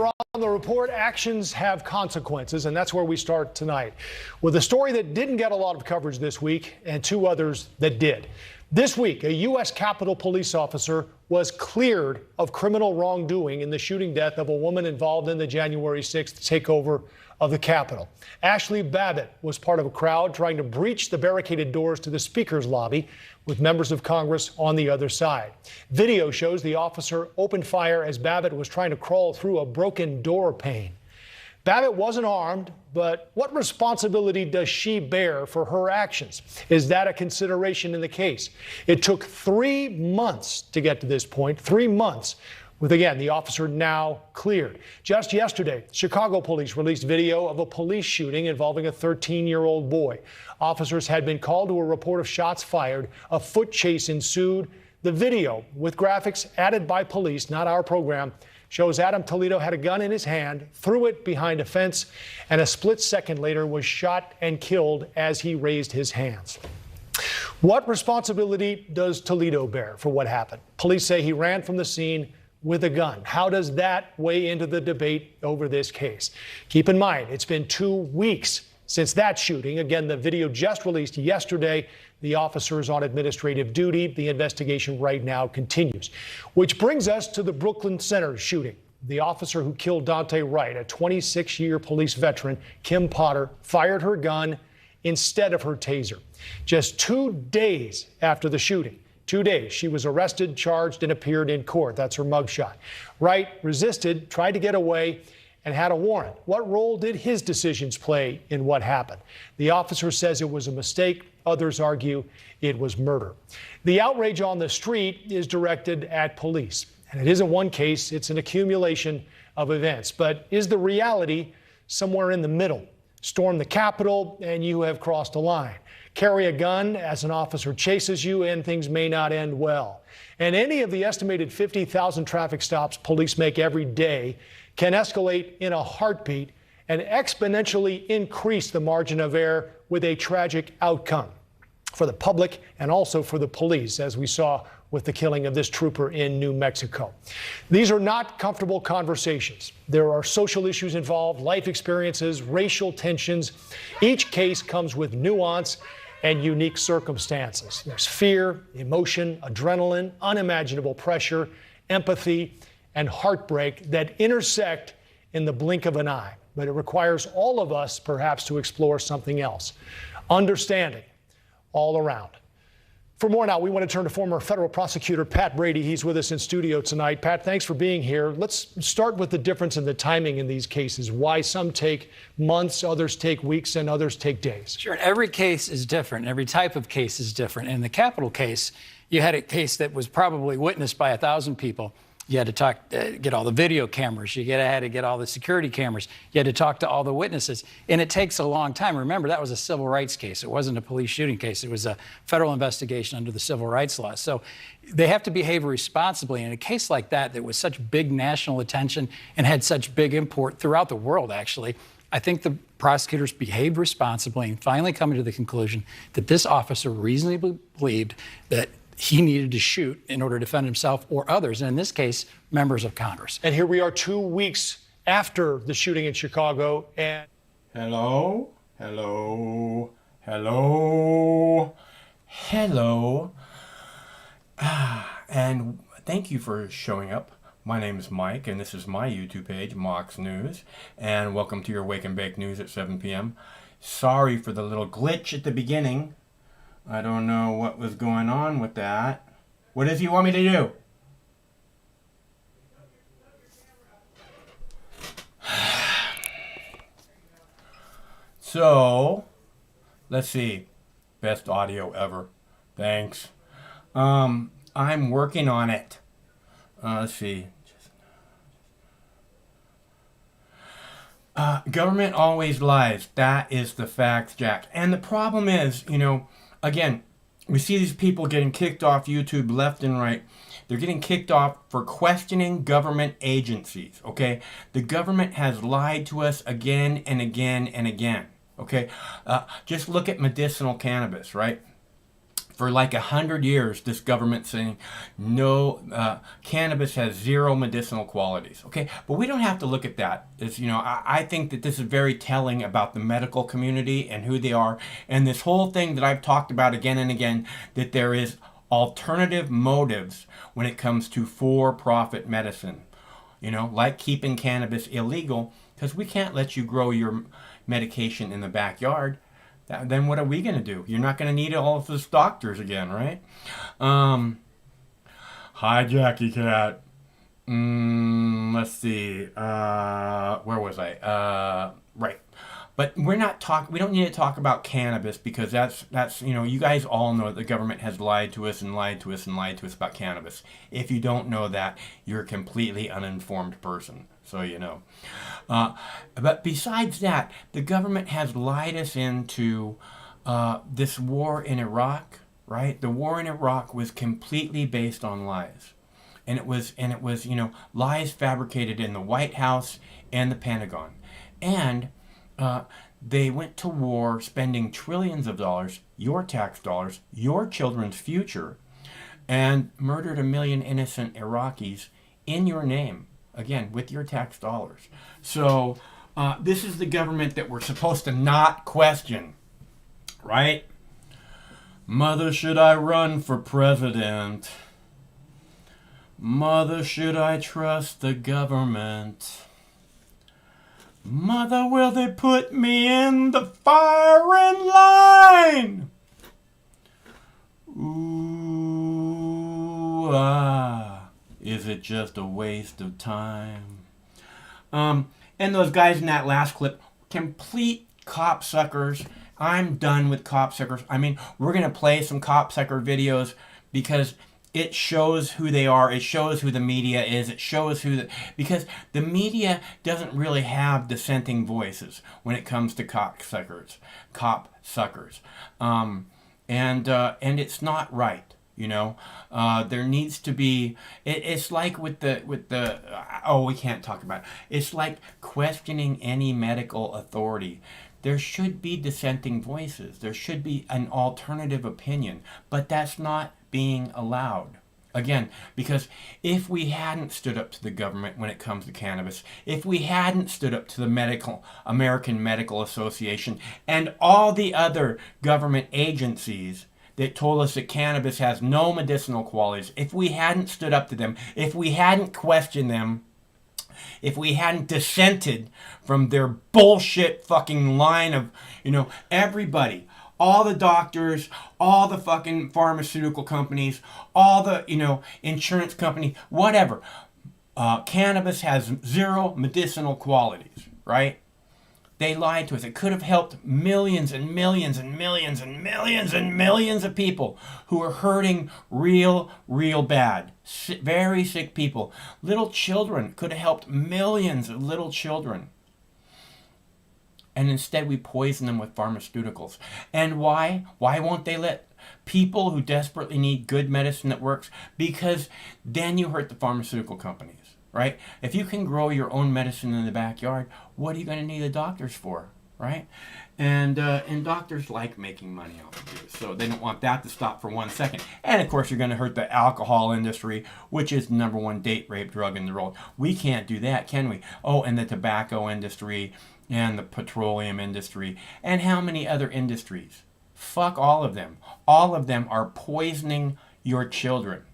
On the report, actions have consequences, and that's where we start tonight with a story that didn't get a lot of coverage this week and two others that did. This week, a U.S. Capitol police officer was cleared of criminal wrongdoing in the shooting death of a woman involved in the January 6th takeover of the Capitol. Ashley Babbitt was part of a crowd trying to breach the barricaded doors to the Speaker's lobby with members of Congress on the other side. Video shows the officer opened fire as Babbitt was trying to crawl through a broken door pane. Babbitt wasn't armed, but what responsibility does she bear for her actions? Is that a consideration in the case? It took 3 months to get to this point, 3 months, with, again, the officer now cleared. Just yesterday, Chicago police released video of a police shooting involving a 13-year-old boy. Officers had been called to a report of shots fired. A foot chase ensued. The video, with graphics added by police, not our program, shows Adam Toledo had a gun in his hand, threw it behind a fence, and a split second later was shot and killed as he raised his hands. What responsibility does Toledo bear for what happened? Police say he ran from the scene with a gun. How does that weigh into the debate over this case? Keep in mind, it's been 2 weeks since that shooting. Again, the video just released yesterday. The officer is on administrative duty. The investigation right now continues. Which brings us to the Brooklyn Center shooting. The officer who killed Dante Wright, a 26-year police veteran, Kim Potter, fired her gun instead of her taser. Just 2 days after the shooting, 2 days, she was arrested, charged, and appeared in court. That's her mugshot. Wright resisted, tried to get away, and had a warrant. What role did his decisions play in what happened? The officer says it was a mistake. Others argue it was murder. The outrage on the street is directed at police. And it isn't one case, it's an accumulation of events. But is the reality somewhere in the middle? Storm the Capitol and you have crossed a line. Carry a gun as an officer chases you and things may not end well. And any of the estimated 50,000 traffic stops police make every day can escalate in a heartbeat and exponentially increase the margin of error with a tragic outcome for the public and also for the police, as we saw with the killing of this trooper in New Mexico. These are not comfortable conversations. There are social issues involved, life experiences, racial tensions. Each case comes with nuance and unique circumstances. There's fear, emotion, adrenaline, unimaginable pressure, empathy, and heartbreak that intersect in the blink of an eye. But it requires all of us, perhaps, to explore something else. Understanding all around. For more now, we want to turn to former federal prosecutor Pat Brady. He's with us in studio tonight. Pat, thanks for being here. Let's start with the difference in the timing in these cases. Why some take months, others take weeks, and others take days. Sure. Every case is different. Every type of case is different. In the Capitol case, you had a case that was probably witnessed by 1,000 people. You had to get all the video cameras. You had to get all the security cameras. You had to talk to all the witnesses. And it takes a long time. Remember, that was a civil rights case. It wasn't a police shooting case. It was a federal investigation under the civil rights law. So they have to behave responsibly. In a case like that, that was such big national attention and had such big import throughout the world, actually, I think the prosecutors behaved responsibly and finally coming to the conclusion that this officer reasonably believed that he needed to shoot in order to defend himself or others, and in this case, members of Congress. And here we are 2 weeks after the shooting in Chicago, and... Hello? And thank you for showing up. My name is Mike, and this is my YouTube page, Mox News, and welcome to your Wake and Bake News at 7 p.m. Sorry for the little glitch at the beginning. I don't know what was going on with that. What does he want me to do? So, let's see. Best audio ever. Thanks. I'm working on it. Let's see. Government always lies. That is the fact, Jack. And the problem is, again, we see these people getting kicked off YouTube left and right. They're getting kicked off for questioning government agencies, okay? The government has lied to us again and again and again, okay? Just look at medicinal cannabis, right? for like 100 years, this government saying no, cannabis has zero medicinal qualities. Okay, but we don't have to look at that. As you know, I think that this is very telling about the medical community and who they are, and this whole thing that I've talked about again and again, that there is alternative motives when it comes to for-profit medicine. You know, like keeping cannabis illegal, because we can't let you grow your medication in the backyard. Then what are we going to do? You're not going to need all of those doctors again, right? Hi, Jackie Cat. Let's see. Where was I? Right. But we don't need to talk about cannabis, because that's you know, you guys all know that the government has lied to us and lied to us and lied to us about cannabis. If you don't know that, you're a completely uninformed person. So you know. But besides that, the government has lied us into this war in Iraq, right? The war in Iraq was completely based on lies. And it was, you know, lies fabricated in the White House and the Pentagon. And they went to war spending trillions of dollars, your tax dollars, your children's future, and murdered 1 million innocent Iraqis in your name. Again, with your tax dollars. So this is the government that we're supposed to not question, right? Mother, should I run for president? Mother, should I trust the government? Mother, will they put me in the firing line? Ooh, is it just a waste of time? And those guys in that last clip, complete copsuckers. I'm done with copsuckers. I mean, we're going to play some copsucker videos because it shows who they are. It shows who the media is. It shows because the media doesn't really have dissenting voices when it comes to copsuckers. And it's not right. You know, there needs to be. It's like with the. We can't talk about it. It's like questioning any medical authority. There should be dissenting voices. There should be an alternative opinion, but that's not being allowed. Again, because if we hadn't stood up to the government when it comes to cannabis, if we hadn't stood up to the American Medical Association and all the other government agencies that told us that cannabis has no medicinal qualities, if we hadn't stood up to them, if we hadn't questioned them, if we hadn't dissented from their bullshit fucking line of, you know, everybody, all the doctors, all the fucking pharmaceutical companies, all the, you know, insurance company, whatever. Cannabis has zero medicinal qualities, right? They lied to us. It could have helped millions and millions and millions and millions and millions of people who are hurting real bad. Very sick people. Little children. Could have helped millions of little children. And instead we poison them with pharmaceuticals. And why? Why won't they let people who desperately need good medicine that works? Because then you hurt the pharmaceutical companies. Right? If you can grow your own medicine in the backyard, what are you going to need the doctors for? Right? And doctors like making money off of you, so they don't want that to stop for 1 second. And of course, you're going to hurt the alcohol industry, which is the #1 date rape drug in the world. We can't do that, can we? Oh, and the tobacco industry, and the petroleum industry, and how many other industries? Fuck all of them. All of them are poisoning your children.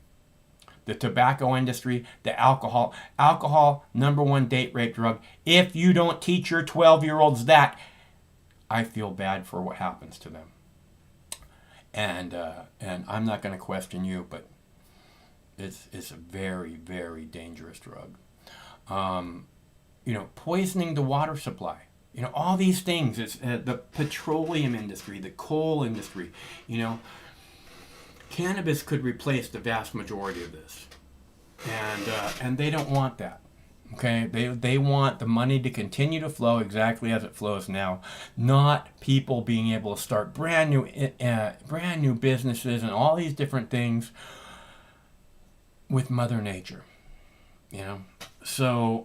The tobacco industry, the alcohol, #1 date rape drug. If you don't teach your 12-year-olds that, I feel bad for what happens to them. And I'm not going to question you, but it's a very, very dangerous drug. You know, poisoning the water supply. You know, all these things. It's the petroleum industry, the coal industry. You know, cannabis could replace the vast majority of this, and they don't want that. Okay, they want the money to continue to flow exactly as it flows now, not people being able to start brand new businesses and all these different things with Mother Nature. You know, so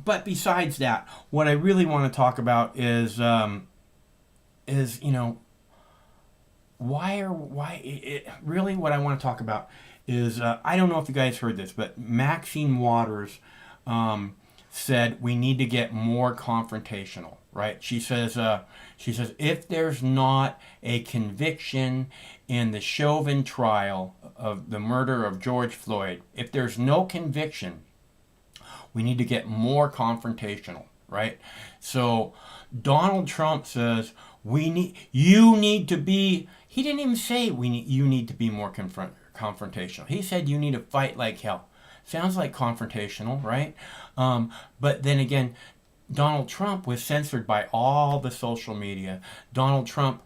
but besides that, what I really want to talk about is you know, really what I want to talk about is, I don't know if you guys heard this, but Maxine Waters said we need to get more confrontational, right? She says if there's not a conviction in the Chauvin trial of the murder of George Floyd, if there's no conviction, we need to get more confrontational, right? So Donald Trump says you need to be. He didn't even say you need to be more confrontational. He said you need to fight like hell. Sounds like confrontational, right? But then again, Donald Trump was censored by all the social media. Donald Trump,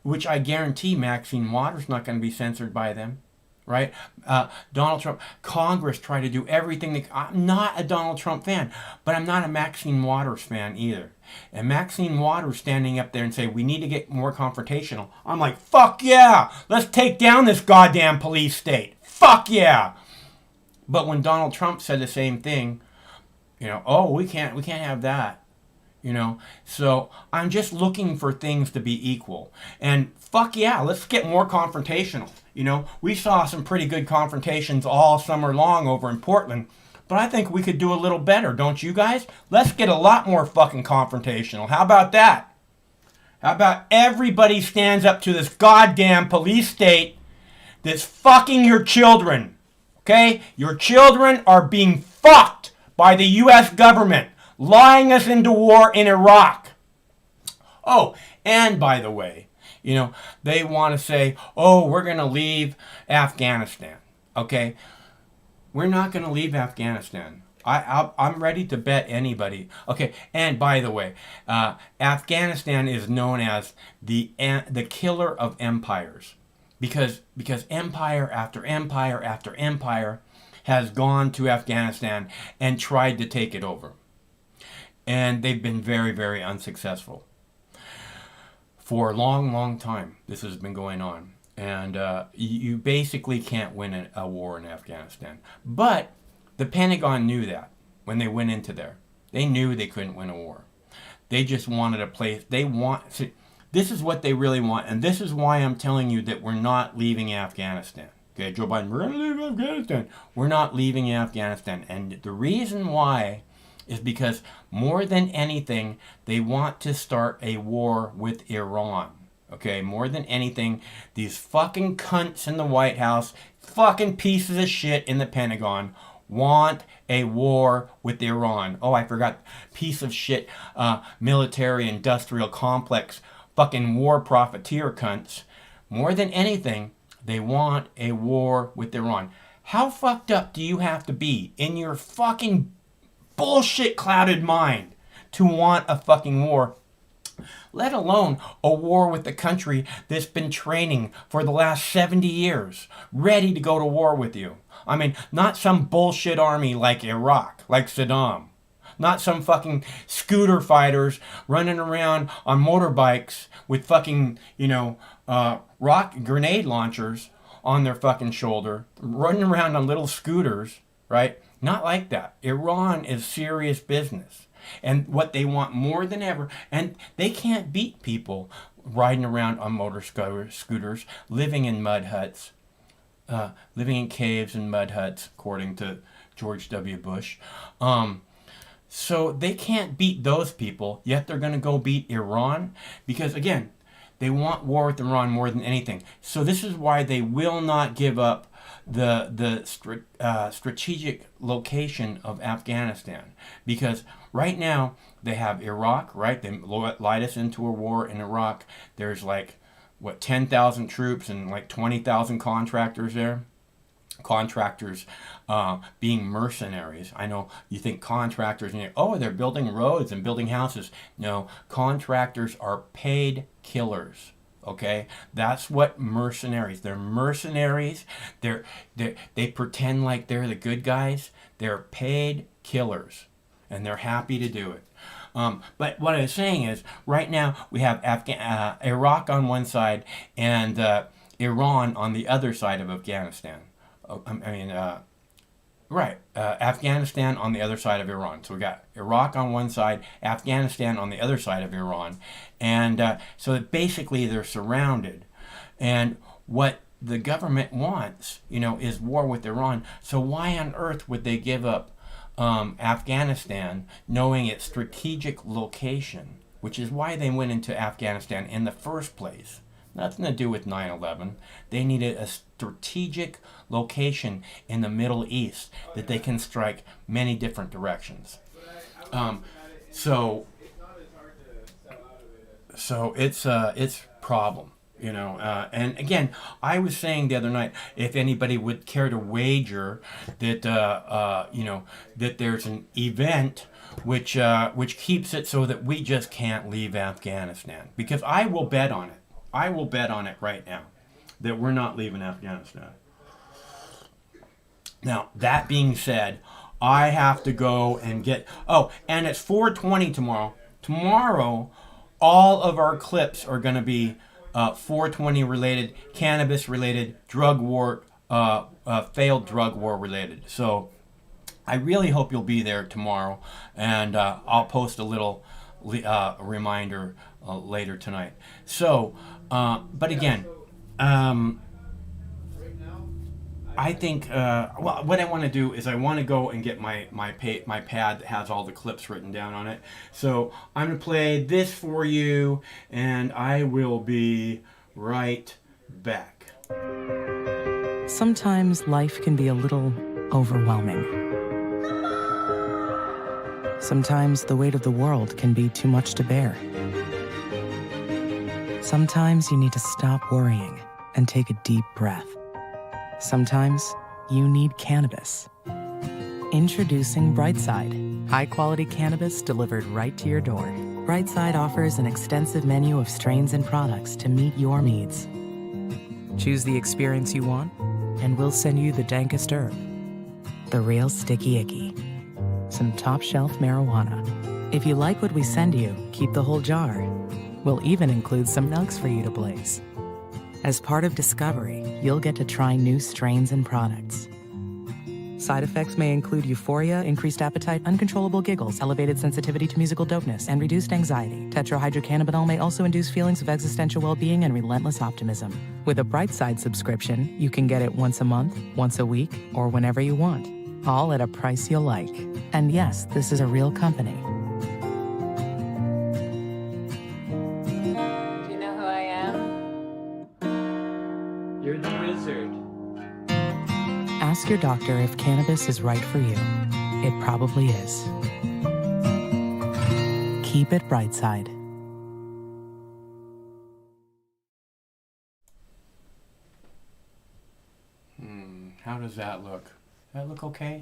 which I guarantee Maxine Waters not going to be censored by them, right? Donald Trump, Congress tried to do everything. I'm not a Donald Trump fan, but I'm not a Maxine Waters fan either. And Maxine Waters standing up there and say, we need to get more confrontational. I'm like, fuck yeah, let's take down this goddamn police state. Fuck yeah. But when Donald Trump said the same thing, oh, we can't have that. So I'm just looking for things to be equal. And fuck yeah, let's get more confrontational. We saw some pretty good confrontations all summer long over in Portland, but I think we could do a little better, don't you guys? Let's get a lot more fucking confrontational. How about that? How about everybody stands up to this goddamn police state that's fucking your children? Okay? Your children are being fucked by the U.S. government, lying us into war in Iraq. Oh, and by the way, they want to say, oh, we're going to leave Afghanistan. Okay? We're not going to leave Afghanistan. I'm ready to bet anybody. Okay, and by the way, Afghanistan is known as the killer of empires. Because empire after empire after empire has gone to Afghanistan and tried to take it over. And they've been very, very unsuccessful. For a long, long time, this has been going on. And you basically can't win a war in Afghanistan. But the Pentagon knew that when they went into there. They knew they couldn't win a war. They just wanted a place. This is what they really want. And this is why I'm telling you that we're not leaving Afghanistan. Okay, Joe Biden, we're going to leave Afghanistan. We're not leaving Afghanistan. And the reason why is because more than anything, they want to start a war with Iran. Okay, more than anything, these fucking cunts in the White House, fucking pieces of shit in the Pentagon, want a war with Iran. Oh, I forgot, piece of shit, military industrial complex, fucking war profiteer cunts. More than anything, they want a war with Iran. How fucked up do you have to be in your fucking bullshit clouded mind to want a fucking war? Let alone a war with the country that's been training for the last 70 years, ready to go to war with you. I mean, not some bullshit army like Iraq, like Saddam. Not some fucking scooter fighters running around on motorbikes with fucking, rock grenade launchers on their fucking shoulder, running around on little scooters, right? Not like that. Iran is serious business. And what they want more than ever, and they can't beat people riding around on motor scooters, living in mud huts, living in caves and mud huts, according to George W. Bush. So they can't beat those people, yet they're going to go beat Iran, because again, they want war with Iran more than anything. So this is why they will not give up the strategic location of Afghanistan, because right now they have Iraq, right? They lied us into a war in Iraq. There's 10,000 troops and 20,000 contractors there. Contractors being mercenaries. I know you think contractors, they're building roads and building houses. No, contractors are paid killers. Okay, that's what mercenaries. They're mercenaries. They pretend like they're the good guys. They're paid killers, and they're happy to do it. But what I was saying is, right now we have Iraq on one side and Iran on the other side of Afghanistan. Afghanistan on the other side of Iran. So we got Iraq on one side, Afghanistan on the other side of Iran. And so basically they're surrounded. And what the government wants, is war with Iran. So why on earth would they give up Afghanistan, knowing its strategic location, which is why they went into Afghanistan in the first place? Nothing to do with 9/11. They needed a strategic location in the Middle East that they can strike many different directions. So it's problem, and again, I was saying the other night, if anybody would care to wager that that there's an event which keeps it so that we just can't leave Afghanistan, because I will bet on it. I will bet on it right now that we're not leaving Afghanistan. Now, that being said, I have to go and get... Oh, and it's 420 tomorrow. Tomorrow, all of our clips are going to be 420 related, cannabis related, drug war, failed drug war related. So I really hope you'll be there tomorrow, and I'll post a little reminder later tonight. So, but again, I think what I want to do is I want to go and get my pad that has all the clips written down on it. So I'm going to play this for you, and I will be right back. Sometimes life can be a little overwhelming. Sometimes the weight of the world can be too much to bear. Sometimes you need to stop worrying and take a deep breath. Sometimes you need cannabis. Introducing Brightside, high-quality cannabis delivered right to your door. Brightside offers an extensive menu of strains and products to meet your needs. Choose the experience you want, and we'll send you the dankest herb, the real sticky icky, some top-shelf marijuana. If you like what we send you, keep the whole jar. We'll even include some nugs for you to blaze. As part of Discovery, you'll get to try new strains and products. Side effects may include euphoria, increased appetite, uncontrollable giggles, elevated sensitivity to musical dopeness, and reduced anxiety. Tetrahydrocannabinol may also induce feelings of existential well-being and relentless optimism. With a Brightside subscription, you can get it once a month, once a week, or whenever you want, all at a price you'll like. And yes, this is a real company. Do you know who I am? You're the wizard. Ask your doctor if cannabis is right for you. It probably is. Keep it Brightside. How does that look? Does that look okay?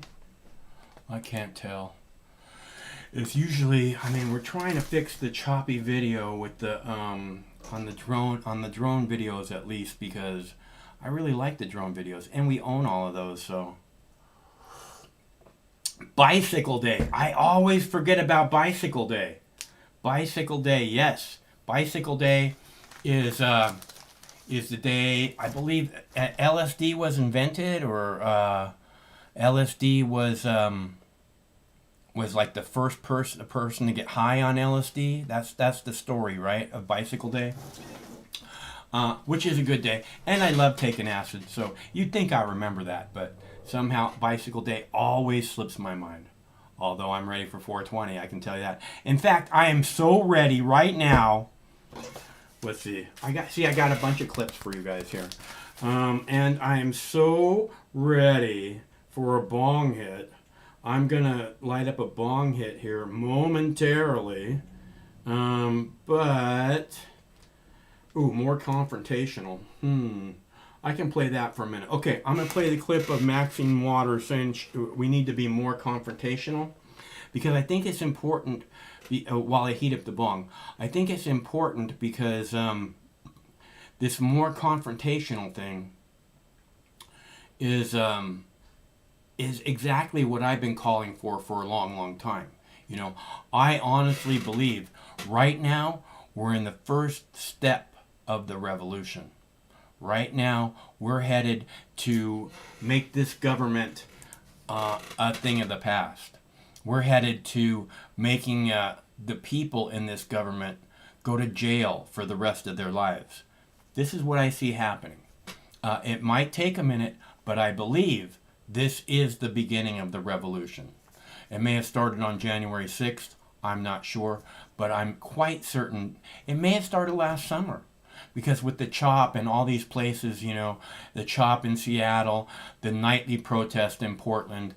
I can't tell. It's usually, we're trying to fix the choppy video with the on the drone videos at least, because I really like the drone videos, and we own all of those. So Bicycle Day. I always forget about Bicycle Day. Bicycle Day, yes. Bicycle Day is the day, I believe, LSD was invented, or LSD was like the first person to get high on LSD. That's the story, right, of Bicycle Day. Which is a good day, and I love taking acid, so you'd think I remember that, but somehow Bicycle Day always slips my mind. Although I'm ready for 420, I can tell you that. In fact, I am so ready right now. Let's see. I got a bunch of clips for you guys here, and I am so ready for a bong hit. I'm gonna light up a bong hit here momentarily, but. Ooh, more confrontational. I can play that for a minute. Okay, I'm going to play the clip of Maxine Waters saying we need to be more confrontational, because I think it's important, while I heat up the bong, I think it's important because this more confrontational thing is exactly what I've been calling for a long, long time. I honestly believe right now we're in the first step of the revolution. Right now, we're headed to make this government a thing of the past. We're headed to making the people in this government go to jail for the rest of their lives. this is what I see happening. It might take a minute, but I believe this is the beginning of the revolution. It may have started on January 6th, I'm not sure, but I'm quite certain it may have started last summer. Because with the CHOP and all these places, you know, the CHOP in Seattle, the nightly protest in Portland,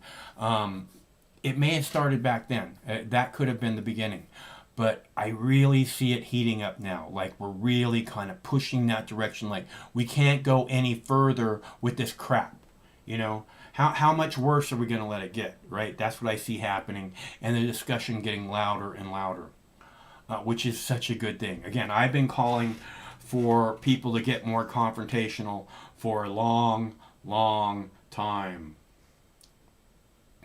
it may have started back then. That could have been the beginning. But I really see it heating up now. Like, we're really kind of pushing that direction. Like, we can't go any further with this crap, you know? How much worse are we going to let it get, right? That's what I see happening. And the discussion getting louder and louder, which is such a good thing. Again, I've been calling for people to get more confrontational for a long, long time.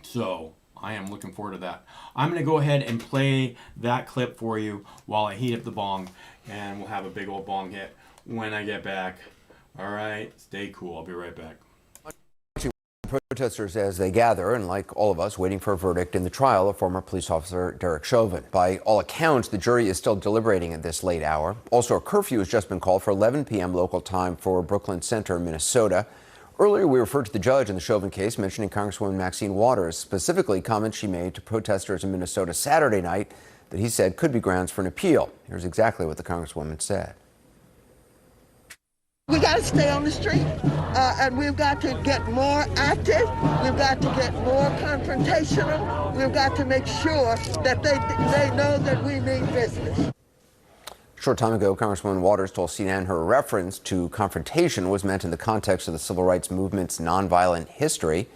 So I am looking forward to that. I'm going to go ahead and play that clip for you while I heat up the bong, and we'll have a big old bong hit when I get back. All right, stay cool. I'll be right back. Protesters as they gather, and like all of us, waiting for a verdict in the trial of former police officer Derek Chauvin. By all accounts, the jury is still deliberating at this late hour. Also, a curfew has just been called for 11 p.m. local time for Brooklyn Center, Minnesota. Earlier, we referred to the judge in the Chauvin case, mentioning Congresswoman Maxine Waters, specifically comments she made to protesters in Minnesota Saturday night that he said could be grounds for an appeal. Here's exactly what the Congresswoman said. We got to stay on the street, and we've got to get more active. We've got to get more confrontational. We've got to make sure that they know that we mean business. A short time ago, Congresswoman Waters told CNN her reference to confrontation was meant in the context of the civil rights movement's nonviolent history.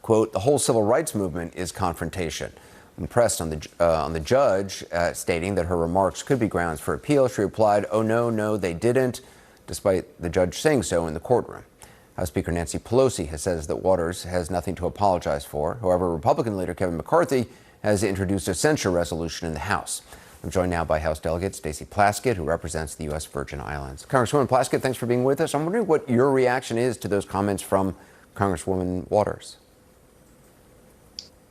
Quote, the whole civil rights movement is confrontation. When pressed on the judge stating that her remarks could be grounds for appeal, she replied, oh, no, they didn't, despite the judge saying so in the courtroom. House Speaker Nancy Pelosi has said that Waters has nothing to apologize for. However, Republican leader Kevin McCarthy has introduced a censure resolution in the House. I'm joined now by House Delegate Stacey Plaskett, who represents the U.S. Virgin Islands. Congresswoman Plaskett, thanks for being with us. I'm wondering what your reaction is to those comments from Congresswoman Waters.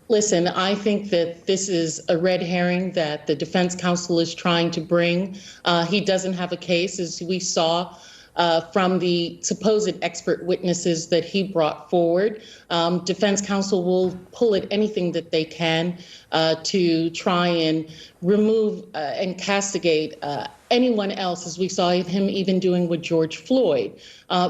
Listen, I think that this is a red herring that the defense counsel is trying to bring. He doesn't have a case, as we saw from the supposed expert witnesses that he brought forward. Defense counsel will pull at anything that they can to try and remove and castigate anyone else, as we saw him even doing with George Floyd,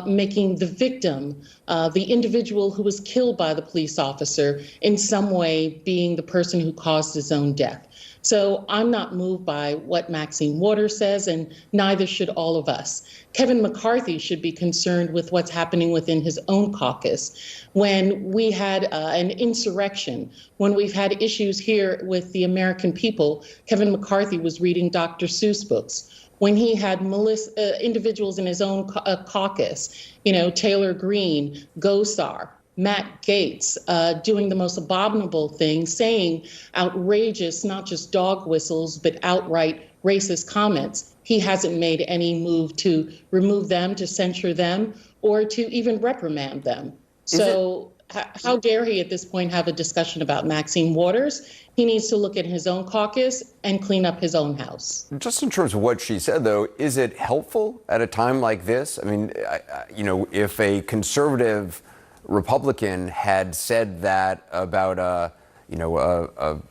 making the victim, the individual who was killed by the police officer, in some way being the person who caused his own death. So I'm not moved by what Maxine Waters says, and neither should all of us. Kevin McCarthy should be concerned with what's happening within his own caucus. When we had an insurrection, when we've had issues here with the American people, Kevin McCarthy was reading Dr. Seuss books. When he had individuals in his own caucus, Taylor Greene, Gosar, Matt Gaetz, doing the most abominable things, saying outrageous, not just dog whistles, but outright racist comments. He hasn't made any move to remove them, to censure them, or to even reprimand them. So how dare he at this point have a discussion about Maxine Waters? He needs to look at his own caucus and clean up his own house. Just in terms of what she said, though, is it helpful at a time like this? I mean, if a conservative Republican had said that about a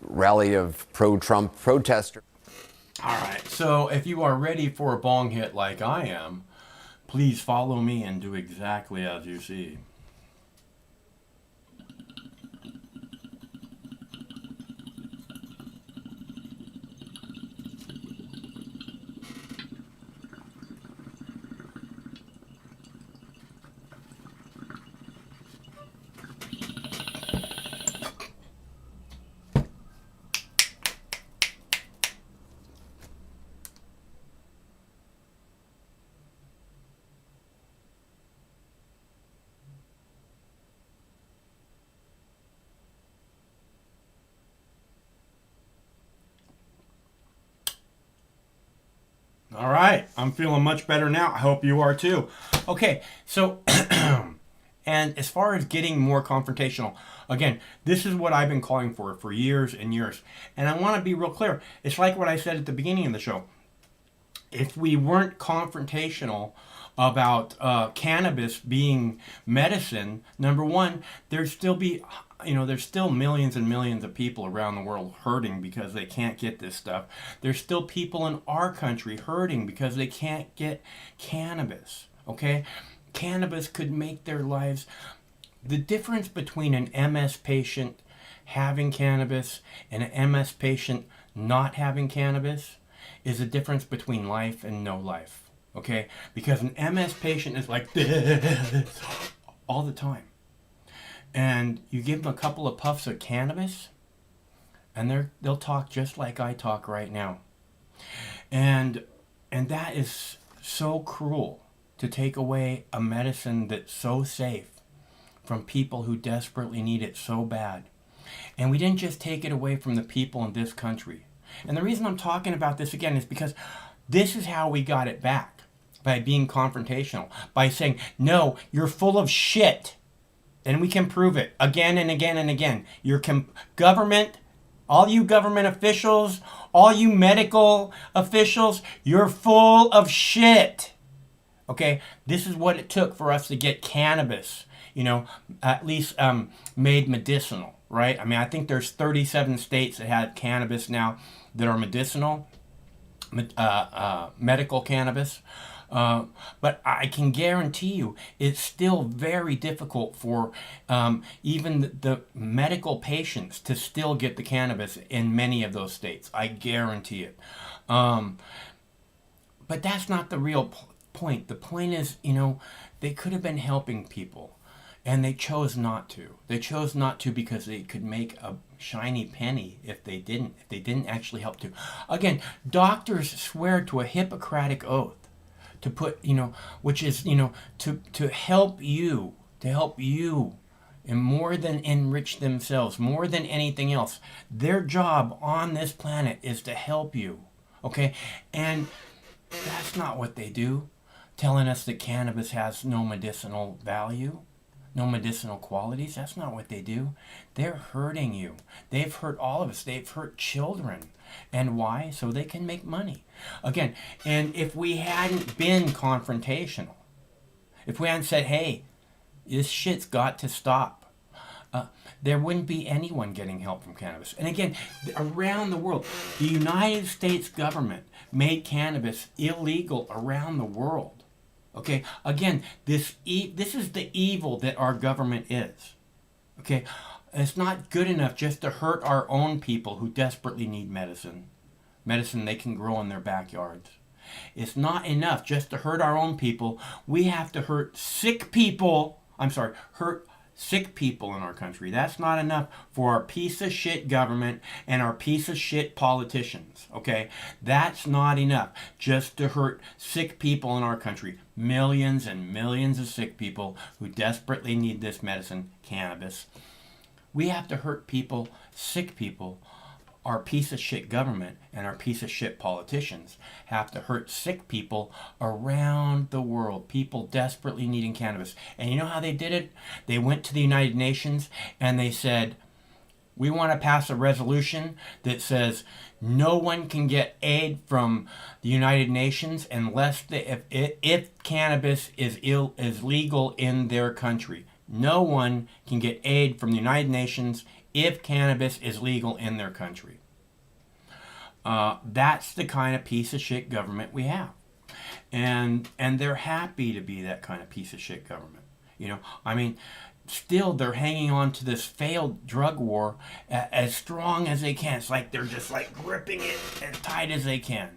rally of pro-Trump protesters. All right, so if you are ready for a bong hit like I am, please follow me and do exactly as you see. All right, I'm feeling much better now. I hope you are too. Okay, so, and as far as getting more confrontational, again, this is what I've been calling for years and years. And I want to be real clear. It's like what I said at the beginning of the show. If we weren't confrontational about cannabis being medicine, number one, there's still millions and millions of people around the world hurting because they can't get this stuff. There's still people in our country hurting because they can't get cannabis, okay? Cannabis could make their lives... The difference between an MS patient having cannabis and an MS patient not having cannabis is the difference between life and no life, okay? Because an MS patient is like all the time. And you give them a couple of puffs of cannabis, and they'll talk just like I talk right now. And that is so cruel, to take away a medicine that's so safe from people who desperately need it so bad. And we didn't just take it away from the people in this country. And the reason I'm talking about this again is because this is how we got it back, by being confrontational, by saying, no, you're full of shit. And we can prove it again and again and again. Your government, all you government officials, all you medical officials, you're full of shit. Okay, this is what it took for us to get cannabis, at least made medicinal, right? I mean, I think there's 37 states that have cannabis now that are medicinal, medical cannabis. But I can guarantee you it's still very difficult for even the medical patients to still get the cannabis in many of those states. I guarantee it. But that's not the real point. The point is, they could have been helping people, and they chose not to. They chose not to because they could make a shiny penny if they didn't actually help to. Again, doctors swear to a Hippocratic oath to put, which is, to help you, and more than enrich themselves, more than anything else. Their job on this planet is to help you, okay? And that's not what they do, telling us that cannabis has no medicinal value, no medicinal qualities. That's not what they do. They're hurting you. They've hurt all of us. They've hurt children. And why? So they can make money. Again, and if we hadn't been confrontational, if we hadn't said, hey, this shit's got to stop, there wouldn't be anyone getting help from cannabis. And again, around the world, the United States government made cannabis illegal around the world. Okay, again, this is the evil that our government is. Okay, it's not good enough just to hurt our own people who desperately need medicine they can grow in their backyards. It's not enough just to hurt our own people. We have to hurt sick people in our country. That's not enough for our piece of shit government and our piece of shit politicians, okay? That's not enough just to hurt sick people in our country. Millions and millions of sick people who desperately need this medicine, cannabis. We have to hurt people, sick people. Our piece of shit government and our piece of shit politicians have to hurt sick people around the world, people desperately needing cannabis. And you know how they did it? They went to the United Nations and they said, we want to pass a resolution that says no one can get aid from the United Nations unless if cannabis is legal in their country. No one can get aid from the United Nations if cannabis is legal in their country. That's the kind of piece of shit government we have. And they're happy to be that kind of piece of shit government. Still they're hanging on to this failed drug war as strong as they can. It's like they're just like gripping it as tight as they can.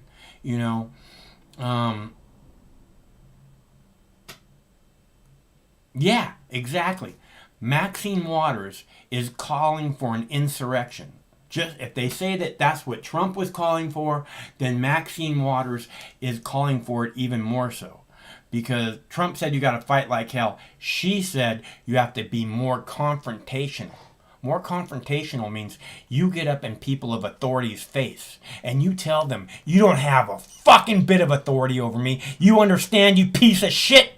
Yeah, exactly. Maxine Waters is calling for an insurrection. Just if they say that that's what Trump was calling for, then Maxine Waters is calling for it even more so. Because Trump said you got to fight like hell. She said you have to be more confrontational. More confrontational means you get up in people of authority's face and you tell them, you don't have a fucking bit of authority over me. You understand, you piece of shit?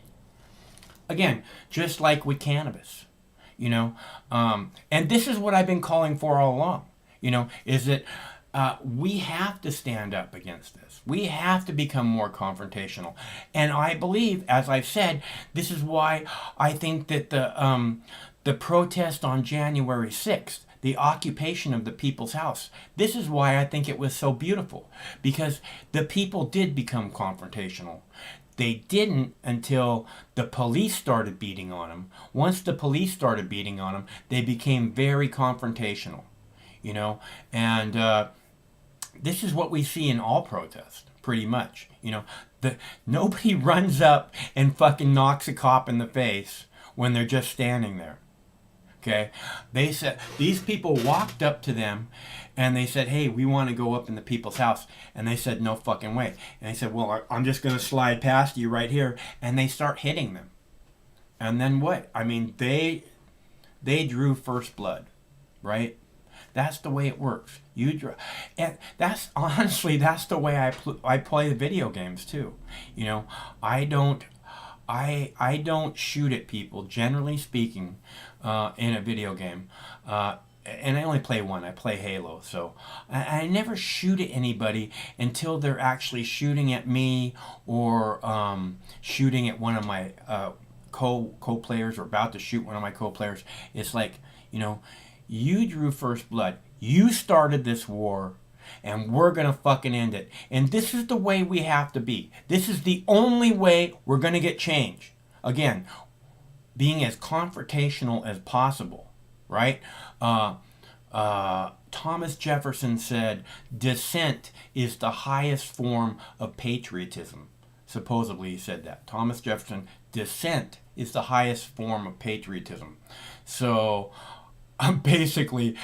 Again, just like with cannabis. And this is what I've been calling for all along, is that we have to stand up against this. We have to become more confrontational. And I believe, as I've said, this is why I think that the protest on January 6th, the occupation of the People's House, this is why I think it was so beautiful. Because the people did become confrontational. They didn't until the police started beating on them. Once the police started beating on them, they became very confrontational. You know, and this is what we see in all protests, pretty much. You know, nobody runs up and fucking knocks a cop in the face when they're just standing there. Okay, they said these people walked up to them, and they said, "Hey, we want to go up in the People's House," and they said, "No fucking way." And they said, "Well, I'm just going to slide past you right here," and they start hitting them. And then what? I mean, they drew first blood, right? That's the way it works. And that's honestly, that's the way I play the video games too. You know, I don't shoot at people, generally speaking, in a video game. And I only play one. I play Halo, so I never shoot at anybody until they're actually shooting at me or shooting at one of my co-players or about to shoot one of my co-players. It's like, you know, you drew first blood. You started this war, and we're going to fucking end it. And this is the way we have to be. This is the only way we're going to get change. Again, being as confrontational as possible, right? Thomas Jefferson said, dissent is the highest form of patriotism. Supposedly he said that. Thomas Jefferson, dissent is the highest form of patriotism. So basically,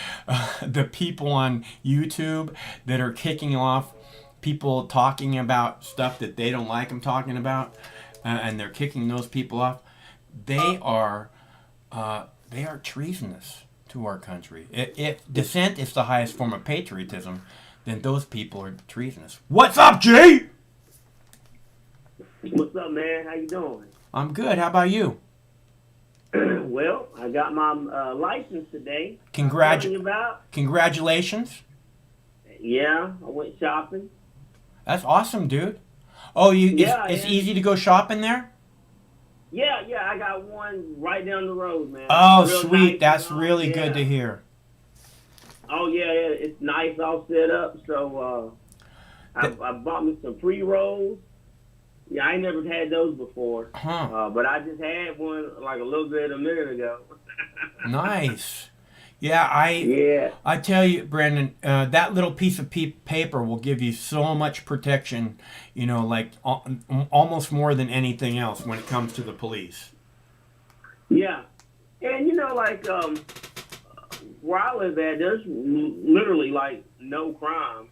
the people on YouTube that are kicking off people talking about stuff that they don't like them talking about, and they're kicking those people off, they are treasonous to our country. If dissent is the highest form of patriotism, then those people are treasonous. What's up, G? What's up, man? How you doing? I'm good. How about you? Well, I got my license today. Congratulations. Yeah, I went shopping. That's awesome, dude. Oh, it's easy to go shopping there? Yeah, I got one right down the road, man. Oh, Real sweet. Nice, That's really good to hear. Oh, yeah, it's nice all set up. So I bought me some pre-rolls. Yeah, I ain't never had those before. But I just had one like a little bit a minute ago. Nice. Yeah, I tell you, Brandon, that little piece of paper will give you so much protection, you know, like almost more than anything else when it comes to the police. Yeah. And, you know, like where I live at, there's literally like no crime.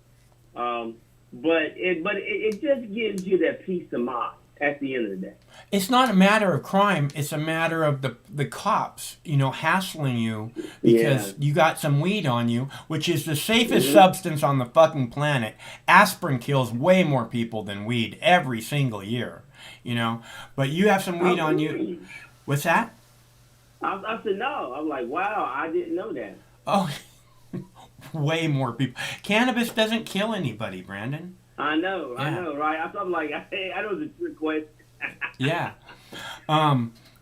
But it just gives you that peace of mind at the end of the day. It's not a matter of crime. It's a matter of the cops, you know, hassling you because you got some weed on you, which is the safest substance on the fucking planet. Aspirin kills way more people than weed every single year, you know. But you have some weed on you. What's that? I said no. I'm like, wow, I didn't know that. Oh, way more people. Cannabis doesn't kill anybody, Brandon. I know, right? I'm like, hey, I know it's a trick question. Yeah.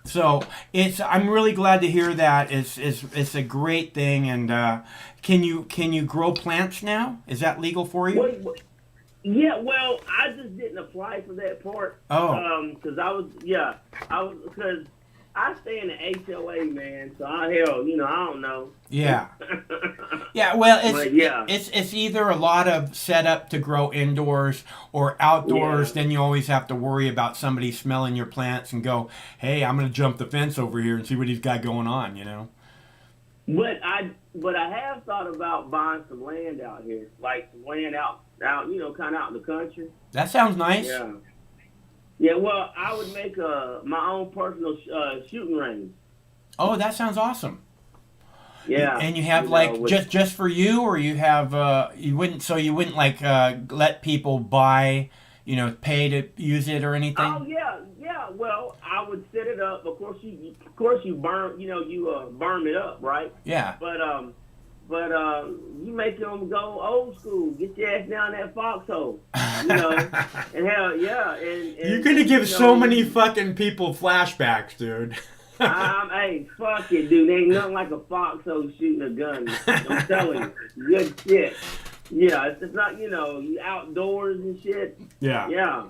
So I'm really glad to hear that. It's a great thing. And can you grow plants now? Is that legal for you? Yeah, well, I just didn't apply for that part. Oh. Because because I stay in the HOA, man. So I don't know. Yeah. Yeah. Well, it's either a lot of setup to grow indoors or outdoors. Then you always have to worry about somebody smelling your plants and go, "Hey, I'm going to jump the fence over here and see what he's got going on." You know. But I have thought about buying some land out here, like some land out, you know, kind of out in the country. That sounds nice. Yeah. Yeah, well, I would make my own personal shooting range. Oh, that sounds awesome. Yeah. And you have just for you, or you have you wouldn't like let people buy, you know, pay to use it or anything? Oh yeah. Well, I would set it up. Of course you burn, you know, you burn it up, right? Yeah. But But you make them go old school. Get your ass down that foxhole. You know, and hell, yeah. And You're gonna give so many fucking people flashbacks, dude. Hey, fuck it, dude. Ain't nothing like a foxhole shooting a gun. I'm telling you, good shit. Yeah, it's not, you know, you outdoors and shit. Yeah. Yeah,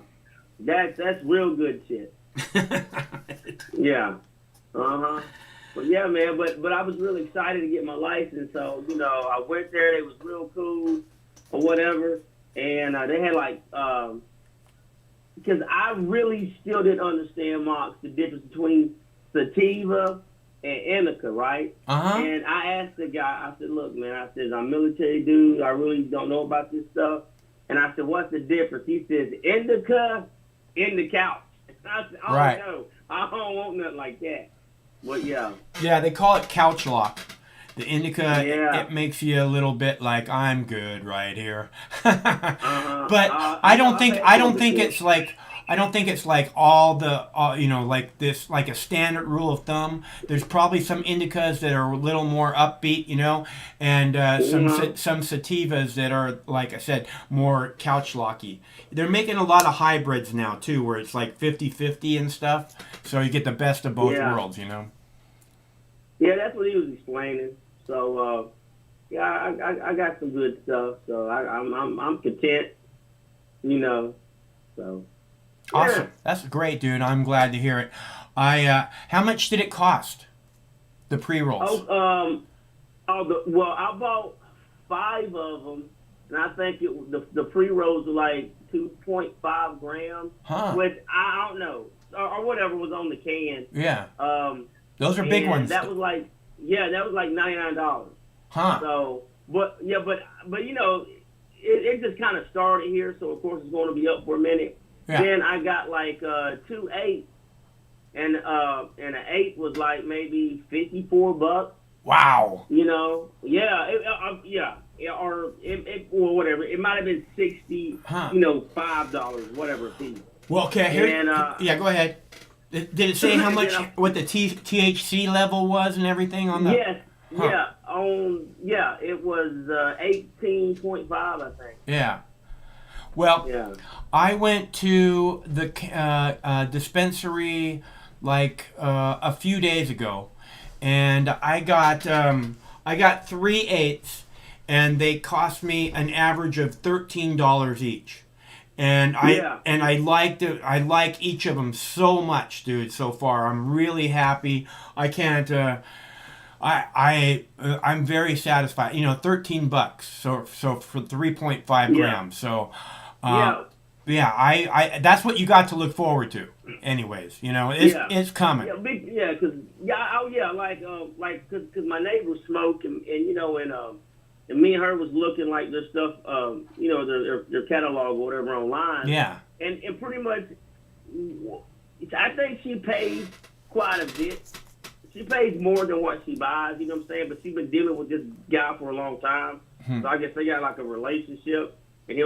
that's real good shit. Yeah. But yeah, man. But I was really excited to get my license. So you know, I went there. It was real cool, or whatever. And they had like, because I really still didn't understand, Mox, the difference between sativa and indica, right? And I asked the guy. I said, "Look, man. I said, I'm a military dude. I really don't know about this stuff." And I said, "What's the difference?" He says, "Indica, in the couch." I said, "Oh Right. no, I don't want nothing like that." Well, yeah. Yeah, they call it couch lock. The indica, it makes you a little bit like, I'm good right here. But I don't think it's like all the you know, like this, like a standard rule of thumb. There's probably some indicas that are a little more upbeat, you know, and some sativas that are, like I said, more couch locky. They're making a lot of hybrids now too, where it's like 50-50 and stuff, so you get the best of both worlds, you know. Yeah, that's what he was explaining. So yeah, I got some good stuff. So I'm content, you know. So awesome, yeah. That's great, dude. I'm glad to hear it. How much did it cost? The pre-rolls. Well, I bought 5 of them, and I think the pre-rolls were like 2.5 grams, which I don't know, or whatever was on the can. Yeah. Those are big ones. That was like $99. So, but you know, it just kind of started here, so of course it's going to be up for a minute. Yeah. Then I got like 2 8s, and an 8 was like maybe $54. Wow. You know, or whatever. It might have been 60. You know, $5, whatever a piece. Well, okay. Yeah, go ahead. Did it say how much, what the THC level was and everything on the? Yes. Yeah. It was 18.5, I think. Yeah. Well, I went to the dispensary like a few days ago, and I got 3 8s, and they cost me an average of $13 each. And I like each of them so much, dude. So far, I'm really happy. I can't. I'm very satisfied. You know, $13. So for 3.5 grams. So, I that's what you got to look forward to. Anyways, you know, it's coming. Like because my neighbors smoke, and you know, and me and her was looking like their stuff, you know, their catalog or whatever online. Yeah. And pretty much, I think she pays quite a bit. She pays more than what she buys, you know what I'm saying? But she's been dealing with this guy for a long time. So I guess they got like a relationship. And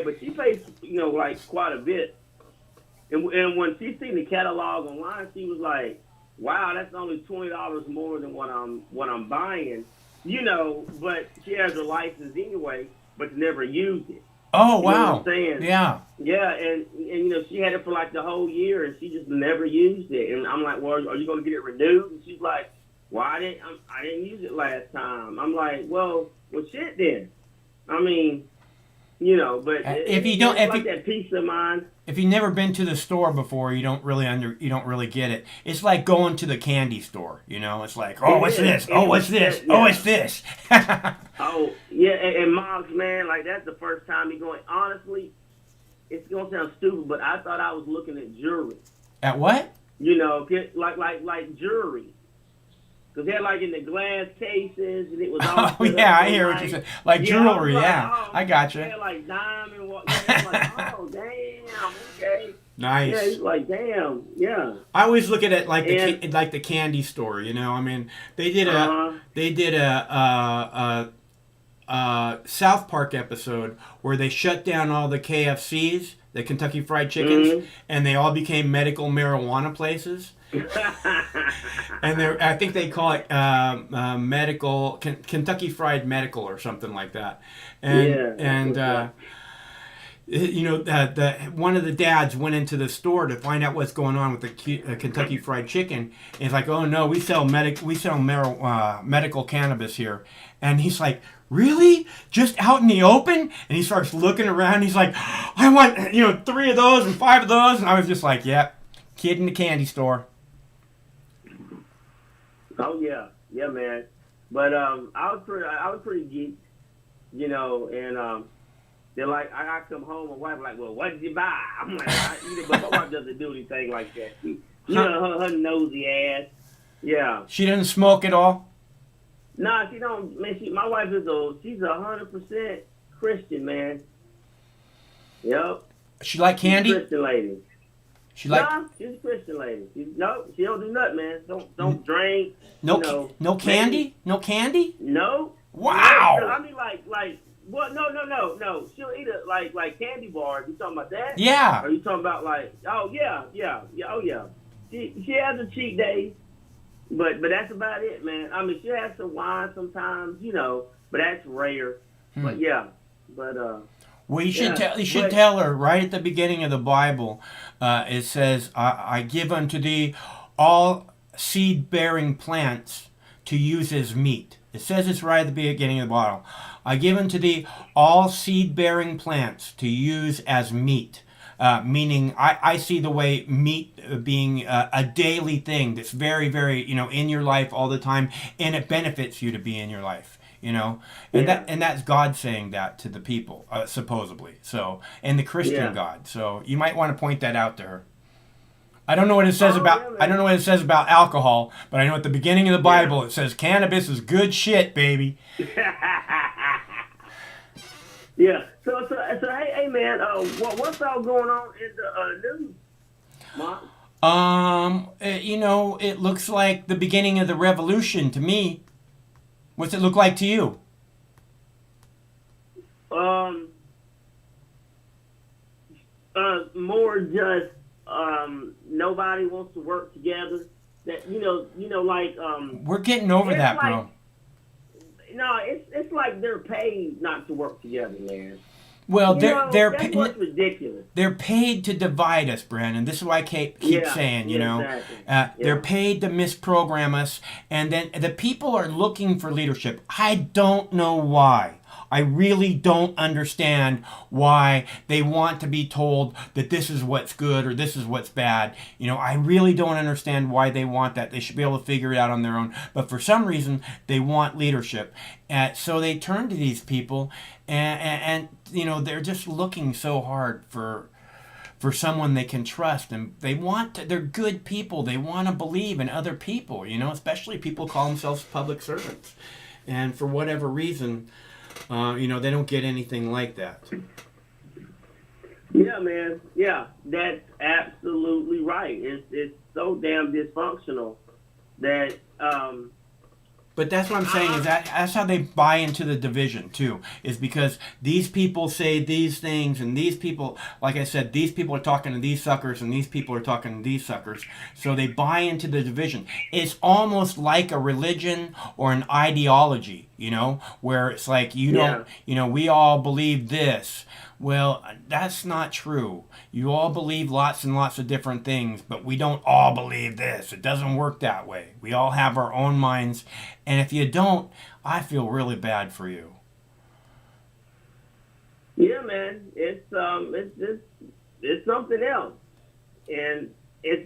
but she pays, you know, like quite a bit. And when she seen the catalog online, she was like, wow, that's only $20 more than what I'm buying. You know, but she has her license anyway, but never used it. Oh, you wow. know what I'm saying? Yeah. Yeah, and you know, she had it for like the whole year, and she just never used it. And I'm like, well, are you going to get it renewed? And she's like, well, I didn't use it last time. I'm like, well, shit then. I mean, you know, but that peace of mind. If you've never been to the store before, you don't really get it. It's like going to the candy store, you know. It's like, oh, what's this? Oh, what's this? Oh, it's this. Oh, yeah, and Moms, man, like that's the first time you're going. Honestly, it's gonna sound stupid, but I thought I was looking at jewelry. At what? You know, like jewelry. Because they had like in the glass cases, and it was all. Oh yeah, I hear what you're saying. Like jewelry, I got you. They had like diamond. I'm like, oh damn, okay. Nice. Yeah, it's like damn, yeah. I always look at it like the candy store, you know. I mean, they did a South Park episode where they shut down all the KFCs the Kentucky Fried Chickens, and they all became medical marijuana places. And I think they call it medical Kentucky Fried Medical or something like that. And you know, one of the dads went into the store to find out what's going on with the Kentucky Fried Chicken. And he's like, "Oh no, we sell medical cannabis here." And he's like, "Really? Just out in the open?" And he starts looking around. He's like, "I want 3 of those and 5 of those." And I was just like, "Yep, kid in the candy store." Oh yeah, man. But I was pretty geeked, and they're like, I come home, my wife like, "Well, what did you buy?" I'm like, but my wife doesn't do anything like that. Her nosy ass. Yeah. She didn't smoke at all? Nah, she don't. Man, my wife she's 100% Christian, man. Yep. She like candy? She's a Christian lady. She's a Christian lady. She don't do nothing, man. Don't drink. No candy? No candy? No. Wow. No, I mean, like, what? No. She'll eat it like candy bars. You talking about that? Yeah. Or you talking about like? Oh yeah. Oh yeah. She has a cheat day, but that's about it, man. I mean, she has some wine sometimes, but that's rare. But yeah, Well, you should tell her right at the beginning of the Bible. It says, "I give unto thee all seed-bearing plants to use as meat." It says it's right at the beginning of the Bible. "I give unto thee all seed-bearing plants to use as meat." Meaning, I see the way meat being a daily thing that's very, very, in your life all the time, and it benefits you to be in your life. And that's God saying that to the people, supposedly. So, and the Christian God. So you might want to point that out to her. I don't know what it says I don't know what it says about alcohol, but I know at the beginning of the Bible it says cannabis is good shit, baby. Yeah. So hey man, what's all going on in the news, Mark? It looks like the beginning of the revolution to me. What's it look like to you? More just nobody wants to work together. That like we're getting over that, like, bro. No, it's like they're paid not to work together, man. Well, that's what's ridiculous. They're paid to divide us, Brandon. This is why I keep saying, exactly. They're paid to misprogram us, and then the people are looking for leadership. I don't know why. I really don't understand why they want to be told that this is what's good or this is what's bad. I really don't understand why they want that. They should be able to figure it out on their own. But for some reason, they want leadership. So they turn to these people, and they're just looking so hard for someone they can trust, and they're good people. They want to believe in other people, especially people call themselves public servants. And for whatever reason, they don't get anything like that. Yeah, man. Yeah, that's absolutely right. It's so damn dysfunctional that. But that's what I'm saying is that's how they buy into the division too. Is because these people say these things, and these people, like I said, these people are talking to these suckers, and these people are talking to these suckers. So they buy into the division. It's almost like a religion or an ideology, where it's like don't, we all believe this. Well, that's not true. You all believe lots and lots of different things, but we don't all believe this. It doesn't work that way. We all have our own minds, and if you don't, I feel really bad for you. Yeah, man. It's something else,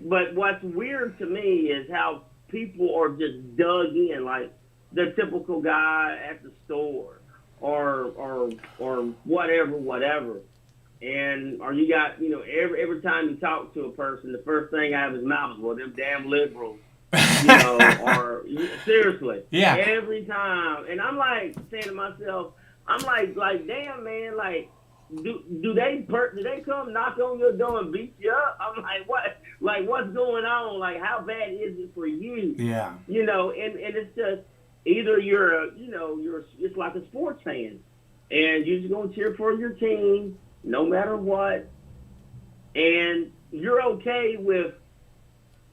but what's weird to me is how people are just dug in, like the typical guy at the store. Or whatever, or you got every time you talk to a person, the first thing out of his mouth is, "Well, them damn liberals," or seriously, yeah, every time. And I'm like saying to myself, I'm like damn man, like do they come knock on your door and beat you up? I'm like, what? Like, what's going on? Like, how bad is it for you? Yeah, and it's just. Either you're it's like a sports fan, and you're just gonna cheer for your team no matter what, and you're okay with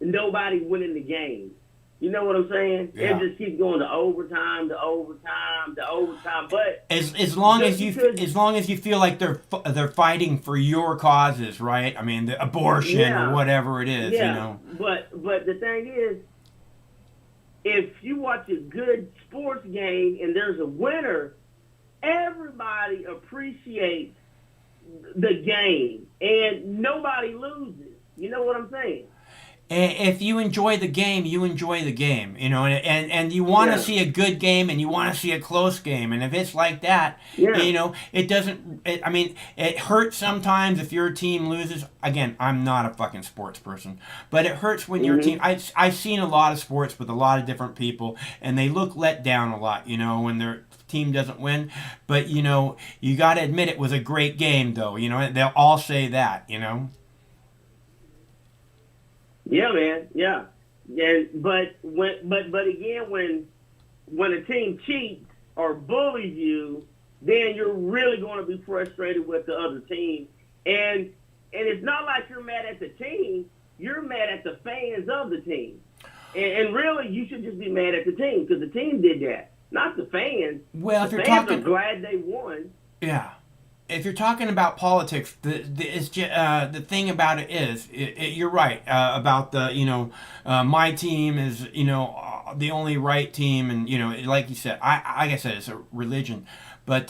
nobody winning the game. You know what I'm saying? Yeah. It just keeps going to overtime, to overtime, to overtime. But as long as you feel like they're fighting for your causes, right? I mean, the abortion or whatever it is, you know. But the thing is, if you watch a good sports game and there's a winner, everybody appreciates the game and nobody loses. You know what I'm saying? If you enjoy the game, you enjoy the game, you know, and you want to see a good game and you want to see a close game. And if it's like that, you know, it doesn't, I mean, it hurts sometimes if your team loses. Again, I'm not a fucking sports person, but it hurts when your team, I've seen a lot of sports with a lot of different people and they look let down a lot, you know, when their team doesn't win. But, you know, you got to admit it was a great game though, you know, they'll all say that, you know. Yeah, man. Yeah, but again, when a team cheats or bullies you, then you're really going to be frustrated with the other team, and it's not like you're mad at the team. You're mad at the fans of the team, and really you should just be mad at the team because the team did that, not the fans. Well, if the you're fans talking, are glad they won. Yeah. If you're talking about politics, the thing about it is, you're right about the, you know, my team is, you know, the only right team, and you know, like you said, like I said, it's a religion, but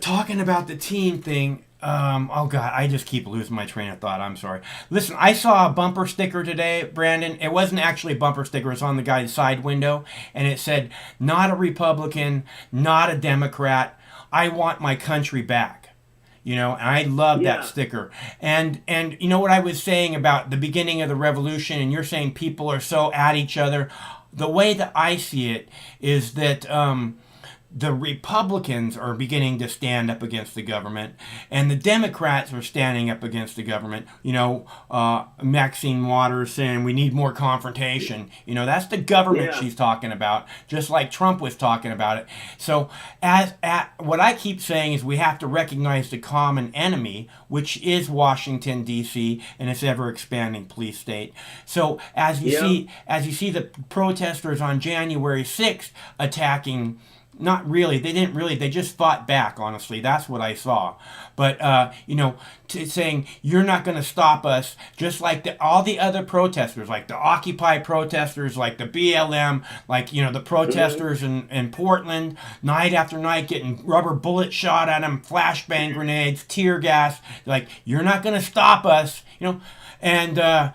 talking about the team thing, oh God, I just keep losing my train of thought. I'm sorry. Listen, I saw a bumper sticker today, Brandon. It wasn't actually a bumper sticker. It's on the guy's side window, and it said, "Not a Republican, not a Democrat. I want my country back." You know, and I love that sticker. And you know what I was saying about the beginning of the revolution, and you're saying people are so at each other. The way that I see it is that the Republicans are beginning to stand up against the government, and the Democrats are standing up against the government. You know, Maxine Waters saying we need more confrontation. You know, that's the government she's talking about, just like Trump was talking about it. So, what I keep saying is we have to recognize the common enemy, which is Washington D.C. and its ever-expanding police state. So, as you see the protesters on January 6th attacking. Not really. They didn't really. They just fought back, honestly. That's what I saw. But, you know, saying, you're not going to stop us, just like all the other protesters, like the Occupy protesters, like the BLM, like, you know, the protesters in Portland, night after night, getting rubber bullets shot at them, flashbang grenades, tear gas. Like, you're not going to stop us, you know. And,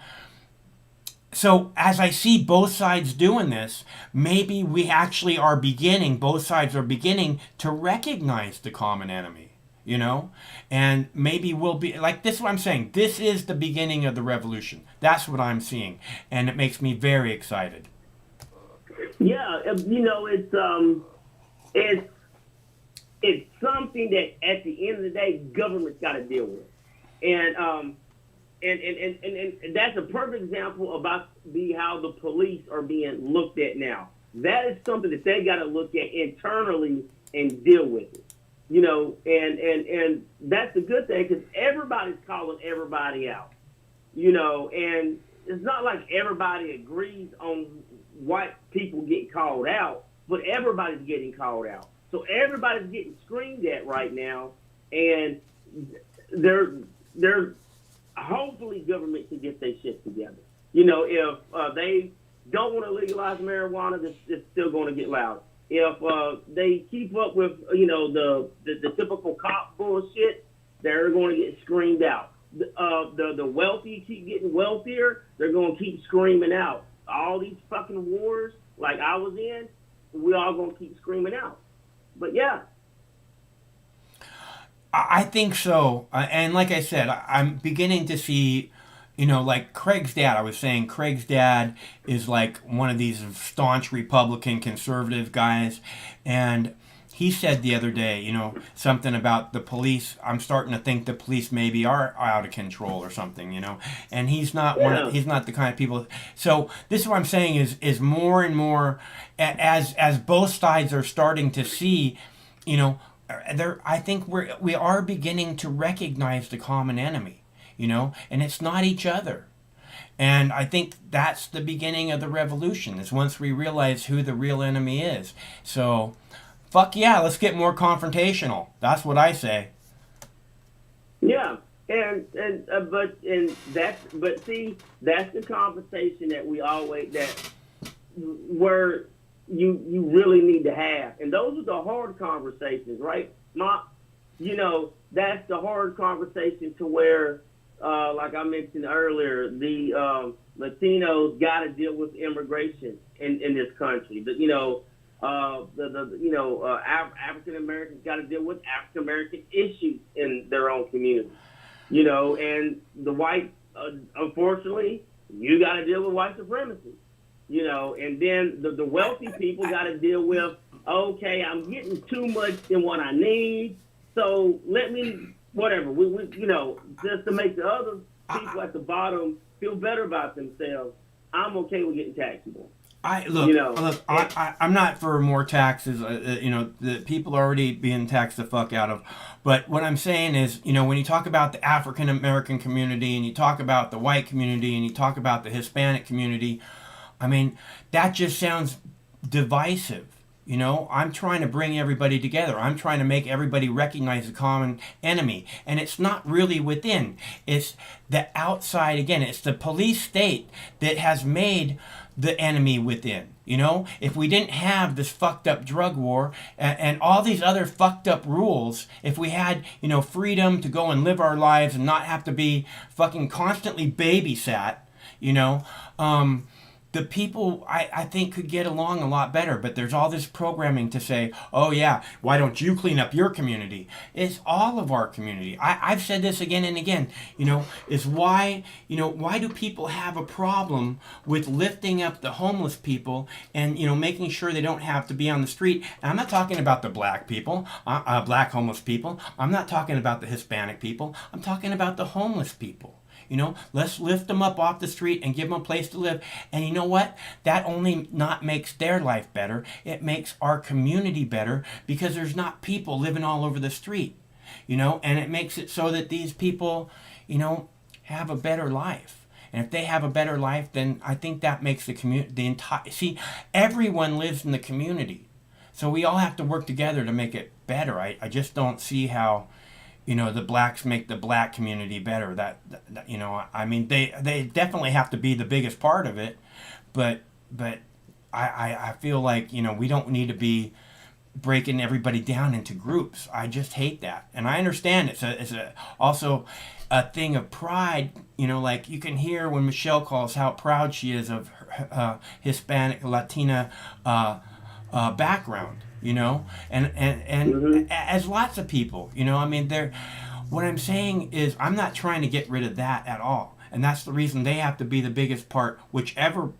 so as I see both sides doing this, maybe we actually are both sides are beginning to recognize the common enemy, you know? And maybe we'll be, like, this is what I'm saying. This is the beginning of the revolution. That's what I'm seeing. And it makes me very excited. Yeah, you know, it's something that at the end of the day, government's got to deal with. And that's a perfect example about how the police are being looked at now. That is something that they got to look at internally and deal with it. You know, and that's a good thing because everybody's calling everybody out. You know, and it's not like everybody agrees on what people get called out, but everybody's getting called out. So everybody's getting screamed at right now, and they're hopefully government can get their shit together. You know, if they don't want to legalize marijuana, it's still going to get loud. If they keep up with, you know, the typical cop bullshit, they're going to get screamed out. The wealthy keep getting wealthier, they're going to keep screaming out. All these fucking wars like I was in, we all going to keep screaming out. But yeah. I think so. And like I said, I'm beginning to see, you know, like Craig's dad. I was saying Craig's dad is like one of these staunch Republican conservative guys. And he said the other day, you know, something about the police. I'm starting to think the police maybe are out of control or something, you know. And he's not he's not the kind of people. So this is what I'm saying is more and more as both sides are starting to see, you know, I think we are beginning to recognize the common enemy. and it's not each other. And I think that's the beginning of the revolution, is once we realize who the real enemy is. So, fuck yeah, let's get more confrontational. That's what I say. Yeah, but see, that's the conversation that we always where you really need to have, and those are the hard conversations, right? That's the hard conversation to where, like I mentioned earlier, the Latinos got to deal with immigration in this country. African Americans got to deal with African American issues in their own community. And the white, unfortunately, you got to deal with white supremacy. And then the wealthy people got to deal with, okay, I'm getting too much than what I need, so let me, whatever, we just to make the other people at the bottom feel better about themselves, I'm okay with getting taxable. I'm not for more taxes. The people are already being taxed the fuck out of. But what I'm saying is, when you talk about the African American community, and you talk about the white community, and you talk about the Hispanic community, I mean, that just sounds divisive. I'm trying to bring everybody together. I'm trying to make everybody recognize the common enemy. And it's not really within. It's the outside. Again, it's the police state that has made the enemy within. If we didn't have this fucked up drug war and all these other fucked up rules, if we had, freedom to go and live our lives and not have to be fucking constantly babysat, the people, I think, could get along a lot better. But there's all this programming to say, oh yeah, why don't you clean up your community? It's all of our community. I've said this again and again, is why do people have a problem with lifting up the homeless people and, making sure they don't have to be on the street? And I'm not talking about the black people, black homeless people. I'm not talking about the Hispanic people. I'm talking about the homeless people. Let's lift them up off the street and give them a place to live. And you know what? That only not makes their life better. It makes our community better, because there's not people living all over the street, and it makes it so that these people, have a better life. And if they have a better life, then I think that makes the community, everyone lives in the community. So we all have to work together to make it better. I just don't see how, the blacks make the black community better. I mean, they definitely have to be the biggest part of it, but I feel like, we don't need to be breaking everybody down into groups. I just hate that. And I understand it's also a thing of pride, like you can hear when Michelle calls how proud she is of her Hispanic, Latina background. And as lots of people, what I'm saying is, I'm not trying to get rid of that at all. And that's the reason they have to be the biggest part, whichever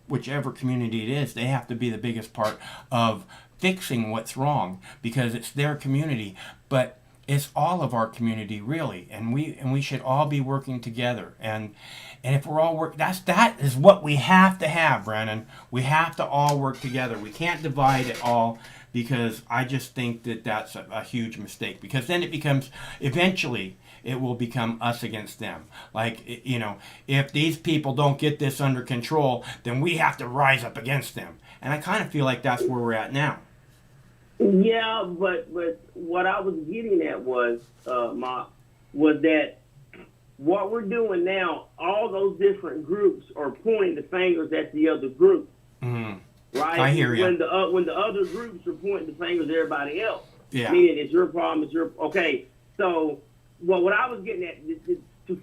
community it is, they have to be the biggest part of fixing what's wrong, because it's their community. But it's all of our community, really, and we should all be working together. And if we're all that is what we have to have, Brandon. We have to all work together. We can't divide it all, because I just think that that's a huge mistake, because then it becomes, eventually, it will become us against them. Like, if these people don't get this under control, then we have to rise up against them. And I kind of feel like that's where we're at now. Yeah, but what I was getting at was, was that what we're doing now, all those different groups are pointing the fingers at the other group. Mm-hmm. Right? I hear you. When the other groups are pointing the fingers at everybody else. Yeah. Meaning it's your problem, okay. So, what I was getting at is to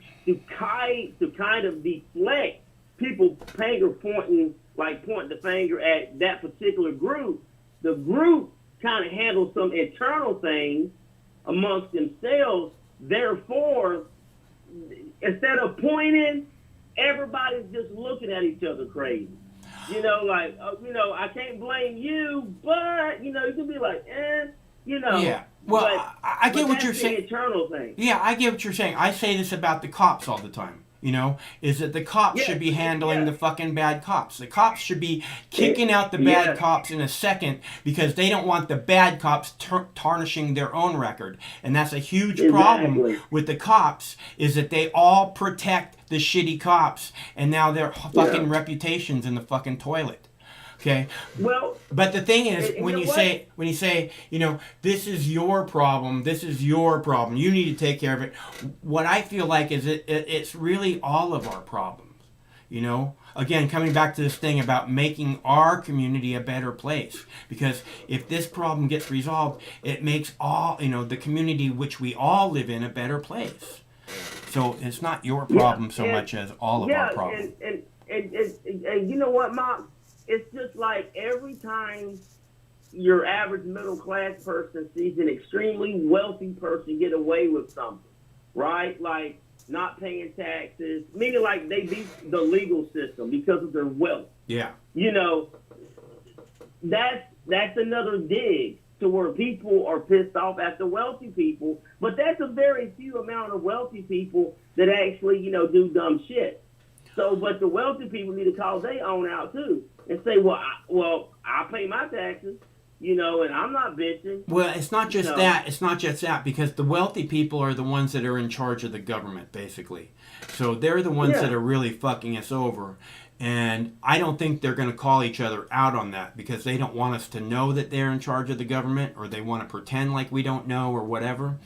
kind of deflect people pointing the finger at that particular group. The group kind of handle some internal things amongst themselves. Therefore, instead of pointing, everybody's just looking at each other crazy. I can't blame you, but, you can be like, Yeah. Well, I get what you're saying. Internal thing. Yeah, I get what you're saying. I say this about the cops all the time. You know, is that the cops should be handling the fucking bad cops. The cops should be kicking out the bad cops in a second because they don't want the bad cops tarnishing their own record. And that's a huge problem with the cops, is that they all protect the shitty cops, and now their fucking reputation's in the fucking toilet. Okay. Well, but the thing is, when you say, you know, this is your problem, you need to take care of it. What I feel like is it's really all of our problems. You know, again, coming back to this thing about making our community a better place, because if this problem gets resolved, it makes all, you know, the community which we all live in a better place. So it's not your problem so much as all of our problems. And you know what, Mom? It's just like every time your average middle class person sees an extremely wealthy person get away with something, right? Like not paying taxes, meaning like they beat the legal system because of their wealth. Yeah. You know, that's another dig to where people are pissed off at the wealthy people, but that's a very few amount of wealthy people that actually, you know, do dumb shit. So, but the wealthy people need to call their own out too and say, well, I pay my taxes, you know, and I'm not bitching. Well, it's not just that. It's not just that, because the wealthy people are the ones that are in charge of the government, basically. So they're the ones that are really fucking us over. And I don't think they're going to call each other out on that, because they don't want us to know that they're in charge of the government, or they want to pretend like we don't know or whatever.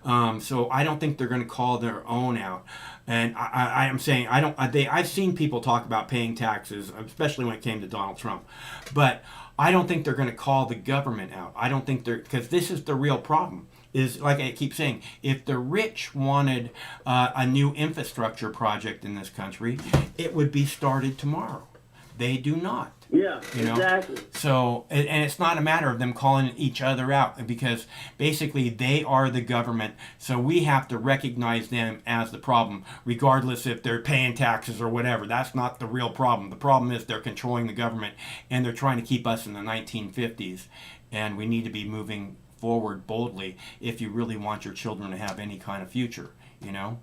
So I don't think they're going to call their own out. And I am saying I've seen people talk about paying taxes, especially when it came to Donald Trump, but I don't think they're going to call the government out. I don't think because this is the real problem. Is, like I keep saying, if the rich wanted a new infrastructure project in this country, it would be started tomorrow. They do not. Yeah, you know? Exactly. So, and it's not a matter of them calling each other out, because basically they are the government. So we have to recognize them as the problem, regardless if they're paying taxes or whatever. That's not the real problem. The problem is they're controlling the government, and they're trying to keep us in the 1950s. And we need to be moving forward boldly if you really want your children to have any kind of future, you know?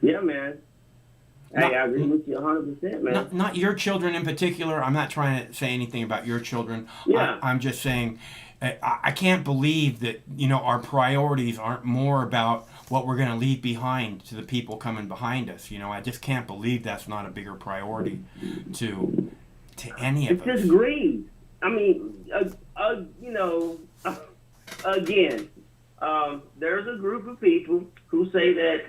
Yeah, man. Hey, I agree with you 100%, man. Not your children in particular. I'm not trying to say anything about your children. Yeah. I'm just saying, I can't believe that, you know, our priorities aren't more about what we're going to leave behind to the people coming behind us. You know, I just can't believe that's not a bigger priority to any of us. It's just greed. I mean, you know, again, there's a group of people who say that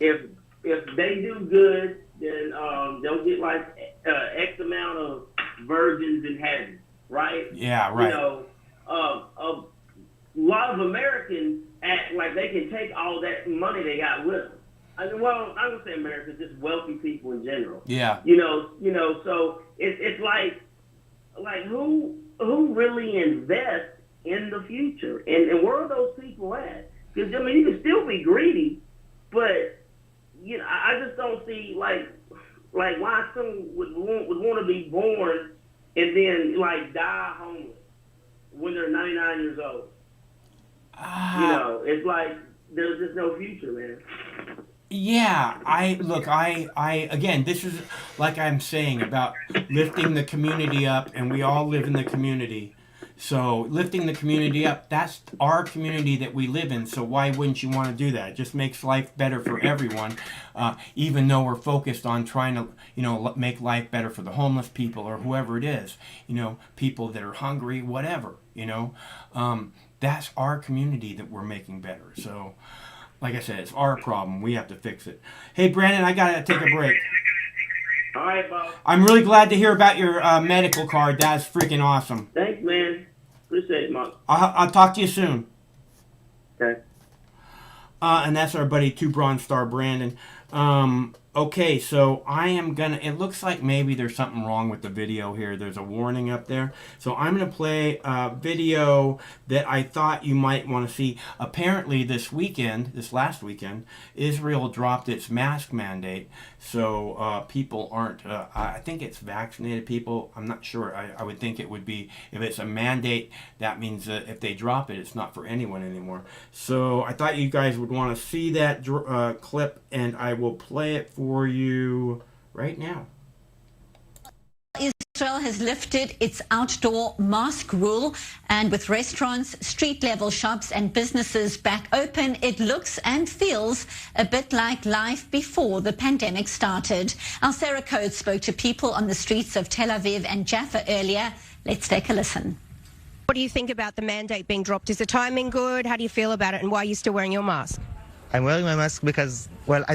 if they do good, then they'll get like X amount of virgins in heaven, right? Yeah, right. You know, a lot of Americans act like they can take all that money they got with them. I mean, well, I would say Americans, just wealthy people in general. Yeah. You know, so it's like who really invests in the future, and where are those people at? Because I mean, you can still be greedy, but you know, I just don't see like why someone would want to be born and then like die homeless when they're 99 years old. You know, it's like there's just no future, man. Yeah, I again, this is like I'm saying about lifting the community up, and we all live in the community. So lifting the community up, that's our community that we live in. So why wouldn't you want to do that? It just makes life better for everyone, even though we're focused on trying to, you know, make life better for the homeless people or whoever it is, you know, people that are hungry, whatever, you know. That's our community that we're making better. So, like I said, it's our problem. We have to fix it. Hey, Brandon, I got to take a break. All right, Bob. I'm really glad to hear about your medical card. That's freaking awesome. Thanks, man. Appreciate it, Mark. I'll talk to you soon. Okay. And that's our buddy Two Bronze Star Brandon. Okay, so I am gonna, it looks like maybe there's something wrong with the video here. There's a warning up there. So I'm gonna play a video that I thought you might want to see. Apparently this last weekend, Israel dropped its mask mandate. So people aren't, I think it's vaccinated people. I'm not sure. I would think it would be, if it's a mandate, that means that if they drop it, it's not for anyone anymore. So I thought you guys would want to see that clip, and I will play it for you right now. Israel has lifted its outdoor mask rule, and with restaurants, street-level shops and businesses back open, it looks and feels a bit like life before the pandemic started. Our Sarah Coates spoke to people on the streets of Tel Aviv and Jaffa earlier. Let's take a listen. What do you think about the mandate being dropped? Is the timing good? How do you feel about it, and why are you still wearing your mask? I'm wearing my mask because, well,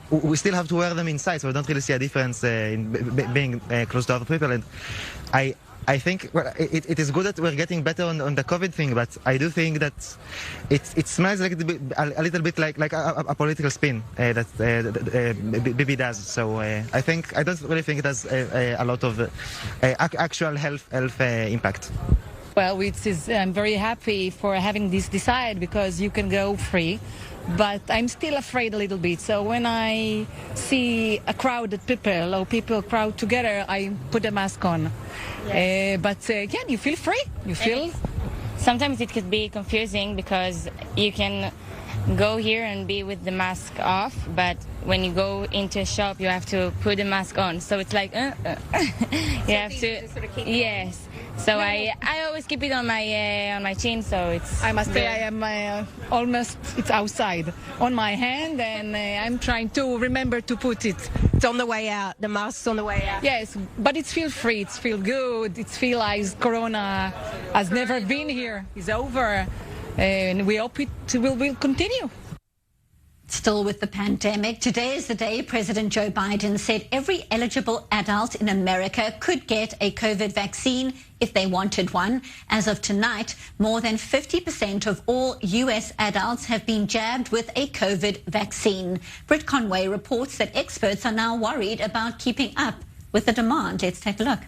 we still have to wear them inside, so I don't really see a difference in being close to other people. And I think, well, it is good that we're getting better on the COVID thing, but I do think that it smells like a little bit like a political spin that Bibi does. So I don't really think it has a lot of actual health impact. Well, I'm very happy for having this decided because you can go free. But I'm still afraid a little bit. So when I see a crowded people or people crowd together, I put a mask on. But again, you feel free. You feel. Sometimes it could be confusing because you can go here and be with the mask off, but when you go into a shop, you have to put the mask on. So it's like, you have to sort of keep yes. So I always keep it on my chin, so it's. I must say I am almost. It's outside on my hand, and I'm trying to remember to put it. It's on the way out. The mask's on the way out. Yes, but it feels free. It feels good. It feels like Corona has never been here. It's over, and we hope it will continue. Still with the pandemic, today is the day President Joe Biden said every eligible adult in America could get a COVID vaccine if they wanted one. As of tonight, more than 50% of all U.S. adults have been jabbed with a COVID vaccine. Britt Conway reports that experts are now worried about keeping up with the demand. Let's take a look.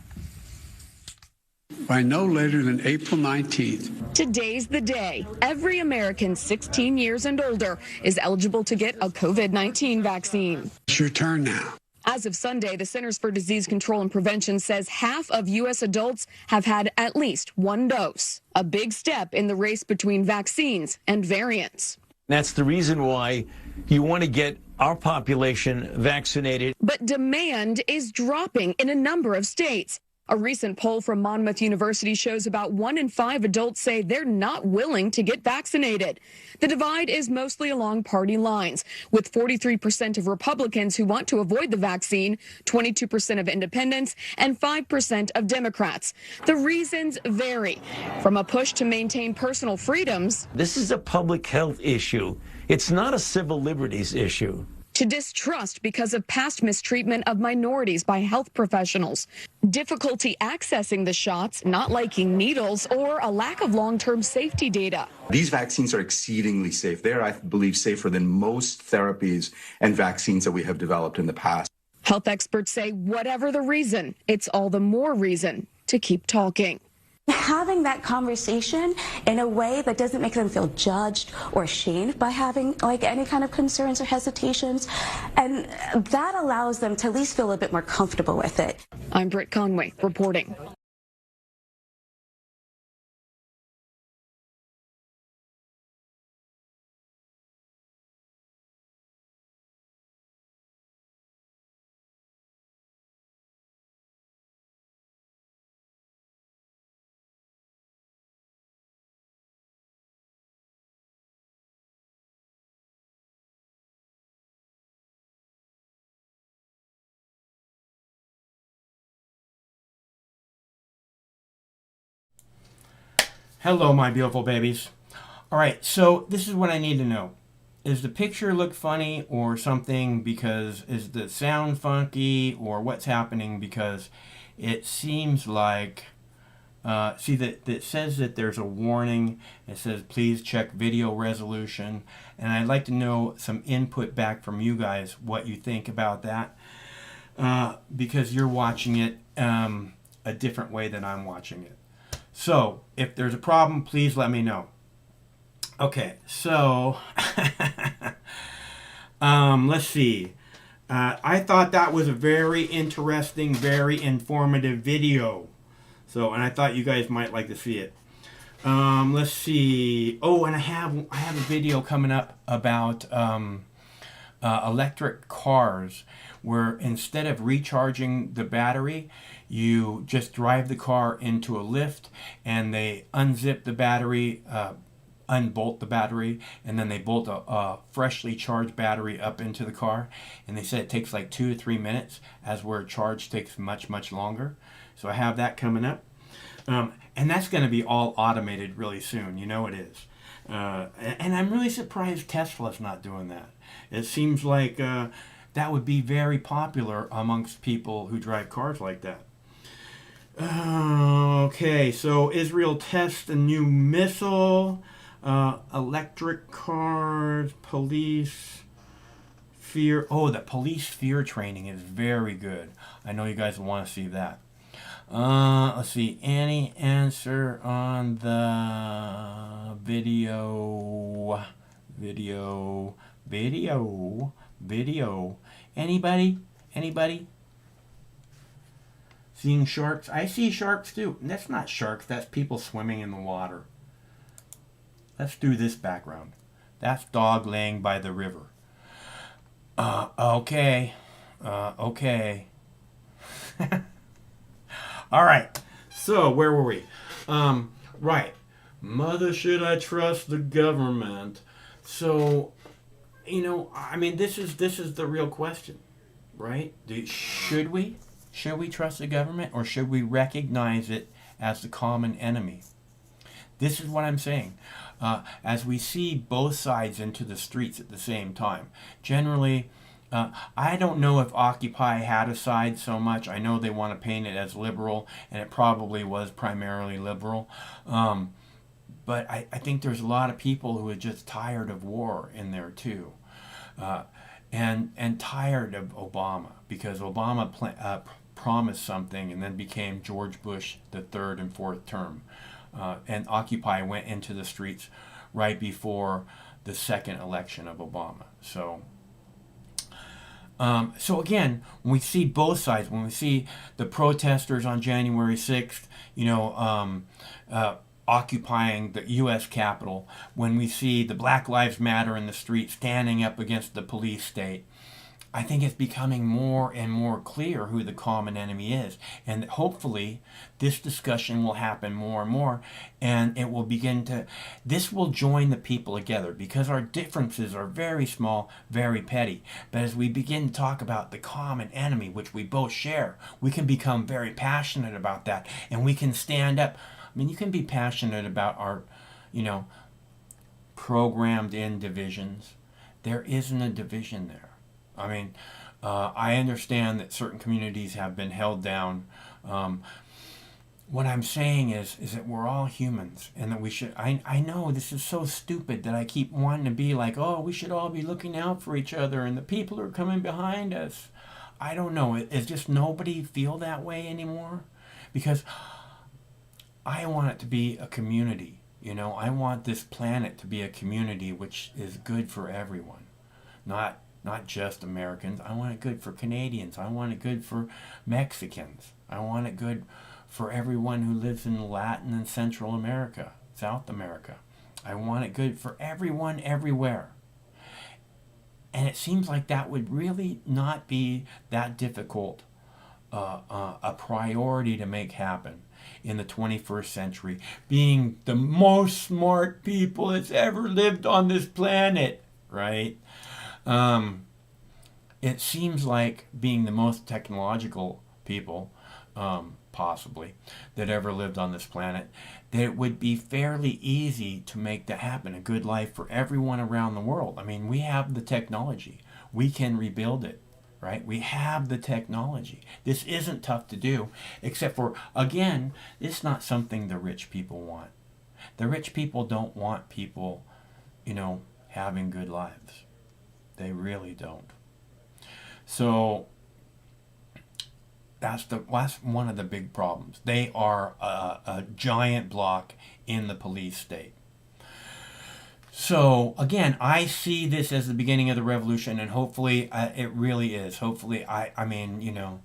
By no later than April 19th. Today's the day. Every American 16 years and older is eligible to get a COVID-19 vaccine. It's your turn now. As of Sunday, the Centers for Disease Control and Prevention says half of U.S. adults have had at least one dose, a big step in the race between vaccines and variants. That's the reason why you want to get our population vaccinated. But demand is dropping in a number of states. A recent poll from Monmouth University shows about 1 in 5 adults say they're not willing to get vaccinated. The divide is mostly along party lines, with 43% of Republicans who want to avoid the vaccine, 22% of independents, and 5% of Democrats. The reasons vary, from a push to maintain personal freedoms. This is a public health issue. It's not a civil liberties issue. To distrust because of past mistreatment of minorities by health professionals, difficulty accessing the shots, not liking needles, or a lack of long-term safety data. These vaccines are exceedingly safe. They're, I believe, safer than most therapies and vaccines that we have developed in the past. Health experts say whatever the reason, it's all the more reason to keep talking. Having that conversation in a way that doesn't make them feel judged or ashamed by having like any kind of concerns or hesitations, and that allows them to at least feel a bit more comfortable with it. I'm Britt Conway reporting. Hello, my beautiful babies. All right, so this is what I need to know. Is the picture look funny or something? Because is the sound funky or what's happening? Because it seems like See that says that there's a warning. It says please check video resolution, and I'd like to know some input back from you guys what you think about that, because you're watching it a different way than I'm watching it. So if there's a problem, please let me know. Okay, so let's see. I thought that was a very interesting, very informative video. So, and I thought you guys might like to see it. Let's see. Oh, and I have a video coming up about electric cars, where instead of recharging the battery, you just drive the car into a lift, and they unzip the battery, unbolt the battery, and then they bolt a freshly charged battery up into the car. And they said it takes like 2 to 3 minutes, as where a charge takes much, much longer. So I have that coming up. And that's going to be all automated really soon. You know it is. And I'm really surprised Tesla's not doing that. It seems like that would be very popular amongst people who drive cars like that. Okay, so Israel tests a new missile. Electric cars, police fear. Oh, the police fear training is very good. I know you guys want to see that. Let's see. Any answer on the video? Anybody? Seeing sharks? I see sharks too. That's not sharks. That's people swimming in the water. Let's do this background. That's dog laying by the river. Okay. All right. So where were we? Right. Mother, should I trust the government? So, I mean, this is the real question, right? Should we trust the government, or should we recognize it as the common enemy? This is what I'm saying. As we see both sides into the streets at the same time, generally, I don't know if Occupy had a side so much. I know they want to paint it as liberal, and it probably was primarily liberal. But I think there's a lot of people who are just tired of war in there too. And tired of Obama, because Obama promised something and then became George Bush the third and fourth term. And Occupy went into the streets right before the second election of Obama. So again, when we see both sides, when we see the protesters on January 6th, occupying the U.S. Capitol, when we see the Black Lives Matter in the street standing up against the police state, I think it's becoming more and more clear who the common enemy is. And hopefully this discussion will happen more and more, and it will this will join the people together, because our differences are very small, very petty. But as we begin to talk about the common enemy, which we both share, we can become very passionate about that, and we can stand up. I mean, you can be passionate about our, programmed in divisions. There isn't a division there. I mean, I understand that certain communities have been held down. What I'm saying is that we're all humans, and that we should, I know this is so stupid that I keep wanting to be like, oh, we should all be looking out for each other, and the people are coming behind us. I don't know. Is just nobody feel that way anymore? Because I want it to be a community. I want this planet to be a community which is good for everyone, not just Americans. I want it good for Canadians. I want it good for Mexicans. I want it good for everyone who lives in Latin and Central America, South America. I want it good for everyone everywhere. And it seems like that would really not be that difficult a priority to make happen in the 21st century, being the most smart people that's ever lived on this planet, right? It seems like being the most technological people, possibly, that ever lived on this planet, that it would be fairly easy to make that happen, a good life for everyone around the world. I mean, we have the technology. We can rebuild it, right? We have the technology. This isn't tough to do, except for, again, it's not something the rich people want. The rich people don't want people, having good lives. They really don't. So that's one of the big problems. They are a giant block in the police state. So again, I see this as the beginning of the revolution, and hopefully it really is. Hopefully, and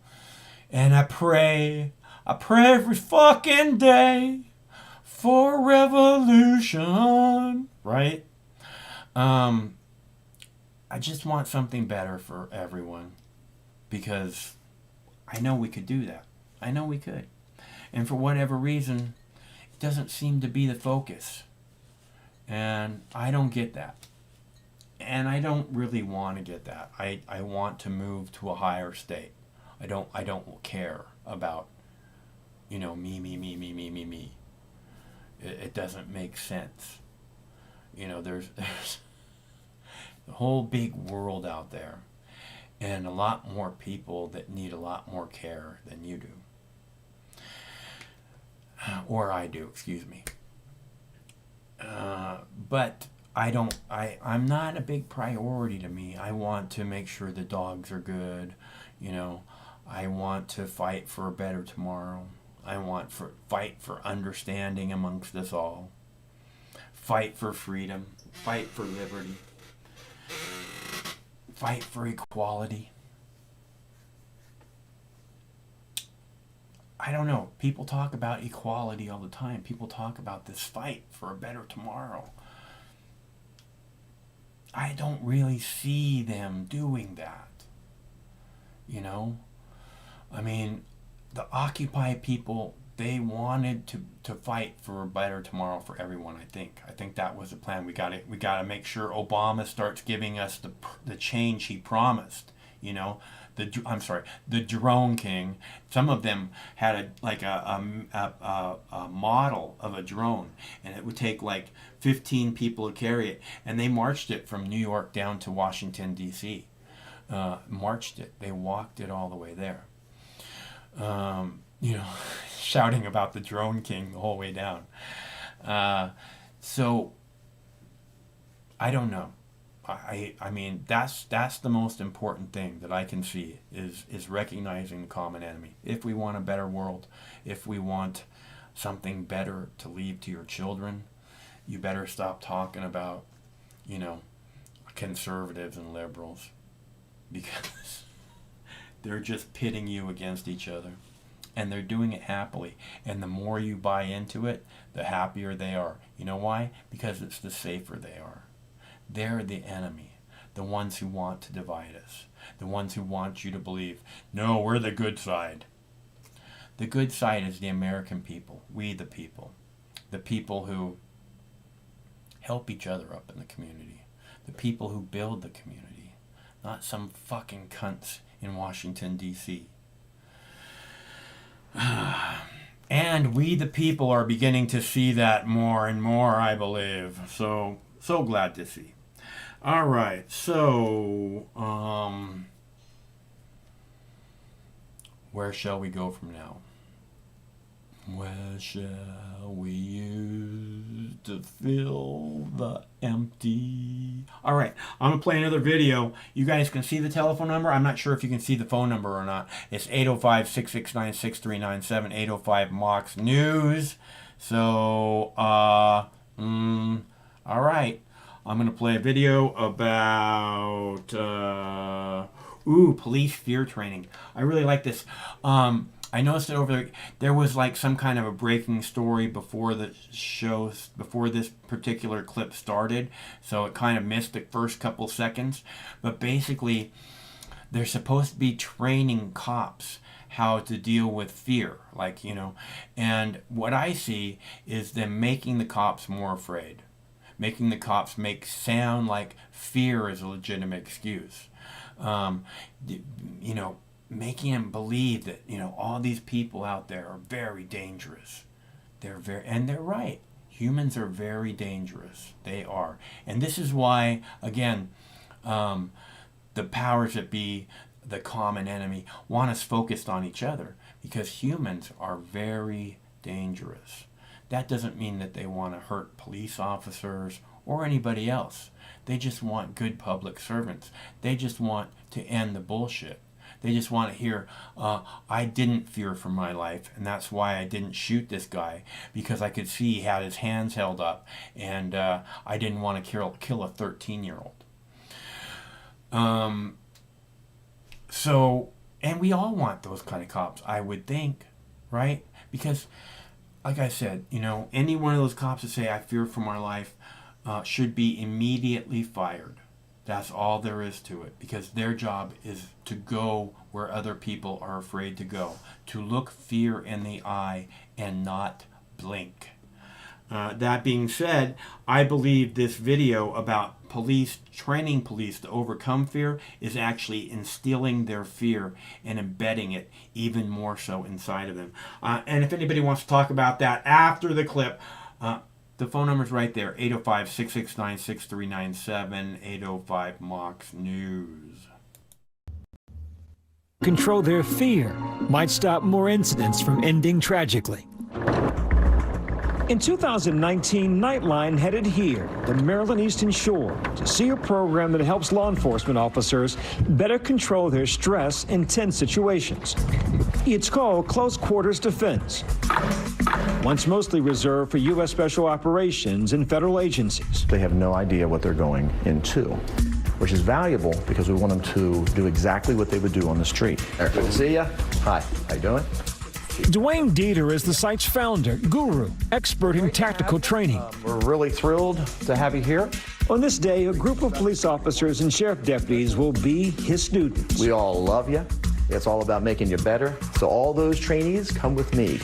I pray every fucking day for revolution, right? I just want something better for everyone, because I know we could do that. I know we could. And for whatever reason, it doesn't seem to be the focus. And I don't get that. And I don't really want to get that. I want to move to a higher state. I don't care about, me. It doesn't make sense. There's a whole big world out there, and a lot more people that need a lot more care than you do. Or I do, excuse me. But I'm not a big priority to me. I want to make sure the dogs are good. I want to fight for a better tomorrow. I want to fight for understanding amongst us all. Fight for freedom. Fight for liberty. Fight for equality. I don't know. People talk about equality all the time. People talk about this fight for a better tomorrow. I don't really see them doing that. The Occupy people, they wanted to fight for a better tomorrow for everyone. I think that was the plan. We got to make sure Obama starts giving us the change he promised. The drone king. Some of them had a model of a drone, and it would take 15 people to carry it, and they marched it from New York down to Washington D.C. Marched it. They walked it all the way there. Shouting about the drone king the whole way down. So I don't know. I mean, that's the most important thing that I can see is recognizing the common enemy. If we want a better world, if we want something better to leave to your children, you better stop talking about, conservatives and liberals, because they're just pitting you against each other, and they're doing it happily. And the more you buy into it, the happier they are. You know why? Because it's the safer they are. They're the enemy, the ones who want to divide us, the ones who want you to believe, no, we're the good side. The good side is the American people, we the people who help each other up in the community, the people who build the community, not some fucking cunts in Washington, D.C. And we the people are beginning to see that more and more, I believe. So glad to see. All right, so where shall we go from now? Where shall we use to fill the empty? All right, I'm going to play another video. You guys can see the telephone number. I'm not sure if you can see the phone number or not. It's 805-669-6397, 805 Mox News. So, all right. I'm going to play a video about, police fear training. I really like this. I noticed that over there was some kind of a breaking story before the show, before this particular clip started. So it kind of missed the first couple seconds. But basically, they're supposed to be training cops how to deal with fear. And what I see is them making the cops more afraid. Making the cops sound like fear is a legitimate excuse. Making them believe that, all these people out there are very dangerous. And they're right. Humans are very dangerous. They are. And this is why, again, the powers that be, the common enemy, want us focused on each other, because humans are very dangerous. That doesn't mean that they want to hurt police officers or anybody else. They just want good public servants. They just want to end the bullshit. They just want to hear, I didn't fear for my life, and that's why I didn't shoot this guy, because I could see he had his hands held up, and I didn't want to kill a 13-year-old. So, and we all want those kind of cops, I would think, right? Because, like I said, you know, any one of those cops that say, I fear for my life, should be immediately fired. That's all there is to it, because their job is to go where other people are afraid to go, to look fear in the eye and not blink. That being said, I believe this video about police training police to overcome fear is actually instilling their fear and embedding it even more so inside of them. And if anybody wants to talk about that after the clip, the phone number's right there, 805-669-6397, 805 Mox News. Control their fear might stop more incidents from ending tragically. In 2019, Nightline headed here, the Maryland Eastern Shore, to see a program that helps law enforcement officers better control their stress in tense situations. It's called Close Quarters Defense. Once mostly reserved for U.S. Special Operations and federal agencies. They have no idea what they're going into, which is valuable because we want them to do exactly what they would do on the street. Good to see you. Hi, how you doing? Dwayne Dieter is the site's founder, guru, expert in tactical training. We're really thrilled to have you here. On this day, a group of police officers and sheriff deputies will be his students. We all love you. It's all about making you better. So all those trainees, come with me.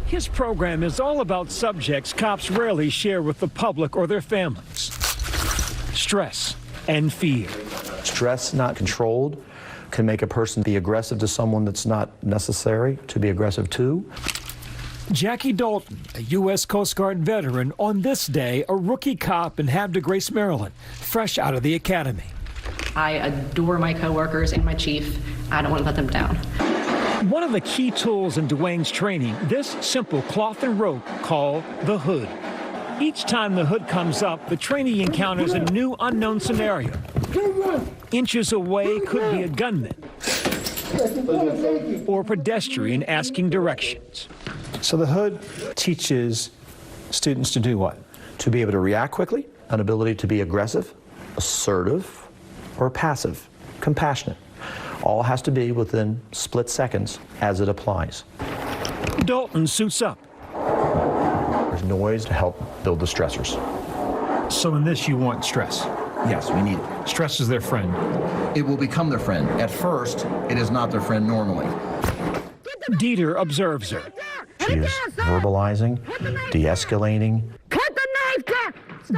His program is all about subjects cops rarely share with the public or their families. Stress and fear. Stress not controlled can make a person be aggressive to someone that's not necessary to be aggressive to. Jackie Dalton, a U.S. Coast Guard veteran, on this day, a rookie cop in Havre de Grace, Maryland, fresh out of the academy. I adore my coworkers and my chief. I don't want to let them down. One of the key tools in Dwayne's training, this simple cloth and rope called the hood. Each time the hood comes up, the trainee encounters a new unknown scenario. Inches away could be a gunman or a pedestrian asking directions. So the hood teaches students to do what? To be able to react quickly, an ability to be aggressive, assertive, or passive, compassionate. All has to be within split seconds as it applies. Dalton suits up. There's noise to help build the stressors. So in this, you want stress? Yes, we need it. Stress is their friend. It will become their friend. At first, it is not their friend normally. Dieter observes her. She is verbalizing, de-escalating.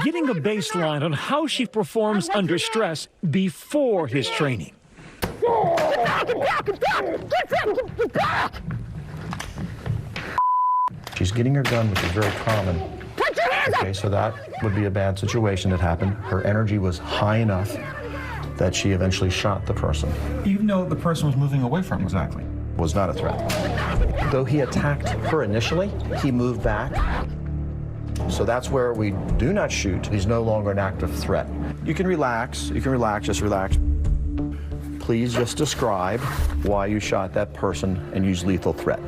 Getting a baseline on how she performs under stress before his training. She's getting her gun, which is very common. Okay, so that would be a bad situation that happened. Her energy was high enough that she eventually shot the person. Even though the person was moving away from him, exactly. Was not a threat. Though he attacked her initially, he moved back. So that's where we do not shoot. He's no longer an active threat. You can relax, just relax. Please just describe why you shot that person and use lethal threat.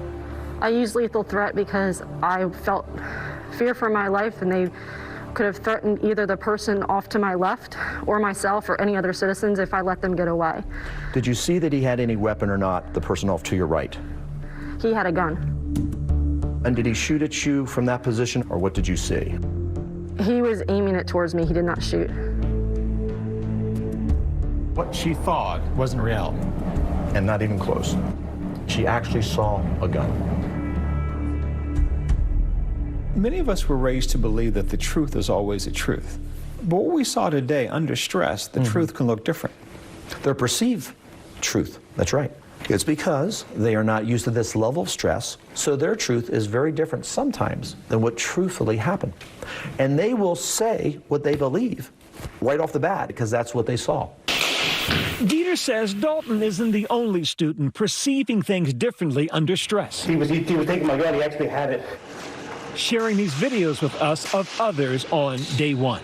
I used lethal threat because I felt fear for my life, and they could have threatened either the person off to my left or myself or any other citizens if I let them get away. Did you see that he had any weapon or not, the person off to your right? He had a gun. And did he shoot at you from that position, or what did you see? He was aiming it towards me. He did not shoot. What she thought wasn't reality. And not even close. She actually saw a gun. Many of us were raised to believe that the truth is always the truth. But what we saw today, under stress, the truth can look different. Their perceived truth, that's right. It's because they are not used to this level of stress, so their truth is very different sometimes than what truthfully happened. And they will say what they believe right off the bat because that's what they saw. Dieter says Dalton isn't the only student perceiving things differently under stress. He was thinking, my God, he actually had it. Sharing these videos with us of others on day one.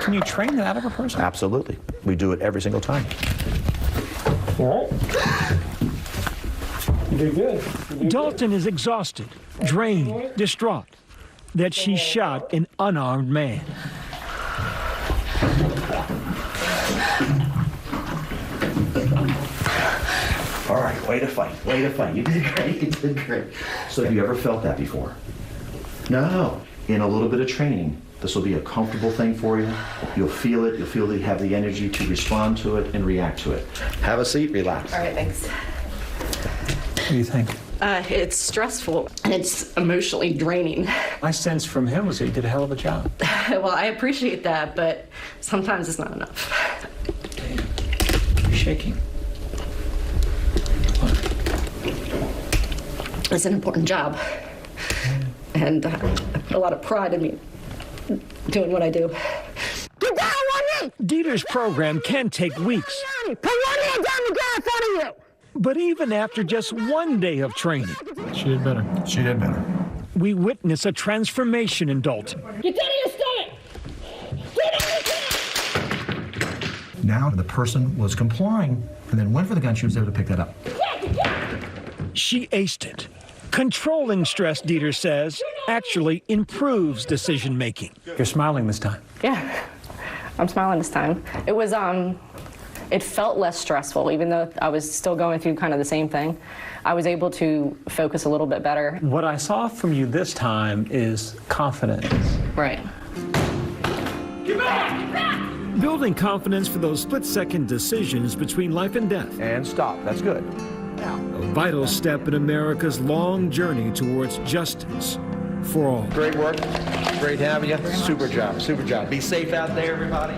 Can you train that out of a person? Absolutely. We do it every single time. All right. You did good. Dalton is exhausted, drained, distraught that she shot an unarmed man. All right, way to fight, way to fight. You did great, you did great. So have you ever felt that before? No. In a little bit of training, this will be a comfortable thing for you. You'll feel it, you'll feel that you have the energy to respond to it and react to it. Have a seat, relax. All right, thanks. What do you think? It's stressful and it's emotionally draining. My sense from him was he did a hell of a job. Well, I appreciate that, but sometimes it's not enough. You're shaking. It's an important job, and I put a lot of pride in me doing what I do. Get down on me! Dieter's program can take weeks. Put one hand down the ground in front of you! But even after just one day of training, She did better. She did better. we witness a transformation in Dalton. Get down on your stomach! Get on your stomach! Now the person was complying and then went for the gun. She was able to pick that up. She aced it. Controlling stress, Dieter says, actually improves decision making. You're smiling this time. Yeah, I'm smiling this time. It was, it felt less stressful, even though I was still going through kind of the same thing. I was able to focus a little bit better. What I saw from you this time is confidence. Right. Get back! Get back! Building confidence for those split-second decisions between life and death. And stop. That's good. A vital step in America's long journey towards justice for all. Great work. Great having you. Super job. Super job. Be safe out there, everybody.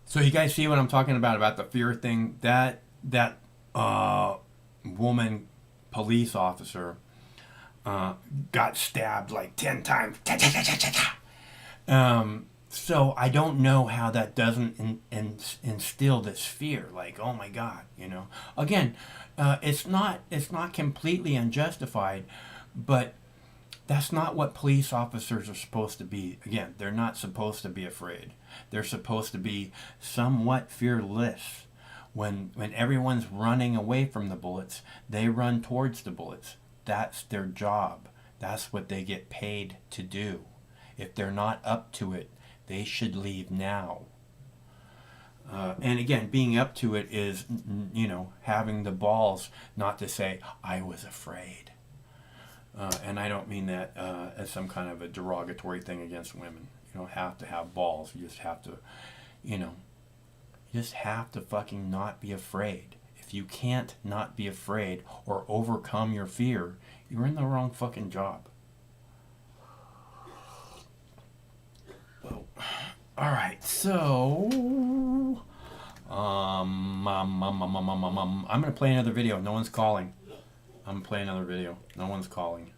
So you guys see what I'm talking about the fear thing? That woman police officer got stabbed like 10 times. So I don't know how that doesn't instill this fear. Like, oh my God, you know. Again, it's not completely unjustified, but that's not what police officers are supposed to be. Again, they're not supposed to be afraid. They're supposed to be somewhat fearless. When everyone's running away from the bullets, they run towards the bullets. That's their job. That's what they get paid to do. If they're not up to it, they should leave now. And again, being up to it is, you know, having the balls not to say, I was afraid. And I don't mean that as some kind of a derogatory thing against women. You don't have to have balls. You just have to, you know, you just have to fucking not be afraid. If you can't not be afraid or overcome your fear, you're in the wrong fucking job. Well, all right, so I'm gonna play another video. No one's calling. I'm gonna play another video. No one's calling.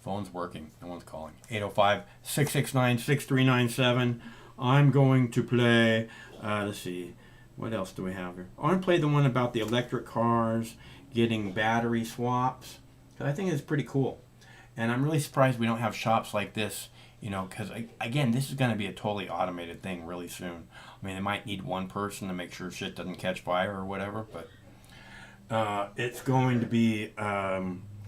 Phone's working. No one's calling. 805-669-6397. I'm going to play, let's see, what else do we have here? I want to play the one about the electric cars getting battery swaps, because I think it's pretty cool. And I'm really surprised we don't have shops like this, you know, because, again, this is going to be a totally automated thing really soon. I mean, they might need one person to make sure shit doesn't catch fire or whatever, but it's going to be...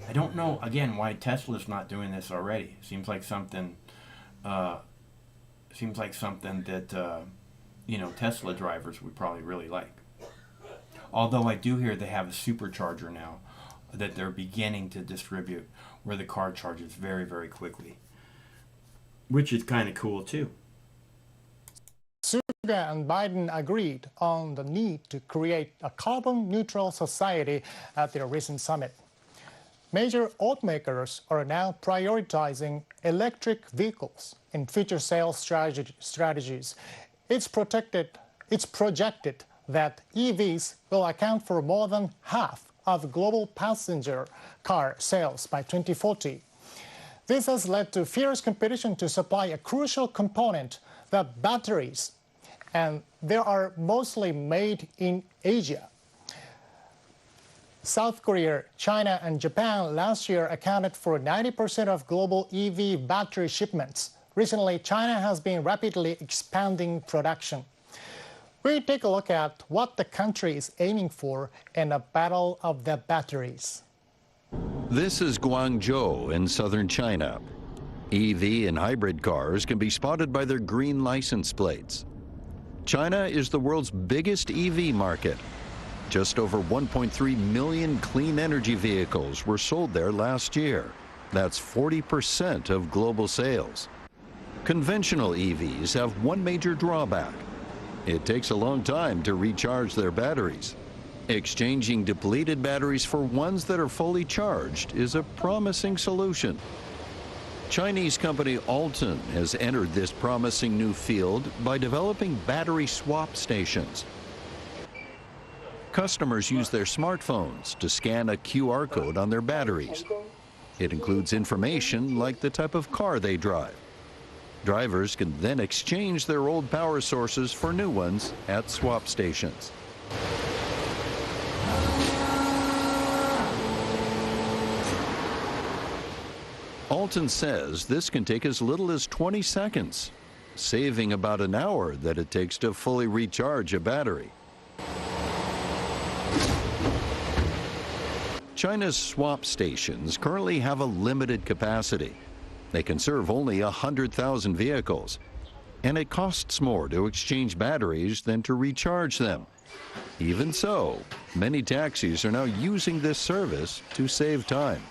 I don't know, again, why Tesla's not doing this already. Seems like something that, you know, Tesla drivers would probably really like. Although I do hear they have a supercharger now that they're beginning to distribute where the car charges very, very quickly. Which is kind of cool, too. Suga and Biden agreed on the need to create a carbon-neutral society at their recent summit. Major automakers are now prioritizing electric vehicles in future sales strategies. It's projected that EVs will account for more than half of global passenger car sales by 2040. This has led to fierce competition to supply a crucial component, the batteries, and they are mostly made in Asia. South Korea, China, and Japan last year accounted for 90% of global EV battery shipments. Recently, China has been rapidly expanding production. We take a look at what the country is aiming for in a battle of the batteries. This is Guangzhou in southern China. EV and hybrid cars can be spotted by their green license plates. China is the world's biggest EV market. Just over 1.3 million clean energy vehicles were sold there last year. That's 40% of global sales. Conventional EVs have one major drawback. It takes a long time to recharge their batteries. Exchanging depleted batteries for ones that are fully charged is a promising solution. Chinese company Alton has entered this promising new field by developing battery swap stations. Customers use their smartphones to scan a QR code on their batteries. It includes information like the type of car they drive. Drivers can then exchange their old power sources for new ones at swap stations. Alton says this can take as little as 20 seconds, saving about an hour that it takes to fully recharge a battery. China's swap stations currently have a limited capacity. They can serve only 100,000 vehicles, and it costs more to exchange batteries than to recharge them. Even so, many taxis are now using this service to save time.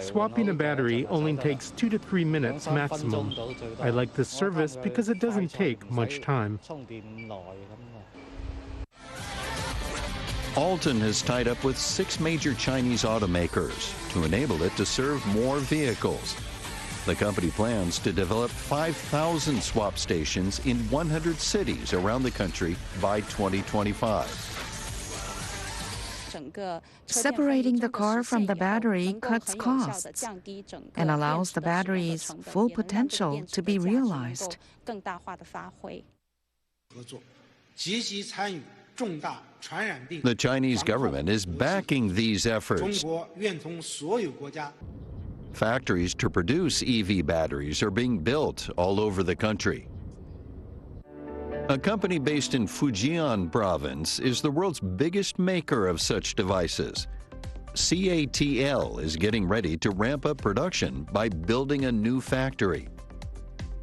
Swapping a battery only takes 2 to 3 minutes maximum. I like this service because it doesn't take much time. Alton has tied up with 6 major Chinese automakers to enable it to serve more vehicles. The company plans to develop 5,000 swap stations in 100 cities around the country by 2025. Separating the car from the battery cuts costs and allows the battery's full potential to be realized. The Chinese government is backing these efforts. Factories to produce EV batteries are being built all over the country. A company based in Fujian province is the world's biggest maker of such devices. CATL is getting ready to ramp up production by building a new factory.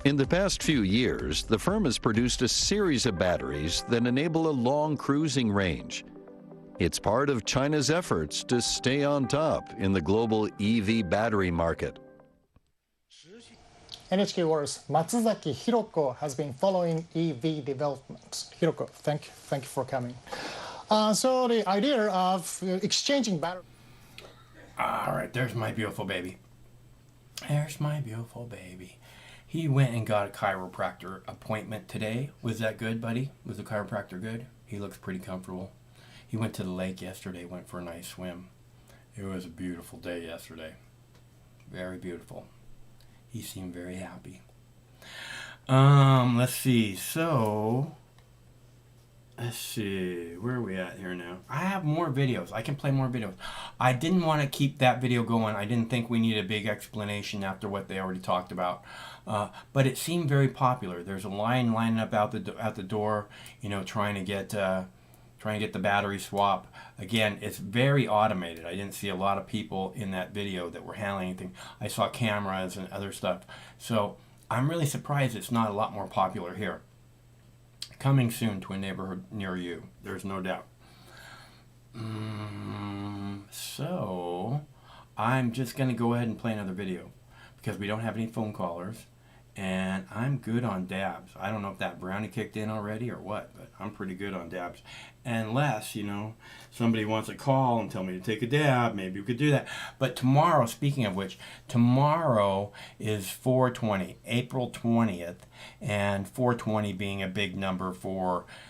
In the past few years, the firm has produced a series of batteries that enable a long cruising range. It's part of China's efforts to stay on top in the global EV battery market. NHK World's Matsuzaki Hiroko has been following EV developments. Hiroko, thank you for coming. So the idea of exchanging batteries. All right, there's my beautiful baby. There's my beautiful baby. He went and got a chiropractor appointment today. Was that good, buddy? Was the chiropractor good? He looks pretty comfortable. He went to the lake yesterday, went for a nice swim. It was a beautiful day yesterday. Very beautiful. He seemed very happy. Let's see. So, let's see. Where are we at here now? I have more videos. I can play more videos. I didn't want to keep that video going. I didn't think we needed a big explanation after what they already talked about. But it seemed very popular. There's a line lining up out the door, you know, trying to get the battery swap. Again, it's very automated. I didn't see a lot of people in that video that were handling anything. I saw cameras and other stuff. So I'm really surprised it's not a lot more popular here. Coming soon to a neighborhood near you, there's no doubt. So I'm just going to go ahead and play another video because we don't have any phone callers. And I'm good on dabs. I don't know if that brownie kicked in already or what, but I'm pretty good on dabs. Unless, you know, somebody wants to call and tell me to take a dab, maybe we could do that. But tomorrow, speaking of which, tomorrow is 4/20, April 20th, and 4/20 being a big number for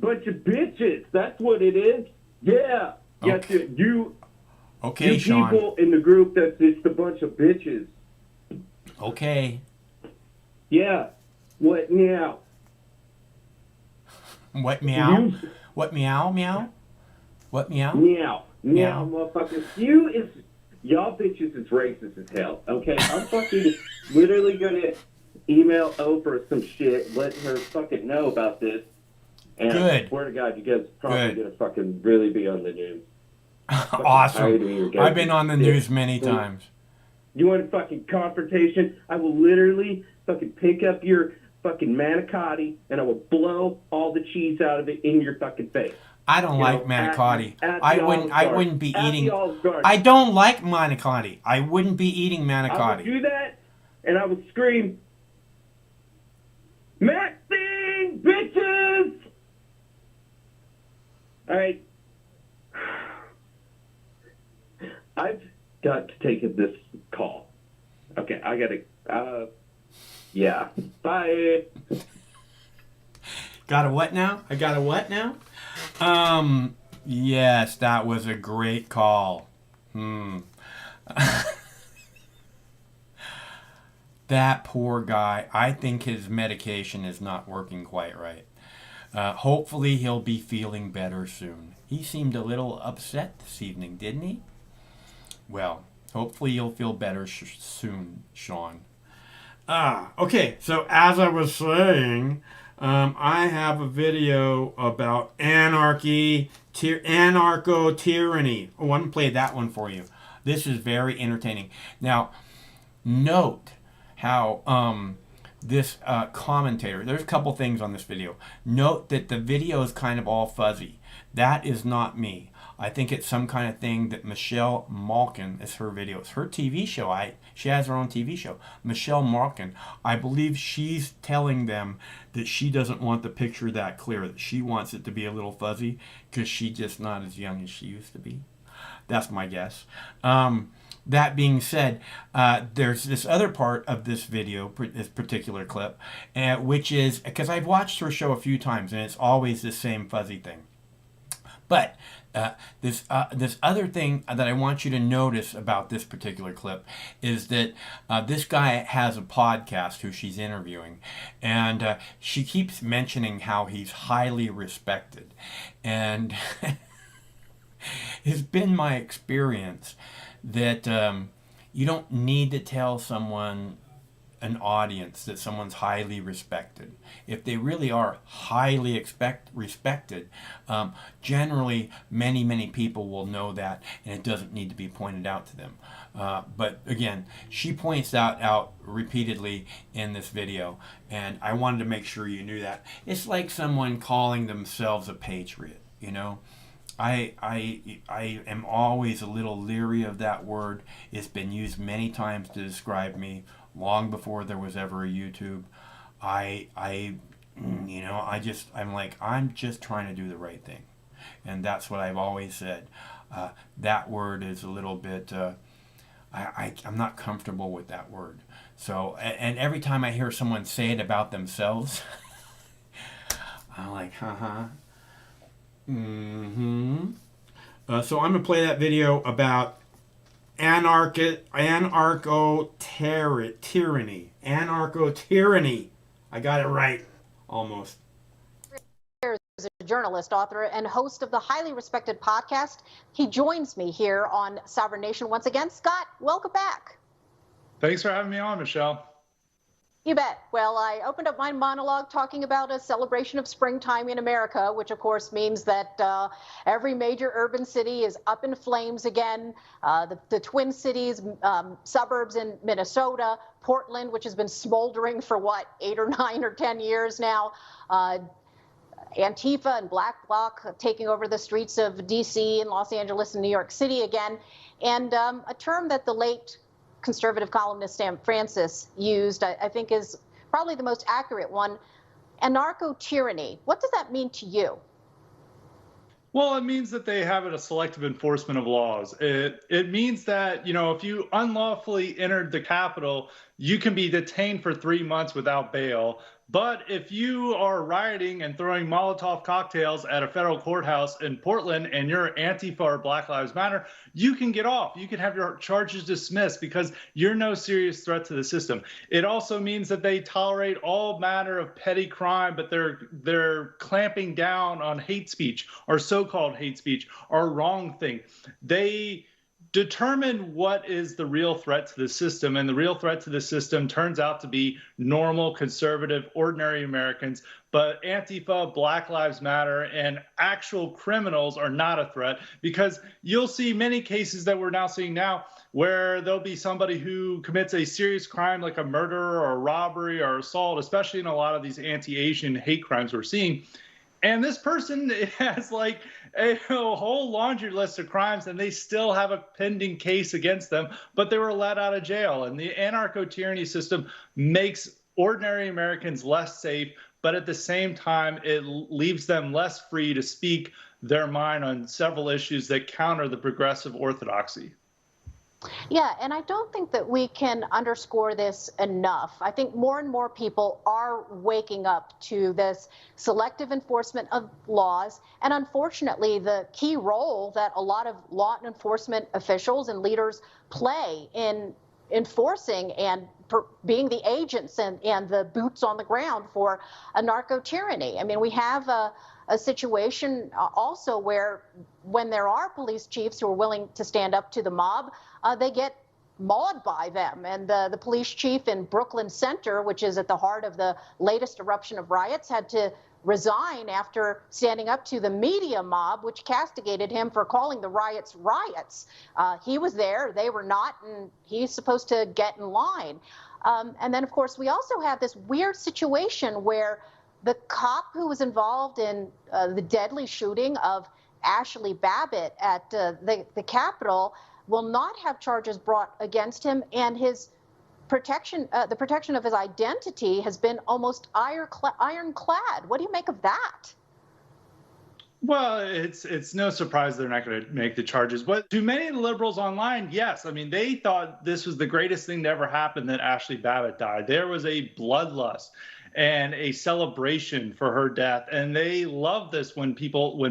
Bunch of bitches. That's what it is. Yeah. Okay. Yes, Okay, you Sean. people in the group that's just a bunch of bitches. Okay. Yeah. What now? What meow? What meow meow? What meow? Meow. Meow, motherfuckers. Y'all bitches is racist as hell, okay? I'm fucking literally gonna email Oprah some shit, letting her fucking know about this. And Good. I swear to God, you guys probably Good. gonna fucking really be on the news. Awesome. I've been on the news many times. You want a fucking confrontation? I will literally fucking pick up your fucking manicotti and I will blow all the cheese out of it in your fucking face. I don't like manicotti. I wouldn't be eating. I I don't like manicotti. I wouldn't be eating would manicotti. do that and I would scream, Maxine, bitches! All right. I've got to take this call. Okay, I gotta, yeah. Bye. Got a what now? I got a what now? Yes, that was a great call. That poor guy. I think his medication is not working quite right. Hopefully he'll be feeling better soon. He seemed a little upset this evening, didn't he? Well, hopefully you'll feel better soon, Sean. Okay, so as I was saying, I have a video about anarcho-tyranny. I want to play that one for you. This is very entertaining. Now, note how this commentator, there's a couple things on this video. Note that the video is kind of all fuzzy. That is not me. I think it's some kind of thing that Michelle Malkin, is her video. It's her TV show. She has her own TV show. Michelle Malkin, I believe she's telling them that she doesn't want the picture that clear, that she wants it to be a little fuzzy because she's just not as young as she used to be. That's my guess. That being said, there's this other part of this video, this particular clip, which is, because I've watched her show a few times and it's always the same fuzzy thing. But this other thing that I want you to notice about this particular clip is that this guy has a podcast who she's interviewing, and she keeps mentioning how he's highly respected. And it's been my experience that you don't need to tell someone, an audience, that someone's highly respected. If they really are highly respected, generally many people will know that, and it doesn't need to be pointed out to them. But again, she points that out repeatedly in this video, and I wanted to make sure you knew that. It's like someone calling themselves a patriot, you know. I am always a little leery of that word. It's been used many times to describe me, long before there was ever a YouTube. I'm just trying to do the right thing. And that's what I've always said. That word is a little bit, I'm not comfortable with that word. So, and every time I hear someone say it about themselves, I'm like, so I'm going to play that video about anarcho-tyranny. Anarcho-tyranny. I got it right. Almost. Is a journalist, author, and host of the highly respected podcast. He joins me here on Sovereign Nation once again. Scott, welcome back. Thanks for having me on, Michelle. You bet. Well, I opened up my monologue talking about a celebration of springtime in America, which of course means that every major urban city is up in flames again. The Twin Cities, suburbs in Minnesota, Portland, which has been smoldering for 8 or 9 or 10 years now. Antifa and Black Bloc taking over the streets of D.C. and Los Angeles and New York City again. And a term that the late conservative columnist Sam Francis used, I think is probably the most accurate one, anarcho-tyranny. What does that mean to you? Well, it means that they have a selective enforcement of laws. It means that, if you unlawfully entered the Capitol, you can be detained for 3 months without bail. But if you are rioting and throwing Molotov cocktails at a federal courthouse in Portland and you're Antifa or Black Lives Matter, you can get off. You can have your charges dismissed because you're no serious threat to the system. It also means that they tolerate all manner of petty crime, but they're clamping down on hate speech or so-called hate speech or wrong thing. They determine what is the real threat to the system, and the real threat to the system turns out to be normal, conservative, ordinary Americans. But Antifa, Black Lives Matter, and actual criminals are not a threat, because you'll see many cases that we're now seeing now where there'll be somebody who commits a serious crime like a murder or a robbery or assault, especially in a lot of these anti-Asian hate crimes we're seeing. And this person has like a whole laundry list of crimes, and they still have a pending case against them, but they were let out of jail. And the anarcho-tyranny system makes ordinary Americans less safe, but at the same time, it leaves them less free to speak their mind on several issues that counter the progressive orthodoxy. Yeah, and I don't think that we can underscore this enough. I think more and more people are waking up to this selective enforcement of laws, and unfortunately, the key role that a lot of law enforcement officials and leaders play in enforcing and being the agents and the boots on the ground for a narco-tyranny. I mean, we have a situation also where when there are police chiefs who are willing to stand up to the mob, they get mauled by them. And the police chief in Brooklyn Center, which is at the heart of the latest eruption of riots, had to resign after standing up to the media mob, which castigated him for calling the riots riots. He was there, they were not, and he's supposed to get in line. And then, of course, we also have this weird situation where the cop who was involved in the deadly shooting of Ashley Babbitt at the Capitol will not have charges brought against him, and his protection, the protection of his identity has been almost ironclad. What do you make of that? Well, it's no surprise they're not going to make the charges. But to many of the liberals online, yes. I mean, they thought this was the greatest thing to ever happen, that Ashley Babbitt died. There was a bloodlust and a celebration for her death. And they love this when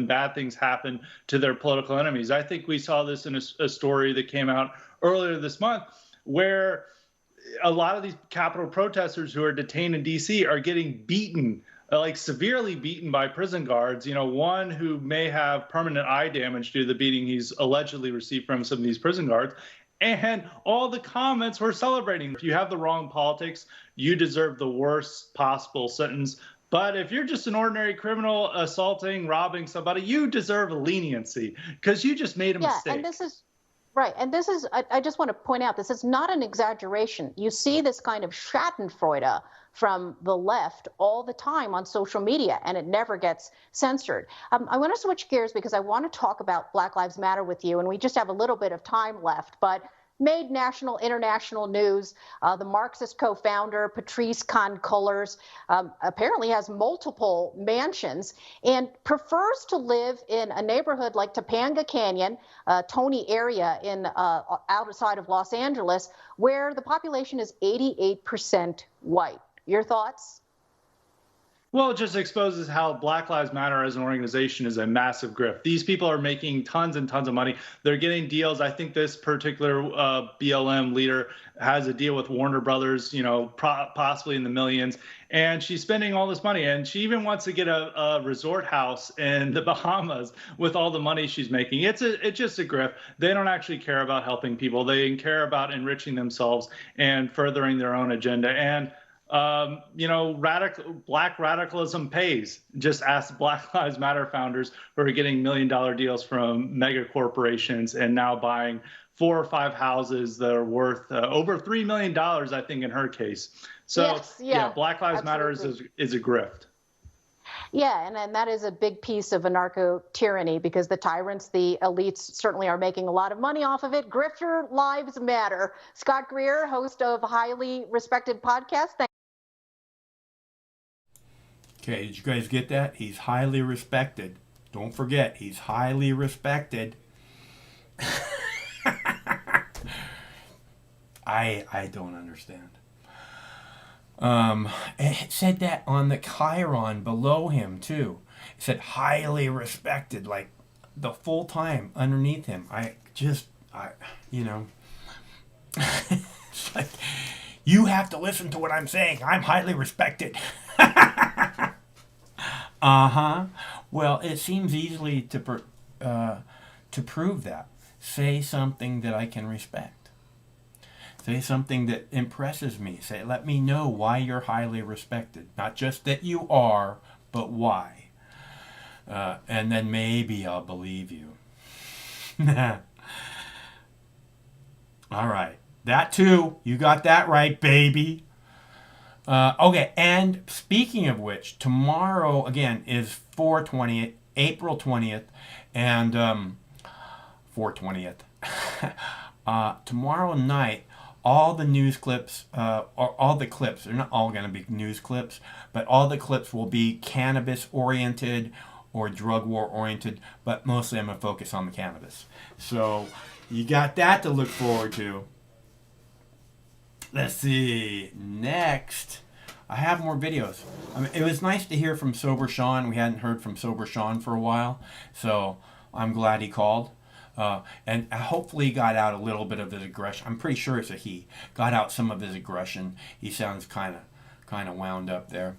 bad things happen to their political enemies. I think we saw this in a story that came out earlier this month, where a lot of these Capitol protesters who are detained in D.C. are getting beaten, like severely beaten by prison guards. You know, one who may have permanent eye damage due to the beating he's allegedly received from some of these prison guards. And all the comments were celebrating. If you have the wrong politics, you deserve the worst possible sentence. But if you're just an ordinary criminal assaulting, robbing somebody, you deserve leniency because you just made a mistake. Yeah, and this is right. And this is, I just want to point out, this is not an exaggeration. You see this kind of schadenfreude from the left all the time on social media, and it never gets censored. I want to switch gears because I want to talk about Black Lives Matter with you, and we just have a little bit of time left, but made national, international news. The Marxist co-founder, Patrice Khan-Cullors, apparently has multiple mansions and prefers to live in a neighborhood like Topanga Canyon, Tony area in outside of Los Angeles, where the population is 88% white. Your thoughts? Well, it just exposes how Black Lives Matter as an organization is a massive grift. These people are making tons and tons of money. They're getting deals. I think this particular BLM leader has a deal with Warner Brothers, you know, possibly in the millions. And she's spending all this money. And she even wants to get a resort house in the Bahamas with all the money she's making. It's just a grift. They don't actually care about helping people. They care about enriching themselves and furthering their own agenda. And you know, black radicalism pays. Just ask Black Lives Matter founders who are getting $1 million deals from mega corporations and now buying 4 or 5 houses that are worth over $3 million, I think, in her case. So, yes, yeah, Black Lives absolutely. Matter is a grift. Yeah, and that is a big piece of anarcho-tyranny because the tyrants, the elites, certainly are making a lot of money off of it. Grifter lives matter. Scott Greer, host of highly respected podcast. Okay, did you guys get that? He's highly respected. Don't forget, he's highly respected. I don't understand. It said that on the chyron below him too. It said highly respected, like the full time underneath him. You know, it's like, you have to listen to what I'm saying. I'm highly respected. Uh-huh. Well, it seems easily to prove that. Say something that I can respect. Say something that impresses me. Let me know why you're highly respected. Not just that you are, but why. And then maybe I'll believe you. All right. That too. You got that right, baby. Okay, and speaking of which, tomorrow, again, is April 20th, and 4/20th. Tomorrow night, all the news clips, or all the clips, they're not all going to be news clips, but all the clips will be cannabis-oriented or drug war-oriented, but mostly I'm going to focus on the cannabis. So you got that to look forward to. Let's see. Next, I have more videos. I mean, it was nice to hear from Sober Sean. We hadn't heard from Sober Sean for a while, so I'm glad he called. And hopefully he got out a little bit of his aggression. I'm pretty sure it's a he. Got out some of his aggression. He sounds kind of wound up there.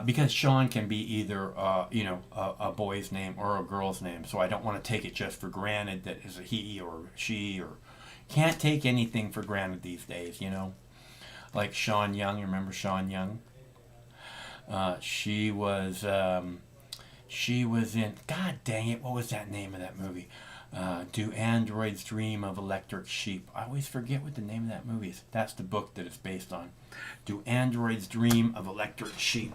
Because Sean can be either a boy's name or a girl's name, so I don't want to take it just for granted that it's a he or she, or can't take anything for granted these days, you know. Like Sean Young, you remember Sean Young? She was in, God dang it, what was that name of that movie? Do Androids Dream of Electric Sheep? I always forget what the name of that movie is. That's the book that it's based on. Do Androids Dream of Electric Sheep?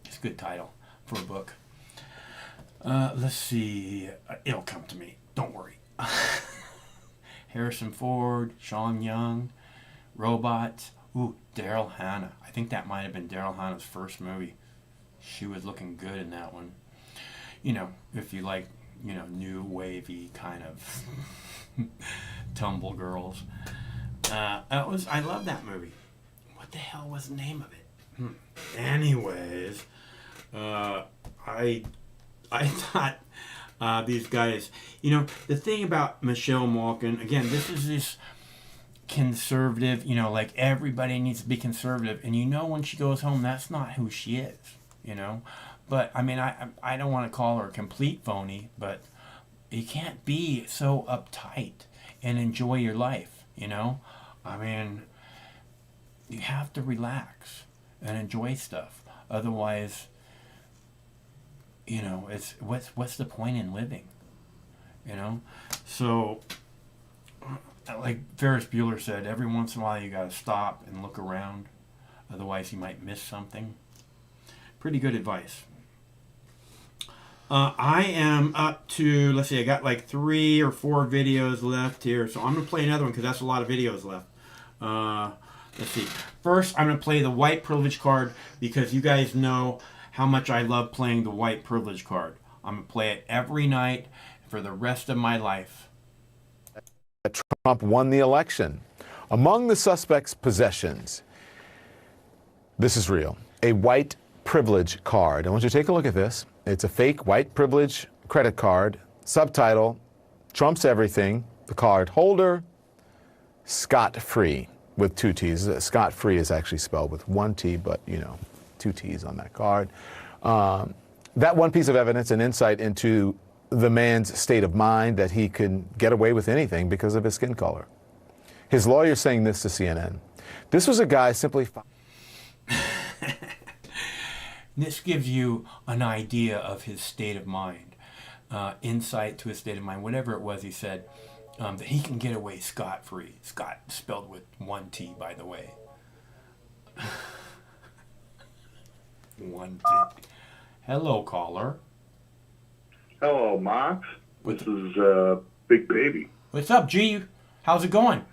It's a good title for a book. Let's see. It'll come to me. Don't worry. Harrison Ford, Sean Young, robots. Ooh, Daryl Hannah. I think that might have been Daryl Hannah's first movie. She was looking good in that one. You know, if you like, you know, new wavy kind of tumble girls. I love that movie. What the hell was the name of it? Anyways, I thought these guys, you know, the thing about Michelle Malkin, again, this is this conservative, you know, like everybody needs to be conservative, and you know when she goes home, that's not who she is, you know. But I mean, I don't want to call her a complete phony, but you can't be so uptight and enjoy your life, you know. I mean, you have to relax and enjoy stuff. Otherwise, you know, it's what's the point in living, you know? So, like Ferris Bueller said, every once in a while you got to stop and look around. Otherwise, you might miss something. Pretty good advice. I am up to, let's see, I got like 3 or 4 videos left here. So I'm going to play another one because that's a lot of videos left. Let's see. First, I'm going to play the white privilege card because you guys know how much I love playing the white privilege card. I'm going to play it every night for the rest of my life. Trump won the election. Among the suspect's possessions, this is real, a white privilege card. I want you to take a look at this. It's a fake white privilege credit card. Subtitle, Trump's everything. The card holder, scot-free, with 2 T's. Scot-free is actually spelled with 1 T, but, you know, 2 T's on that card. That one piece of evidence, an insight into the man's state of mind, that he can get away with anything because of his skin color. His lawyer saying this to CNN. This was a guy simply... This gives you an idea of his state of mind, insight to his state of mind, whatever it was he said, that he can get away scot-free. Scott spelled with 1 T, by the way. 1 T. Hello, caller. Hello, Max. This is Big Baby. What's up, G? How's it going?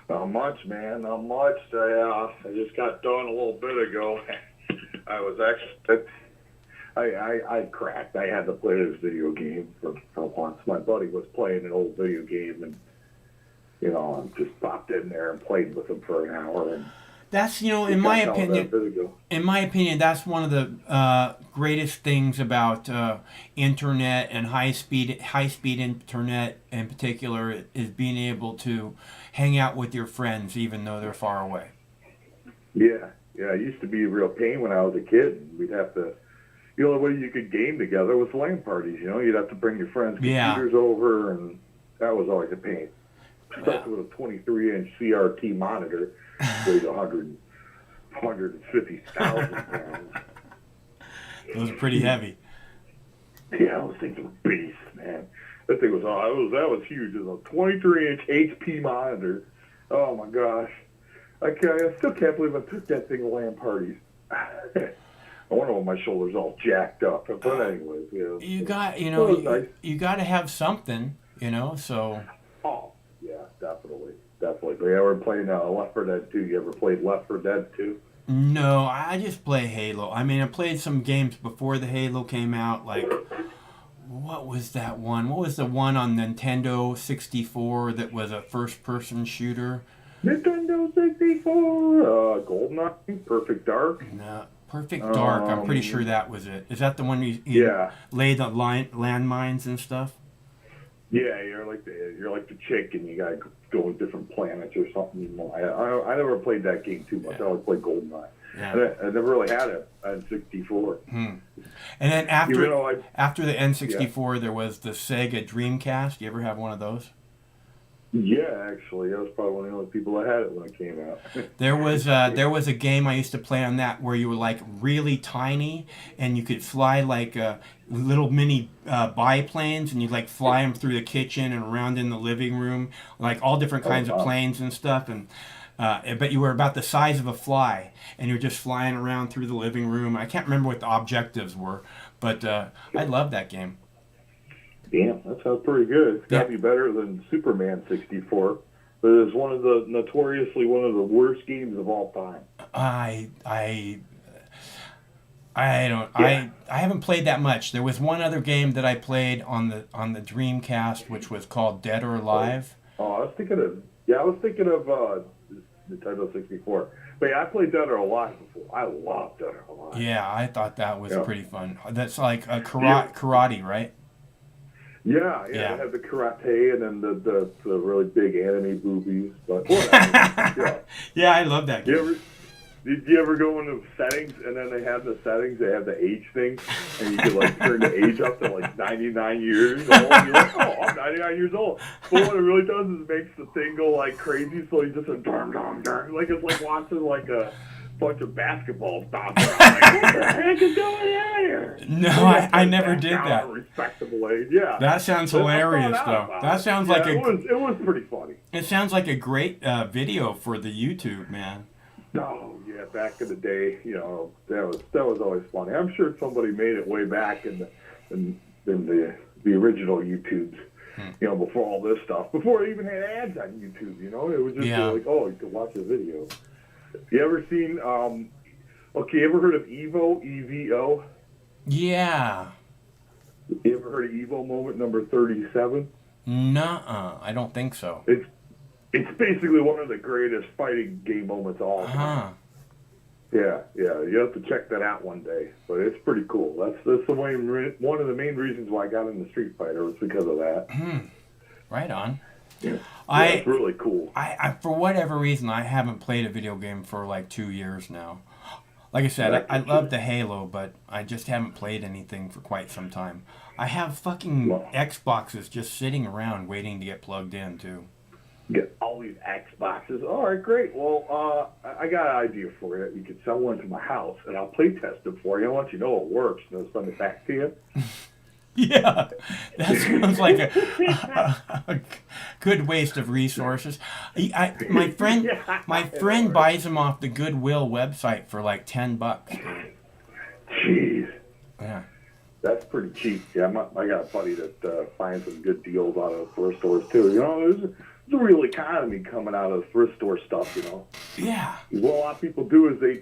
Not much, man. Not much. I just got done a little bit ago. I was actually, I cracked. I had to play this video game for once. My buddy was playing an old video game, and you know, I just popped in there and played with him for an hour. And That's, in my opinion, that's one of the greatest things about internet and high speed internet in particular is being able to hang out with your friends even though they're far away. Yeah, it used to be a real pain when I was a kid. We'd have to, the only way you could game together was LAN parties. You'd have to bring your friends' computers over, and that was always a pain. Especially with a 23-inch CRT monitor, weighed 150,000 pounds. Those are pretty heavy. Yeah, those things were beasts, man. That thing was that was huge. It was a 23-inch HP monitor. Oh my gosh, I still can't believe I took that thing to LAN parties. I wonder why my shoulders all jacked up. But anyways, you got you got to have something, So. Oh yeah, definitely. But yeah, we're playing Left 4 Dead 2. You ever played Left 4 Dead 2? No, I just play Halo. I mean, I played some games before the Halo came out. Like, what was that one? What was the one on Nintendo 64 that was a first-person shooter? Nintendo 64, GoldenEye, Perfect Dark. No, Perfect Dark. I'm pretty sure that was it. Is that the one you laid the landmines and stuff? Yeah, you're like the chick, and you gotta go to different planets or something. I never played that game too much. I always played GoldenEye. Yeah. I never really had it on 64. And then after the N64, there was the Sega Dreamcast. You ever have one of those? Yeah, actually, I was probably one of the only people that had it when it came out. There was a game I used to play on that where you were like really tiny and you could fly like little mini biplanes, and you'd like fly them through the kitchen and around in the living room, like all different kinds of planes and stuff. And but you were about the size of a fly, and you're just flying around through the living room. I can't remember what the objectives were, but I loved that game. Damn, that sounds pretty good. It's got to be better than Superman 64, but it's notoriously one of the worst games of all time. I haven't played that much. There was one other game that I played on the Dreamcast, which was called Dead or Alive. I was thinking of Nintendo 64. But yeah, I played Dead or Alive before. I loved Dead or Alive. Yeah, I thought that was pretty fun. That's like a karate, right? Yeah. They have the karate and then the really big anime boobies. But whatever. Yeah, I love that game. Did you ever go into settings, and then they have the settings, they have the age thing, and you could like turn the age up to like 99 years old, and you're like, oh, I'm 99 years old. But what it really does is it makes the thing go like crazy, so you just darn, like it's like watching like a bunch of basketballs bounce around. Like, what the heck is going on here? No, I never did that. Respectable age, yeah. That sounds hilarious, though. That sounds like it was pretty funny. It sounds like a great video for the YouTube, man. Oh yeah, back in the day, that was always funny. I'm sure somebody made it way back in the original YouTubes, before all this stuff, before it even had ads on YouTube. It was just like, oh, you could watch a video. You ever seen? You ever heard of Evo? EVO? Yeah. You ever heard of Evo Moment number 37? Nuh-uh, I don't think so. It's basically one of the greatest fighting game moments of all time. Yeah, you have to check that out one day. But it's pretty cool. That's one of the main reasons why I got into Street Fighter was because of that. Right on. Yeah, it's really cool. I for whatever reason, I haven't played a video game for like 2 years now. Like I said, I love the Halo, but I just haven't played anything for quite some time. I have fucking Xboxes just sitting around waiting to get plugged in, too. Get all these Xboxes. All right, great. Well, I got an idea for you. You could sell one to my house, and I'll play test it for you. I'll let you know it works, and I'll send it back to you. Yeah, that sounds like a good waste of resources. My friend buys them off the Goodwill website for like $10. Dude. Jeez. Yeah. That's pretty cheap. Yeah, I got a buddy that finds some good deals out of thrift stores too. There's a real economy coming out of thrift store stuff. Yeah. What a lot of people do is they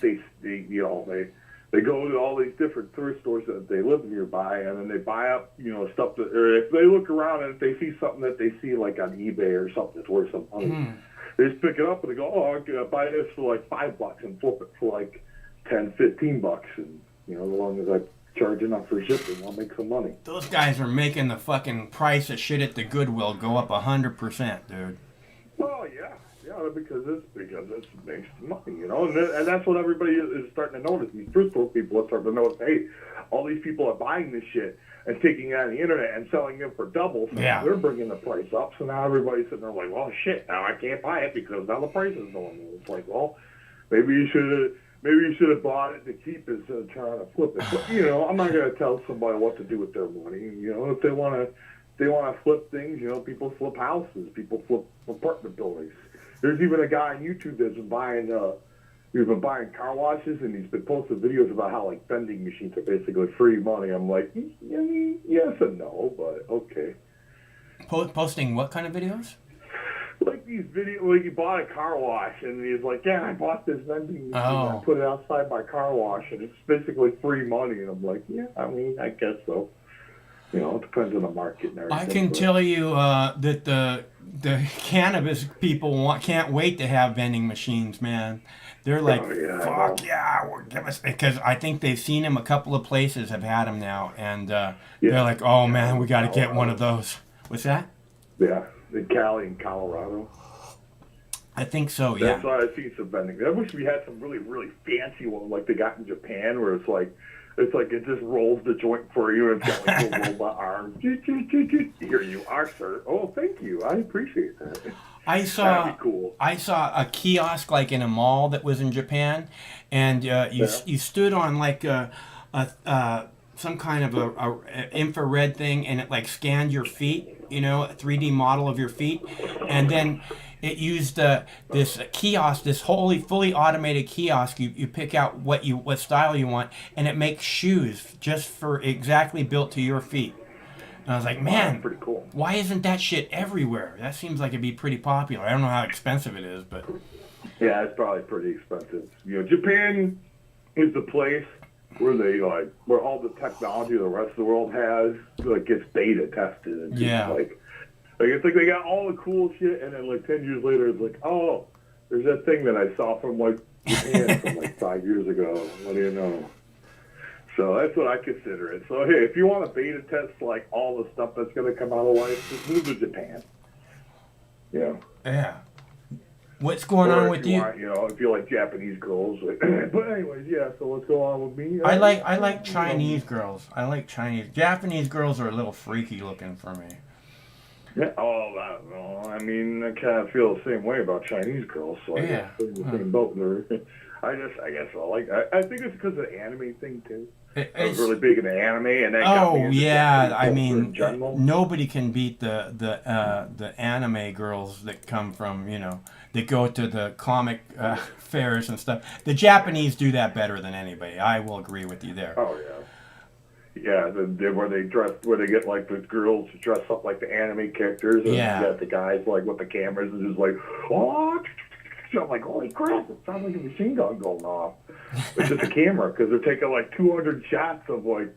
go to all these different thrift stores that they live nearby, and then they buy up stuff or if they look around and if they see something that they see like on eBay or something that's worth some money, They just pick it up and they go, oh, I can buy this for like $5 and flip it for like $10-15, and as long as I charge enough for shipping, I'll make some money. Those guys are making the fucking price of shit at the Goodwill go up 100%, dude. Oh yeah, because it makes money, and that's what everybody is starting to notice. These thrift store people are starting to notice. Hey, all these people are buying this shit and taking it on the internet and selling it for double. So they're bringing the price up. So now everybody's sitting there like, well, shit, now I can't buy it because now the price is going up. It's like, well, maybe you should have bought it to keep it instead of trying to flip it. But, I'm not going to tell somebody what to do with their money. If they want to flip things, people flip houses, people flip apartment buildings. There's even a guy on YouTube that's been buying car washes, and he's been posting videos about how like vending machines are basically free money. I'm like, yes and no, but okay. Posting what kind of videos? Like these videos, like he bought a car wash, and he's like, yeah, I bought this vending machine, I put it outside my car wash, and it's basically free money. And I'm like, yeah, I guess so. It depends on the market and everything. I can tell you that the cannabis people can't wait to have vending machines, man. They're like, fuck yeah, give us, because I think they've seen them a couple of places have had them now, and they're like, oh man, we got to get one of those. What's that? Yeah, in Cali and Colorado. I think so, yeah. That's why I've seen some vending. I wish we had some really, really fancy one like they got in Japan, where it's like it just rolls the joint for you and it's got like little robot arms. Here you are, sir. Oh, thank you. I appreciate that. I saw a kiosk like in a mall that was in Japan, and you stood on like some kind of a infrared thing, and it like scanned your feet, a 3D model of your feet, and then it used this kiosk, this fully automated kiosk. You pick out what style you want, and it makes shoes just for exactly built to your feet. And I was like, man, pretty cool. Why isn't that shit everywhere? That seems like it'd be pretty popular. I don't know how expensive it is, but yeah, it's probably pretty expensive. Japan is the place where where all the technology the rest of the world has gets beta tested, and it's like they got all the cool shit, and then 10 years later, it's like, oh, there's that thing that I saw from Japan from 5 years ago. What do you know? So that's what I consider it. So hey, if you want to beta test all the stuff that's going to come out of life, just move to Japan. Yeah. What's going on with you? If you like Japanese girls. But anyways, yeah. So what's going on with me? I like Chinese girls. I like Chinese. Japanese girls are a little freaky looking for me. Yeah, I don't know. I mean, I kind of feel the same way about Chinese girls, so I guess they're in the same boat. I guess I think it's because of the anime thing too. I was really big into anime, and that got me into I mean, nobody can beat the anime girls that come from that go to the comic fairs and stuff. The Japanese do that better than anybody. I will agree with you there. Oh yeah. Yeah, where they get the girls to dress up like the anime characters, and you got the guys with the cameras and just oh, I'm like, holy crap! It sounds like a machine gun going off. It's just a camera because they're taking 200 shots of some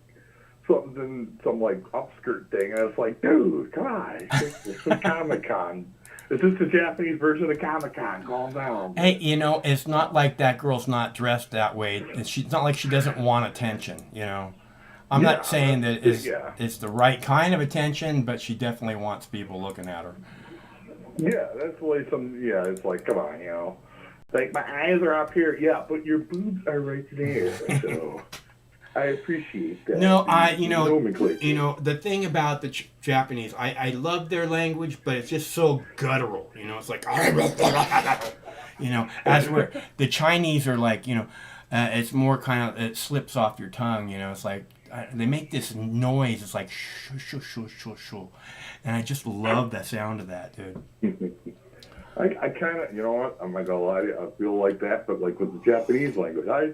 upskirt thing, and it's like, dude, come on, it's Comic-Con. This is the Japanese version of Comic-Con. Calm down. Hey, it's not like that girl's not dressed that way. It's not like she doesn't want attention, I'm not saying that it's the right kind of attention, but she definitely wants people looking at her. Yeah, that's it's like, come on, my eyes are up here, but your boobs are right there, so I appreciate that. No, the thing about the Japanese, I love their language, but it's just so guttural, it's like, as where the Chinese are it's more kind of, it slips off your tongue, it's like, they make this noise. It's like shoo, shoo, shoo, shoo, shoo. And I just love the sound of that, dude. I kind of, I'm not gonna lie to you, I feel like that, but with the Japanese language, I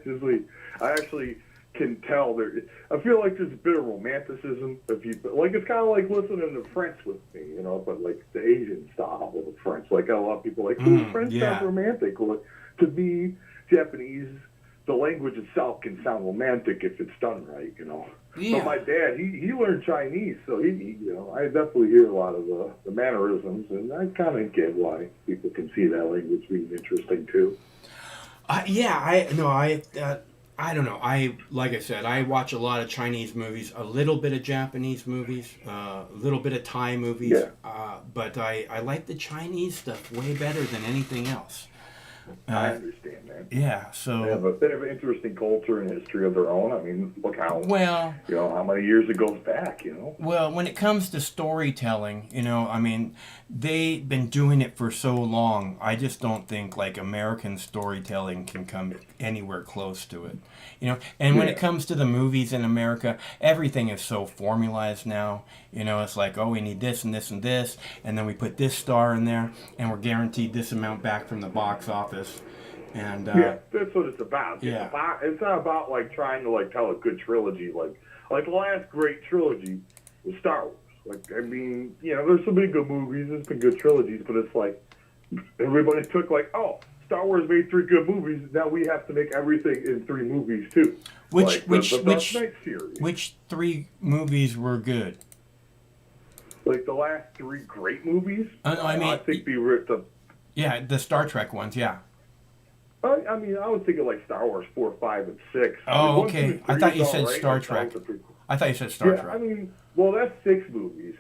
actually can tell I feel like there's a bit of romanticism. It's kind of like listening to French with me, but the Asian style of the French. A lot of people French sounds romantic. Well, to me, Japanese, the language itself can sound romantic if it's done right, Yeah. But my dad, he learned Chinese, so he I definitely hear a lot of the mannerisms, and I kind of get why people can see that language being interesting too. I don't know. Like I said, I watch a lot of Chinese movies, a little bit of Japanese movies, a little bit of Thai movies. Yeah. But I like the Chinese stuff way better than anything else. I understand that. Yeah, so they have an interesting culture and history of their own. I mean, look how how many years it goes back. Well, when it comes to storytelling, I mean, they've been doing it for so long. I just don't think like American storytelling can come anywhere close to it. And when it comes to the movies in America, everything is so formalized now. It's like, oh, we need this and this and this, and then we put this star in there, and we're guaranteed this amount back from the box office. And yeah, that's what it's about. It's not about like trying to like tell a good trilogy. Like the last great trilogy was Star Wars. Like, I mean, there's so many good movies. There's been good trilogies, but it's like everybody took like, oh, Star Wars made 3 good movies. Now we have to make everything in 3 movies too. Which 3 movies were good? Like the last 3 great movies. I think they ripped up. Yeah, the Star Trek ones. Yeah. I mean, I was thinking like Star Wars 4, 5, and 6. Oh, okay. I thought you said Star Trek. I thought you said Star Trek. I mean, well, that's 6 movies,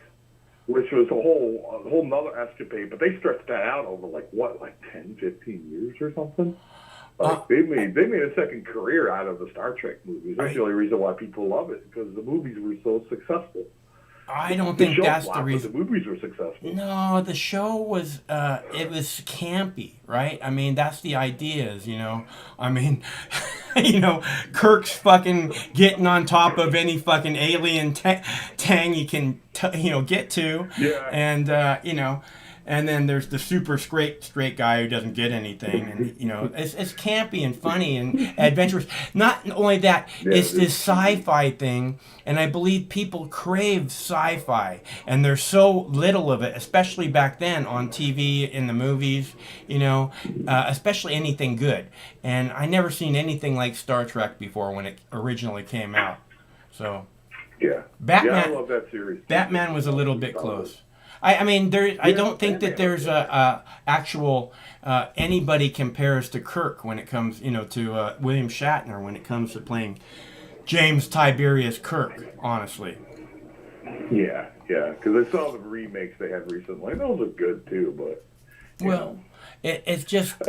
which was a whole nother escapade. But they stretched that out over like 10, 15 years or something. They made a second career out of the Star Trek movies. That's the only reason why people love it, because the movies were so successful. I don't think that's the reason. The movies were successful. No, the show was it was campy, right? I mean, that's the ideas, I mean, Kirk's fucking getting on top of any fucking alien tang you can get to. Yeah. And and then there's the super straight guy who doesn't get anything, and it's campy and funny and adventurous. Not only that, it's this sci-fi thing, and I believe people crave sci-fi, and there's so little of it, especially back then on TV, in the movies, especially anything good. And I never seen anything like Star Trek before when it originally came out. So I love that series. Batman was a little bit close. I mean, I don't think that there's a actual anybody compares to Kirk when it comes, to William Shatner when it comes to playing James Tiberius Kirk. Honestly. Yeah, because I saw the remakes they had recently. Those are good too, but it's just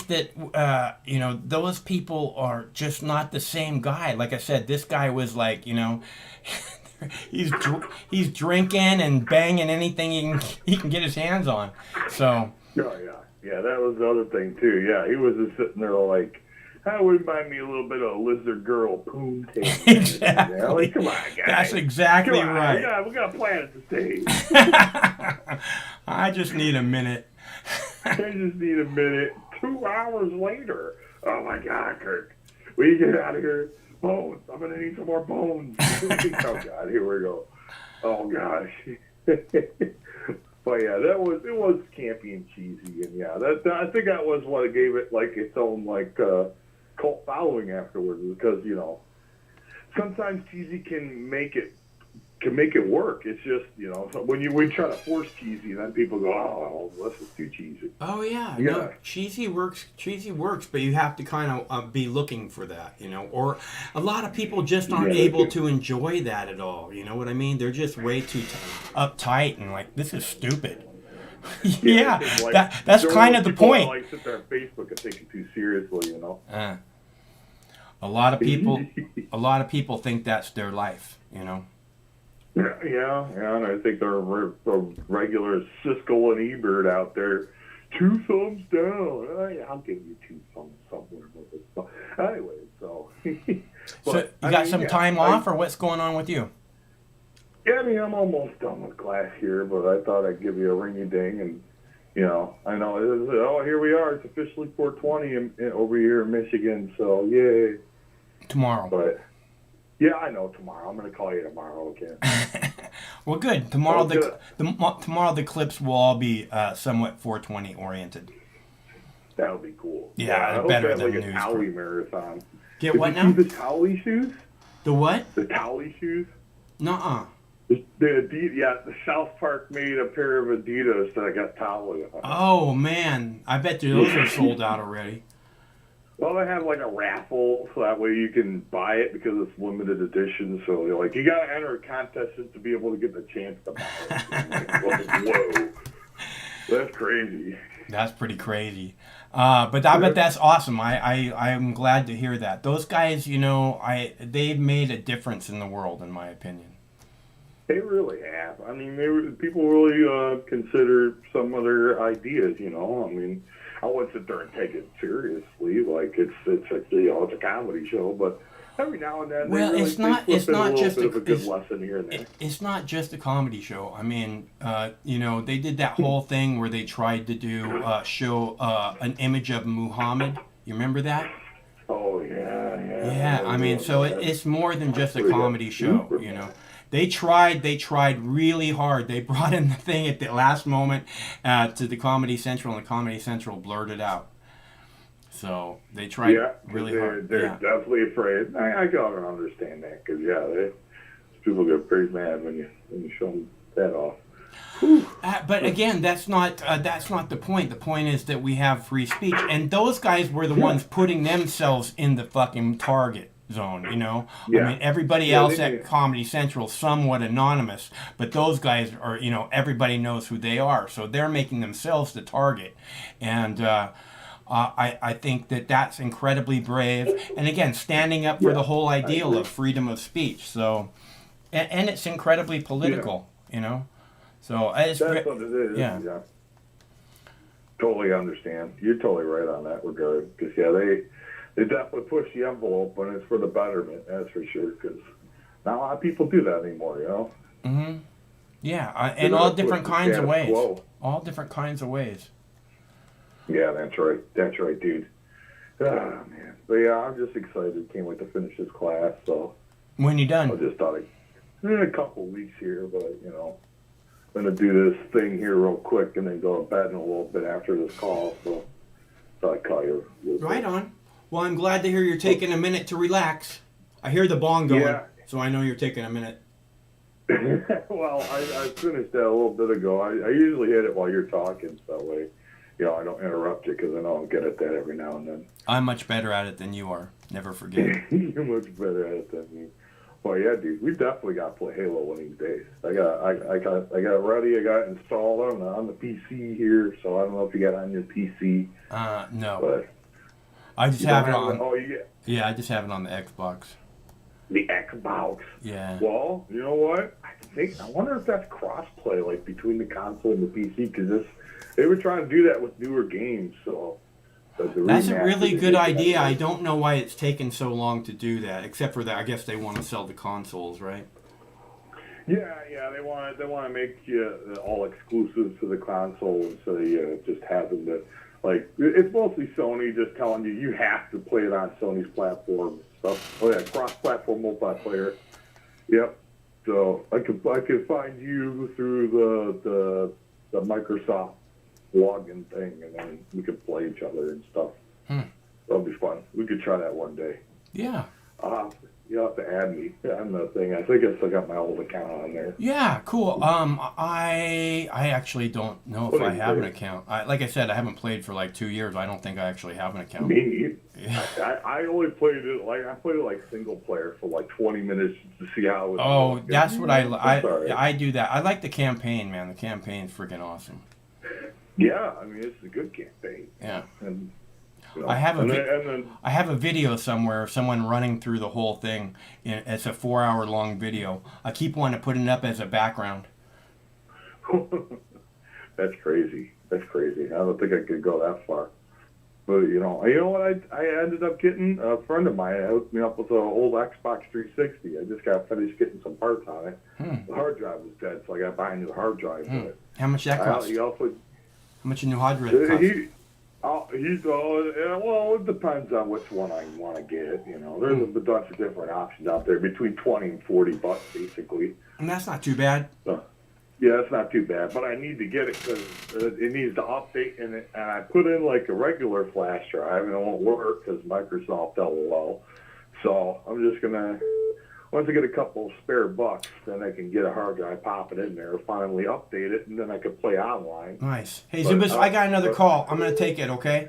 that those people are just not the same guy. Like I said, this guy was like, he's drinking and banging anything he can get his hands on. So. Yeah, that was the other thing too. Yeah, he was just sitting there like, that would remind me a little bit of Lizard Girl Poontang. Exactly. Like, come on, guys. That's exactly right. We got a plan at the stage. I just need a minute. I just need a minute. 2 hours later. Oh my God, Kirk. We get out of here. Bones. I'm going to need some more bones. Oh, God. Here we go. Oh, gosh. But, yeah, it was campy and cheesy. And, yeah, I think that was what gave it, like, its own, like, cult following afterwards. Because, sometimes cheesy can make it work. It's just, when you try to force cheesy, then people go, oh, this is too cheesy. Oh, yeah. No, cheesy works, but you have to kind of be looking for that, Or a lot of people just aren't able to enjoy that at all, you know what I mean? They're just way too uptight and like, this is stupid. That's kind of the point. Like, sit there on Facebook and take it too seriously, A lot of people think that's their life, Yeah, and I think they're regular Siskel and Ebert out there. 2 thumbs down. I'll give you 2 thumbs somewhere. Anyway, so. So you got some time off, or what's going on with you? Yeah, I mean, I'm almost done with class here, but I thought I'd give you a ringy-ding, and, I know, here we are. It's officially 420 over here in Michigan, so yay. Tomorrow. But. Yeah, I know tomorrow. I'm going to call you tomorrow, okay? Well, good. Tomorrow the clips will all be somewhat 420 oriented. That would be cool. Yeah, better than like news. An Owie marathon. Get Did what you now? see the Owie shoes? The what? The Towley shoes. Nuh-uh. The Adidas, yeah, the South Park made a pair of Adidas that I got Towley on. Oh man, I bet those are sold out already. Well, they have like a raffle, so that way you can buy it because it's limited edition. So they're like, you got to enter a contest just to be able to get the chance to buy it. Like, whoa, that's crazy. That's pretty crazy. But I bet that's awesome. I'm glad to hear that. Those guys, you know, they've made a difference in the world, in my opinion. They really have. I mean, people really consider some of their ideas. You know, I mean, I wouldn't sit there and take it seriously, like it's a comedy show, but every now and then, well, it's not just a good lesson here and there. It's not just a comedy show. I mean, you know, they did that whole thing where they tried to show an image of Muhammad. You remember that? Oh yeah. Yeah, I mean, so it's more than just a comedy show, you know. They tried really hard. They brought in the thing at the last moment to the Comedy Central, and the Comedy Central blurted out. So they tried really hard. They're definitely afraid. I gotta understand that because people get pretty mad when you show them that off. But again, that's not the point. The point is that we have free speech, and those guys were the ones putting themselves in the fucking target zone, you know. I mean, everybody else at Comedy Central somewhat anonymous, but those guys are, you know, everybody knows who they are, so they're making themselves the target. And I think that that's incredibly brave, and again, standing up for the whole ideal of freedom of speech. So and it's incredibly political, you know. So that's what it is. Yeah. Totally understand. You're totally right on that regard, because they definitely push the envelope, and it's for the betterment, that's for sure, because not a lot of people do that anymore, you know? Mm-hmm. Yeah, in all different kinds of ways. All different kinds of ways. Yeah, that's right, dude. Ah, man. But yeah, I'm just excited. Can't wait to finish this class, so. When you done? I just thought in a couple of weeks here, but, you know, I'm going to do this thing here real quick and then go to bed in a little bit after this call, so thought I'd call you. Right on. Well, I'm glad to hear you're taking a minute to relax. I hear the bong going, so I know you're taking a minute. Well, I finished that a little bit ago. I usually hit it while you're talking, so that way, you know, I don't interrupt you, because I know I'm good at that every now and then. I'm much better at it than you are. Never forget. You're much better at it than me. Well, yeah, dude, we definitely got to play Halo one of these days. I got it ready. I got it installed on the PC here, so I don't know if you got it on your PC. No. But I just have it on. Oh, yeah. Yeah, I just have it on the Xbox. The Xbox. Yeah. Well, you know what? I wonder if that's crossplay, like between the console and the PC, because they were trying to do that with newer games. So that's a really good idea. I don't know why it's taken so long to do that, except for that I guess they want to sell the consoles, right? Yeah, they want to make you all exclusive to the console instead of just having to. Like, it's mostly Sony just telling you have to play it on Sony's platform and stuff. Oh yeah, cross-platform multiplayer. Yep. So I could find you through the Microsoft login thing, and then we could play each other and stuff. That'll be fun. We could try that one day. Yeah. You'll have to add me on the thing. I think I still got my old account on there. Yeah, cool. I actually don't know if I have an account. Like I said, I haven't played for like 2 years. I don't think I actually have an account. Me neither. Yeah. I only played it like single player for like 20 minutes to see how it was. Oh, that's what I do that. I like the campaign, man. The campaign's freaking awesome. Yeah, I mean, it's a good campaign. Yeah. And, you know, I have a video somewhere of someone running through the whole thing. It's a 4-hour long video. I keep wanting to put it up as a background. That's crazy. I don't think I could go that far. But you know what? I ended up getting a friend of mine hooked me up with an old Xbox 360. I just got finished getting some parts on it. The hard drive was dead, so I got to buy a new hard drive. But how much that cost? How much a new hard drive cost? Well, it depends on which one I want to get. You know, there's a bunch of different options out there between $20 and $40, basically. And that's not too bad. Yeah, that's not too bad, but I need to get it because it needs to update, and I put in like a regular flash drive, and it won't work because Microsoft LOL. So I'm just gonna once I get a couple of spare bucks, then I can get a hard drive, pop it in there, finally update it, and then I could play online. Nice. Hey, Zubis, I got another call. I'm going to take it, okay?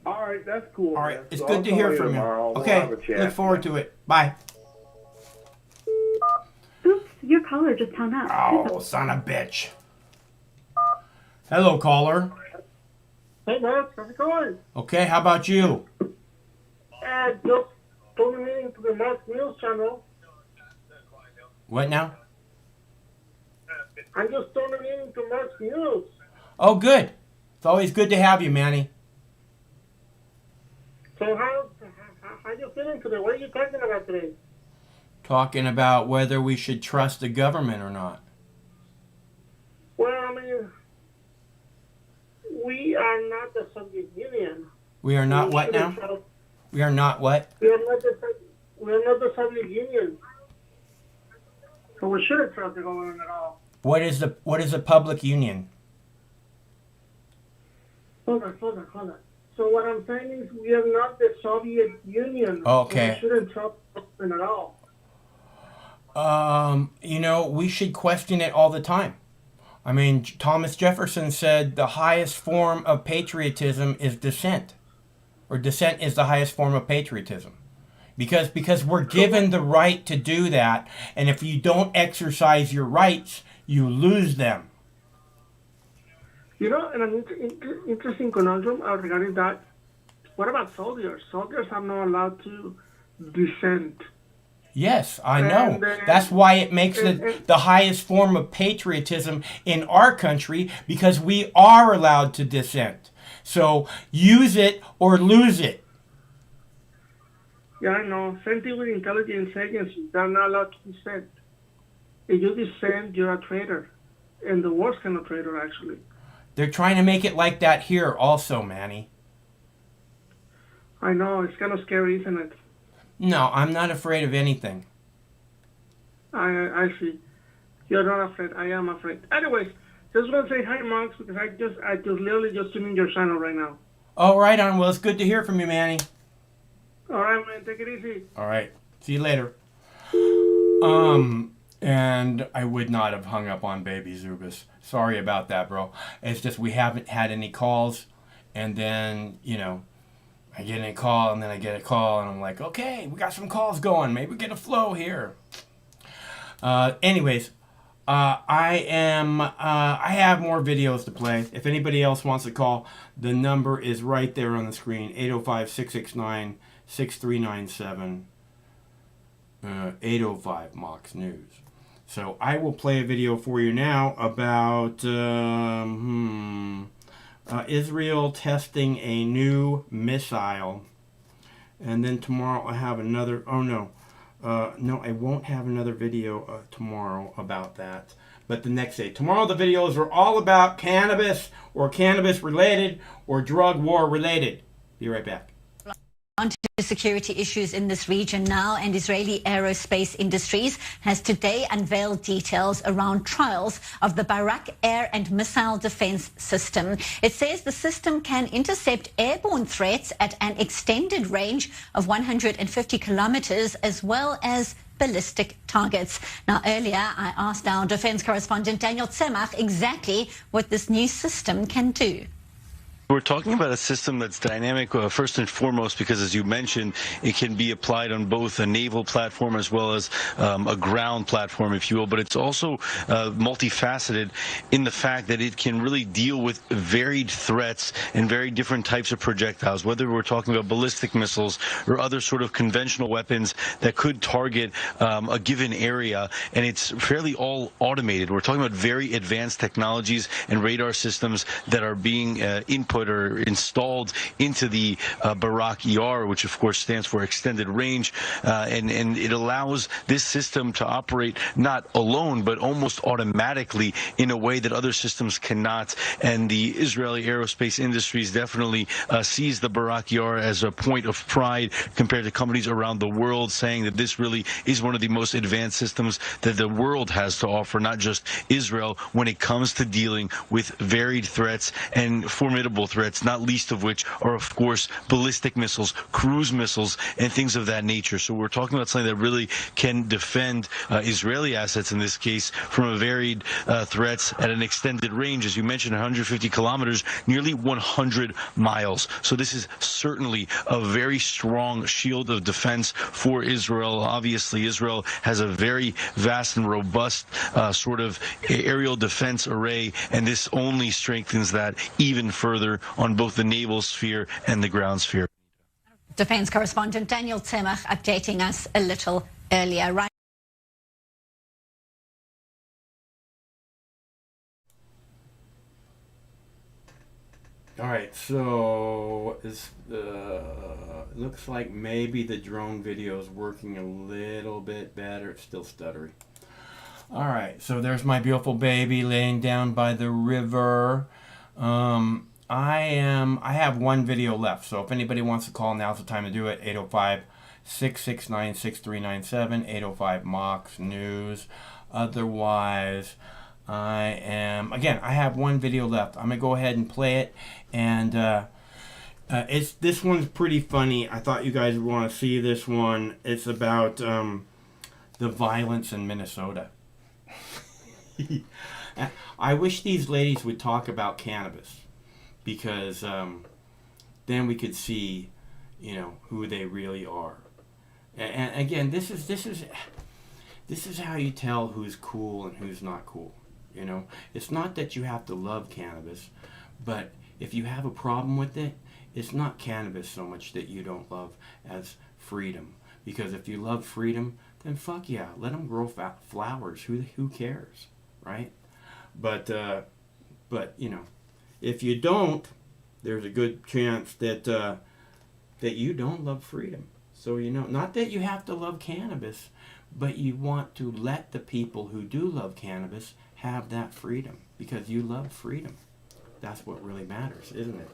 All right, that's cool. All right, man. it's So good I'll to call hear from you. tomorrow. We'll Okay, have a chat. look forward to it. Bye. Oops, your caller just hung up. Oh, son of a bitch. Hello, caller. Hey, man, how's it going? Okay, how about you? Just tuning in to the Mark News channel. What now? I'm just tuning in to Mark's News. Oh, good. It's always good to have you, Manny. So how you feeling today? What are you talking about today? Talking about whether we should trust the government or not. Well, I mean, we are not the Soviet Union. We are not what now? We are not what? We are not the Soviet Union. So we shouldn't trust the government at all. What is a public union? Hold on. So what I'm saying is we are not the Soviet Union. Okay. So we shouldn't trust the government at all. You know, we should question it all the time. I mean, Thomas Jefferson said the highest form of patriotism is dissent. Or dissent is the highest form of patriotism. Because we're given the right to do that, and if you don't exercise your rights, you lose them. You know, and an interesting conundrum regarding that. What about soldiers? Soldiers are not allowed to dissent. Yes, I know. That's why it makes it the highest form of patriotism in our country, because we are allowed to dissent. So use it or lose it. Yeah, I know. Same thing with intelligence agencies. They're not allowed to dissent. If you dissent, you're a traitor. And the worst kind of traitor, actually. They're trying to make it like that here also, Manny. I know. It's kind of scary, isn't it? No, I'm not afraid of anything. I see. You're not afraid. I am afraid. Anyways, just want to say hi, Marks, because I just literally just tuned in your channel right now. Oh, right on. Well, it's good to hear from you, Manny. All right, man. Take it easy. All right. See you later. And I would not have hung up on Baby Zubis. Sorry about that, bro. It's just we haven't had any calls, and then, you know, I get a call, and then I get a call, and I'm like, okay, we got some calls going. Maybe we get a flow here. Anyways, I have more videos to play. If anybody else wants to call, the number is right there on the screen, 805-669-6397, 805 Mox News. So I will play a video for you now about Israel testing a new missile. And then tomorrow I have another, no, I won't have another video tomorrow about that. But the next day. Tomorrow the videos are all about cannabis or cannabis related or drug war related. Be right back. On to security issues in this region now, and Israeli Aerospace Industries has today unveiled details around trials of the Barak air and missile defense system. It says the system can intercept airborne threats at an extended range of 150 kilometers, as well as ballistic targets. Now, earlier I asked our defense correspondent Daniel Tzemach exactly what this new system can do. We're talking about a system that's dynamic, first and foremost, because, as you mentioned, it can be applied on both a naval platform as well as a ground platform, if you will. But it's also multifaceted in the fact that it can really deal with varied threats and very different types of projectiles, whether we're talking about ballistic missiles or other sort of conventional weapons that could target a given area. And it's fairly all automated. We're talking about very advanced technologies and radar systems that are being input or installed into the Barak ER, which of course stands for extended range, and it allows this system to operate not alone but almost automatically in a way that other systems cannot. And the Israeli Aerospace Industries definitely sees the Barak ER as a point of pride compared to companies around the world, saying that this really is one of the most advanced systems that the world has to offer, not just Israel, when it comes to dealing with varied threats and formidable threats, not least of which are, of course, ballistic missiles, cruise missiles, and things of that nature. So we're talking about something that really can defend Israeli assets, in this case, from a varied threats at an extended range. As you mentioned, 150 kilometers, nearly 100 miles. So this is certainly a very strong shield of defense for Israel. Obviously, Israel has a very vast and robust sort of aerial defense array, and this only strengthens that even further on both the naval sphere and the ground sphere. Defense correspondent Daniel Tzemach updating us a little earlier. Right. All right, so looks like maybe the drone video is working a little bit better. It's still stuttery. All right, so there's my beautiful baby laying down by the river. I have one video left, so if anybody wants to call, now's the time to do it. 805-669-6397, 805 Mox News. Otherwise, I have one video left. I'm gonna go ahead and play it, and this one's pretty funny. I thought you guys would want to see this one. It's about the violence in Minnesota. I wish these ladies would talk about cannabis, because then we could see, who they really are. And again, this is how you tell who's cool and who's not cool. It's not that you have to love cannabis, but if you have a problem with it, it's not cannabis so much that you don't love as freedom. Because if you love freedom, then fuck yeah, let them grow flowers. Who cares, right? But if you don't, there's a good chance that that you don't love freedom. So not that you have to love cannabis, but you want to let the people who do love cannabis have that freedom, because you love freedom. That's what really matters, isn't it?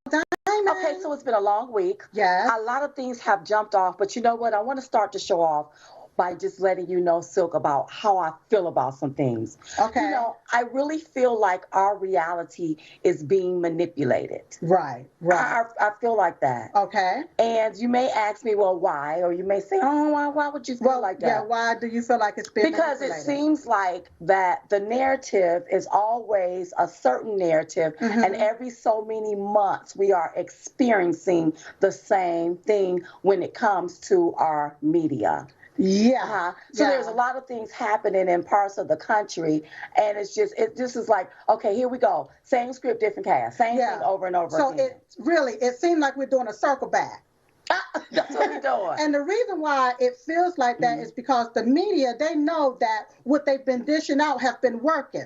Okay, so it's been a long week. Yes. A lot of things have jumped off, but you know what? I want to start to show off by just letting you know, Silk, about how I feel about some things. Okay. I really feel like our reality is being manipulated. Right. I feel like that. Okay. And you may ask me, well, why? Or you may say, oh, why would you feel like that? Yeah, why do you feel like it's being Because manipulated? it seems like that the narrative is always a certain narrative, and every so many months we are experiencing the same thing when it comes to our media. Yeah. So there's a lot of things happening in parts of the country, and it just is like, okay, here we go. Same script, different cast. Same thing over and over again. So it seems like we're doing a circle back. That's what we're doing. And the reason why it feels like that is because the media, they know that what they've been dishing out have been working.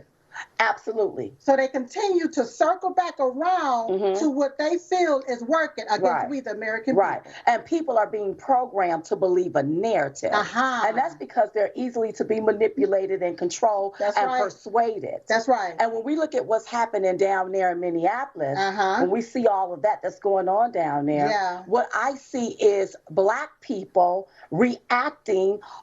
Absolutely. So they continue to circle back around to what they feel is working against we, the American people. And people are being programmed to believe a narrative. And that's because they're easily to be manipulated and controlled persuaded. That's right. And when we look at what's happening down there in Minneapolis, when we see all of that's going on down there, what I see is Black people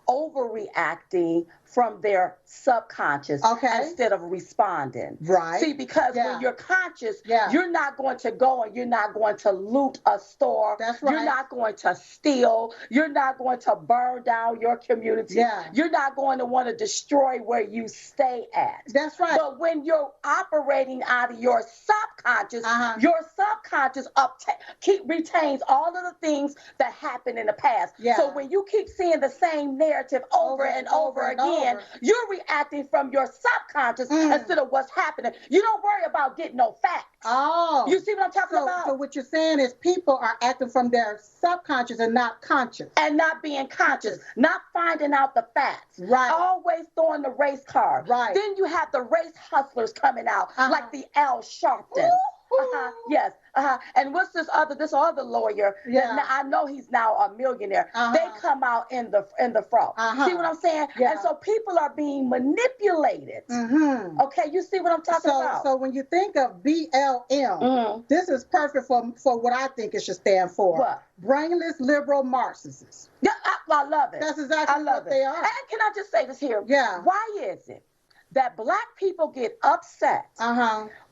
overreacting from their subconscious instead of responding. Right. See, because when you're conscious, you're not going to go and you're not going to loot a store. That's right. You're not going to steal. You're not going to burn down your community. You're not going to want to destroy where you stay at. That's right. But when you're operating out of your subconscious, your subconscious retains all of the things that happened in the past. So when you keep seeing the same narrative over and over again, you're reacting from your subconscious instead of what's happening. You don't worry about getting no facts. Oh. You see what I'm talking about? So what you're saying is people are acting from their subconscious and not conscious. And not being conscious, not finding out the facts. Right. Always throwing the race card. Right. Then you have the race hustlers coming out, like the Al Sharptons. Yes. And what's this other lawyer? That I know he's now a millionaire. They come out in the fro. See what I'm saying? And so people are being manipulated. Okay, you see what I'm talking about? So when you think of BLM, this is perfect for what I think it should stand for. What? Brainless liberal Marxists. Yeah, I love it. That's exactly what they are. And can I just say this here? Yeah. Why is it that black people get upset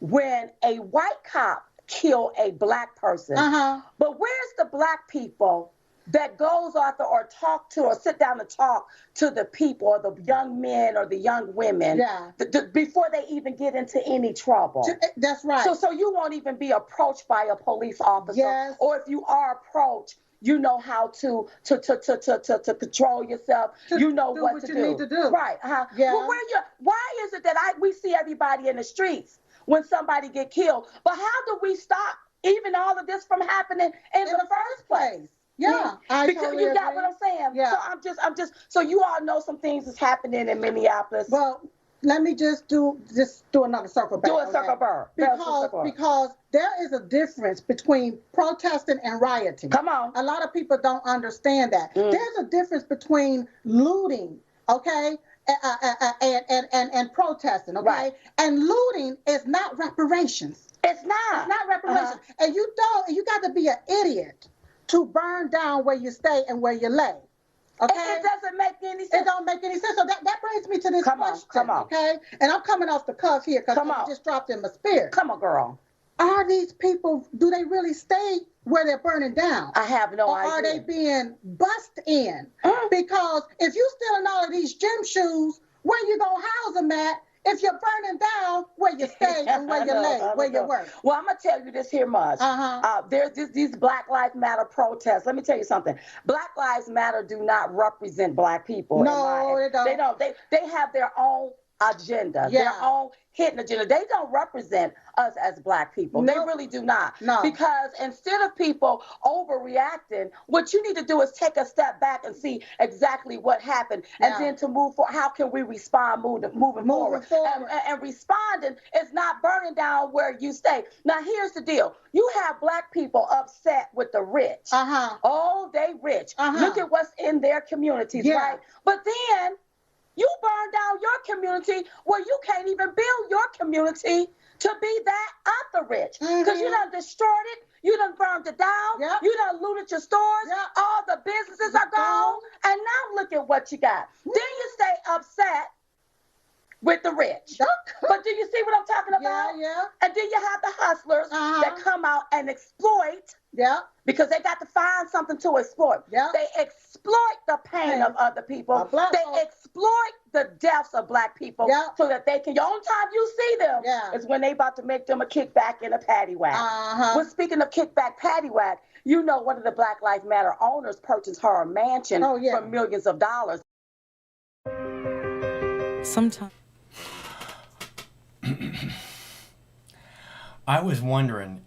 when a white cop kill a black person. But where's the black people that goes out there or talk to or sit down and talk to the people or the young men or the young women before they even get into any trouble? That's right. So you won't even be approached by a police officer, or if you are approached, you know how to control yourself. You know what to do. Need to do. Right. Well, why is it that we see everybody in the streets when somebody get killed, but how do we stop even all of this from happening in the first place? Yeah, because totally you got agree. what I'm saying. Yeah. So I'm just. So you all know some things that's happening in Minneapolis. Well, let me just do another circle back. Do a circle back. Because there is a difference between protesting and rioting. Come on. A lot of people don't understand that. There's a difference between looting, okay, and protesting, okay? Right. And looting is not reparations. It's not. It's not reparations. And you got to be an idiot to burn down where you stay and where you lay. Okay? It doesn't make any sense. It don't make any sense. So that brings me to this question. Come on. Okay? And I'm coming off the cuff here because it just dropped in my spirit. Come on, girl. Are these people, do they really stay where they're burning down? I have no idea. Or are they being bussed in? Because if you stealing all of these gym shoes, where you going to house them at? If you're burning down where you stay and where you lay, where you work. Well, I'm going to tell you this here much. There's these Black Lives Matter protests. Let me tell you something. Black Lives Matter do not represent black people. No, they don't. They don't. They have their own agenda, their own hidden agenda. They don't represent us as black people. They really do not. No. Because instead of people overreacting, what you need to do is take a step back and see exactly what happened, and then to move forward. How can we respond moving forward? And responding is not burning down where you stay. Now, here's the deal. You have black people upset with the rich. Oh, they rich. Look at what's in their communities, right? But then you burn down your community where you can't even build your community to be that of the rich. Because you done destroyed it. You done burned it down. You done looted your stores. All the businesses are gone. And now look at what you got. Then you stay upset with the rich. But do you see what I'm talking about? And then you have the hustlers that come out and exploit. Because they got to find something to exploit. They exploit the pain of other people. They exploit the deaths of black people so that they can. The only time you see them is when they about to make them a kickback in a paddy whack. Well, speaking of kickback paddy whack, you know one of the Black Lives Matter owners purchased her a mansion for millions of dollars. Sometimes. I was wondering,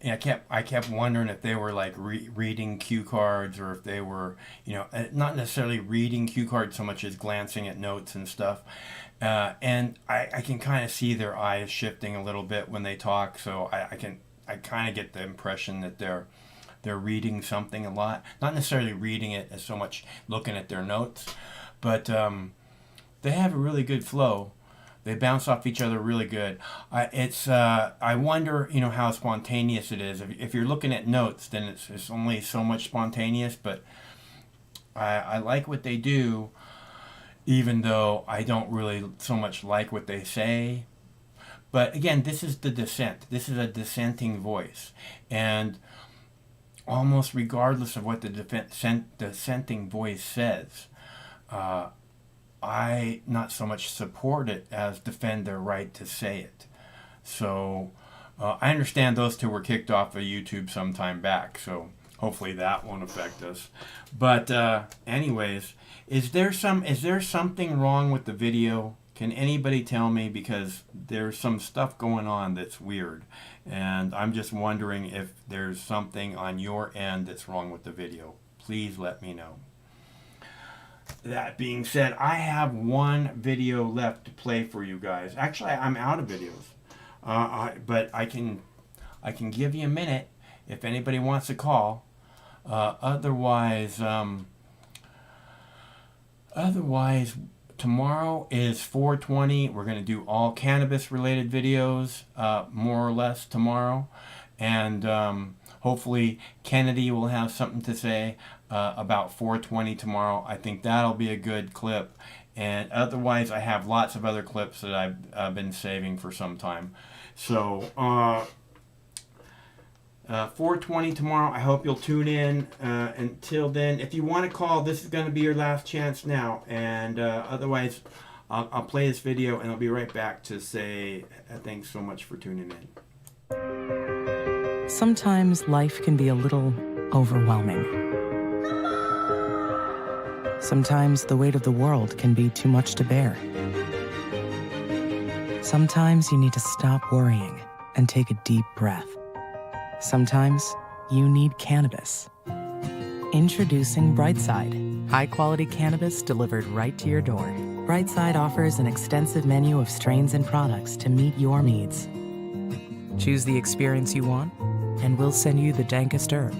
I kept wondering if they were like reading cue cards, or if they were, not necessarily reading cue cards so much as glancing at notes and stuff. And I can kind of see their eyes shifting a little bit when they talk, so I kind of get the impression that they're reading something a lot, not necessarily reading it as so much looking at their notes, but they have a really good flow. They bounce off each other really good. I wonder, how spontaneous it is. If you're looking at notes, then it's only so much spontaneous. But I like what they do, even though I don't really so much like what they say. But again, this is the dissent. This is a dissenting voice, and almost regardless of what the dissenting voice says, I not so much support it as defend their right to say it. So I understand those two were kicked off of YouTube some time back, so hopefully that won't affect us. But anyways, is there something wrong with the video? Can anybody tell me? Because there's some stuff going on that's weird, and I'm just wondering if there's something on your end that's wrong with the video. Please let me know. That being said, I have one video left to play for you guys. Actually, I'm out of videos, but I can give you a minute if anybody wants to call. Otherwise, tomorrow is 4/20. We're going to do all cannabis-related videos, more or less tomorrow, and hopefully Kennedy will have something to say about 4/20 tomorrow. I think that'll be a good clip, And otherwise, I have lots of other clips that I've been saving for some time. So, 4:20 tomorrow. I hope you'll tune in. Until then, if you want to call, this is going to be your last chance now. And otherwise, I'll play this video and I'll be right back to say thanks so much for tuning in. Sometimes life can be a little overwhelming. Sometimes the weight of the world can be too much to bear. Sometimes you need to stop worrying and take a deep breath. Sometimes you need cannabis. Introducing Brightside, high-quality cannabis delivered right to your door. Brightside offers an extensive menu of strains and products to meet your needs. Choose the experience you want, and we'll send you the dankest herb,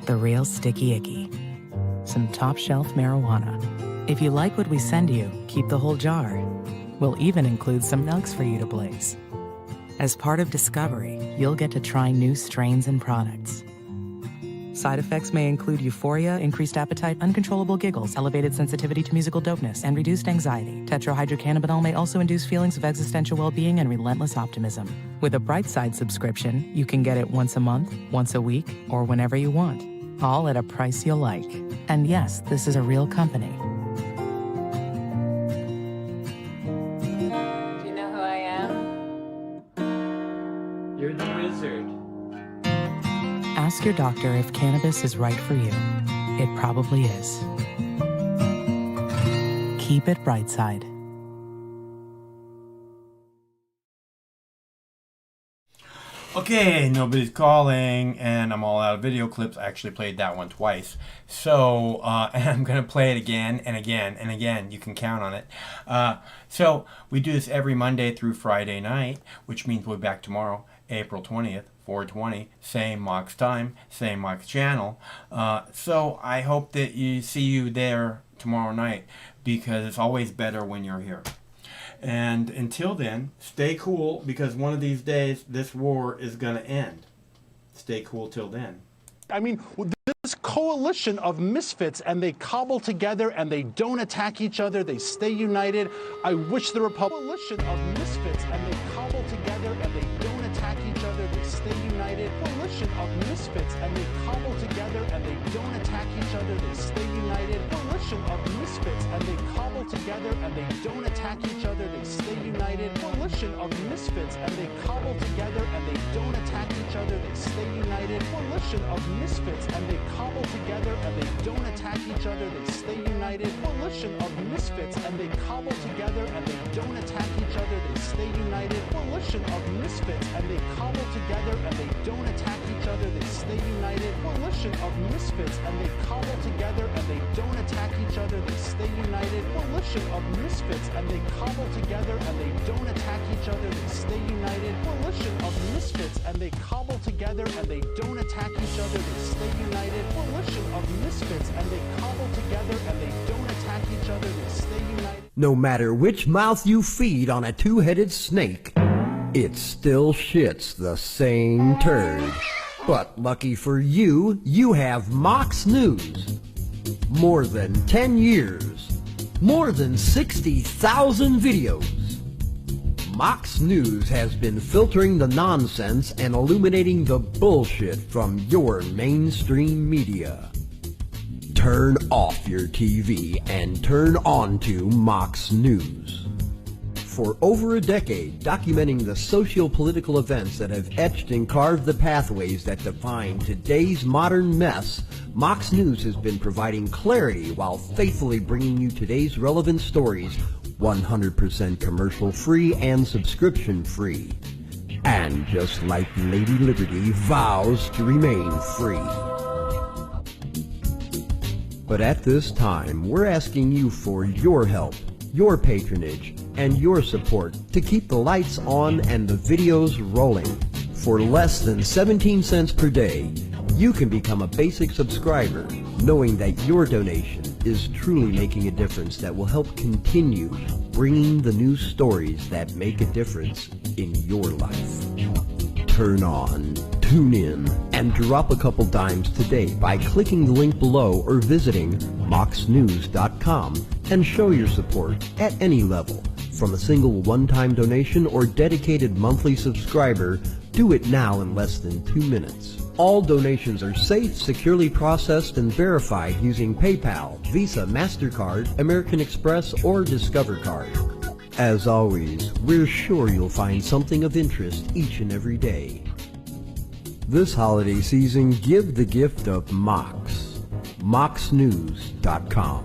the real sticky icky, some top-shelf marijuana. If you like what we send you, keep the whole jar. We'll even include some nugs for you to blaze. As part of Discovery, you'll get to try new strains and products. Side effects may include euphoria, increased appetite, uncontrollable giggles, elevated sensitivity to musical dopeness, and reduced anxiety. Tetrahydrocannabinol may also induce feelings of existential well-being and relentless optimism. With a Brightside subscription, you can get it once a month, once a week, or whenever you want, all at a price you'll like. And yes, this is a real company. Do you know who I am? You're the wizard. Ask your doctor if cannabis is right for you. It probably is. Keep it Brightside. Okay, nobody's calling, and I'm all out of video clips. I actually played that one twice. So, and I'm going to play it again and again and again. You can count on it. So, we do this every Monday through Friday night, which means we'll be back tomorrow, April 20th, 4:20, same Mox time, same Mox channel. So, I hope that you see you there tomorrow night, because it's always better when you're here. And until then, stay cool, because one of these days, this war is going to end. Stay cool till then. I mean, this coalition of misfits, and they cobble together, and they don't attack each other. They stay united. I wish the coalition of misfits, and they cobble together, and they don't attack each other. They stay united. Coalition of misfits, and they cobble together, and they don't attack each other. They stay united. Coalition of misfits, and they cobble together, and they don't attack each other. They stay united. Coalition of misfits, and they cobble together, and they don't attack each other. They stay united. Coalition of misfits, and they cobble together, and they don't attack each other. They stay united. Coalition of misfits, and they cobble together, and they don't attack each other. They stay united. Coalition of misfits, and they cobble together, and they don't attack each other. They stay united. Coalition of misfits, and they cobble together, and they don't attack each other. They stay united. Coalition of misfits, and they cobble together, and they don't attack each other. They stay united. Coalition of misfits, and they cobble together, and they don't attack each other. They stay united. Coalition of misfits, and they cobble together, and they don't attack each other. They stay united. No matter which mouth you feed on a two-headed snake, it still shits the same turd. But lucky for you, you have Mox News. More than 10 years. More than 60,000 videos. Mox News has been filtering the nonsense and illuminating the bullshit from your mainstream media. Turn off your TV and turn on to Mox News. For over a decade, documenting the socio-political events that have etched and carved the pathways that define today's modern mess, Mox News has been providing clarity while faithfully bringing you today's relevant stories 100% commercial-free and subscription-free. And just like Lady Liberty vows to remain free. But at this time, we're asking you for your help, your patronage, and your support to keep the lights on and the videos rolling. For less than 17 cents per day, you can become a basic subscriber, knowing that your donation is truly making a difference that will help continue bringing the news stories that make a difference in your life. Turn on, tune in, and drop a couple dimes today by clicking the link below or visiting moxnews.com and show your support at any level. From a single one-time donation or dedicated monthly subscriber, do it now in less than 2 minutes. All donations are safe, securely processed, and verified using PayPal, Visa, MasterCard, American Express, or Discover Card. As always, we're sure you'll find something of interest each and every day. This holiday season, give the gift of Mox. MoxNews.com.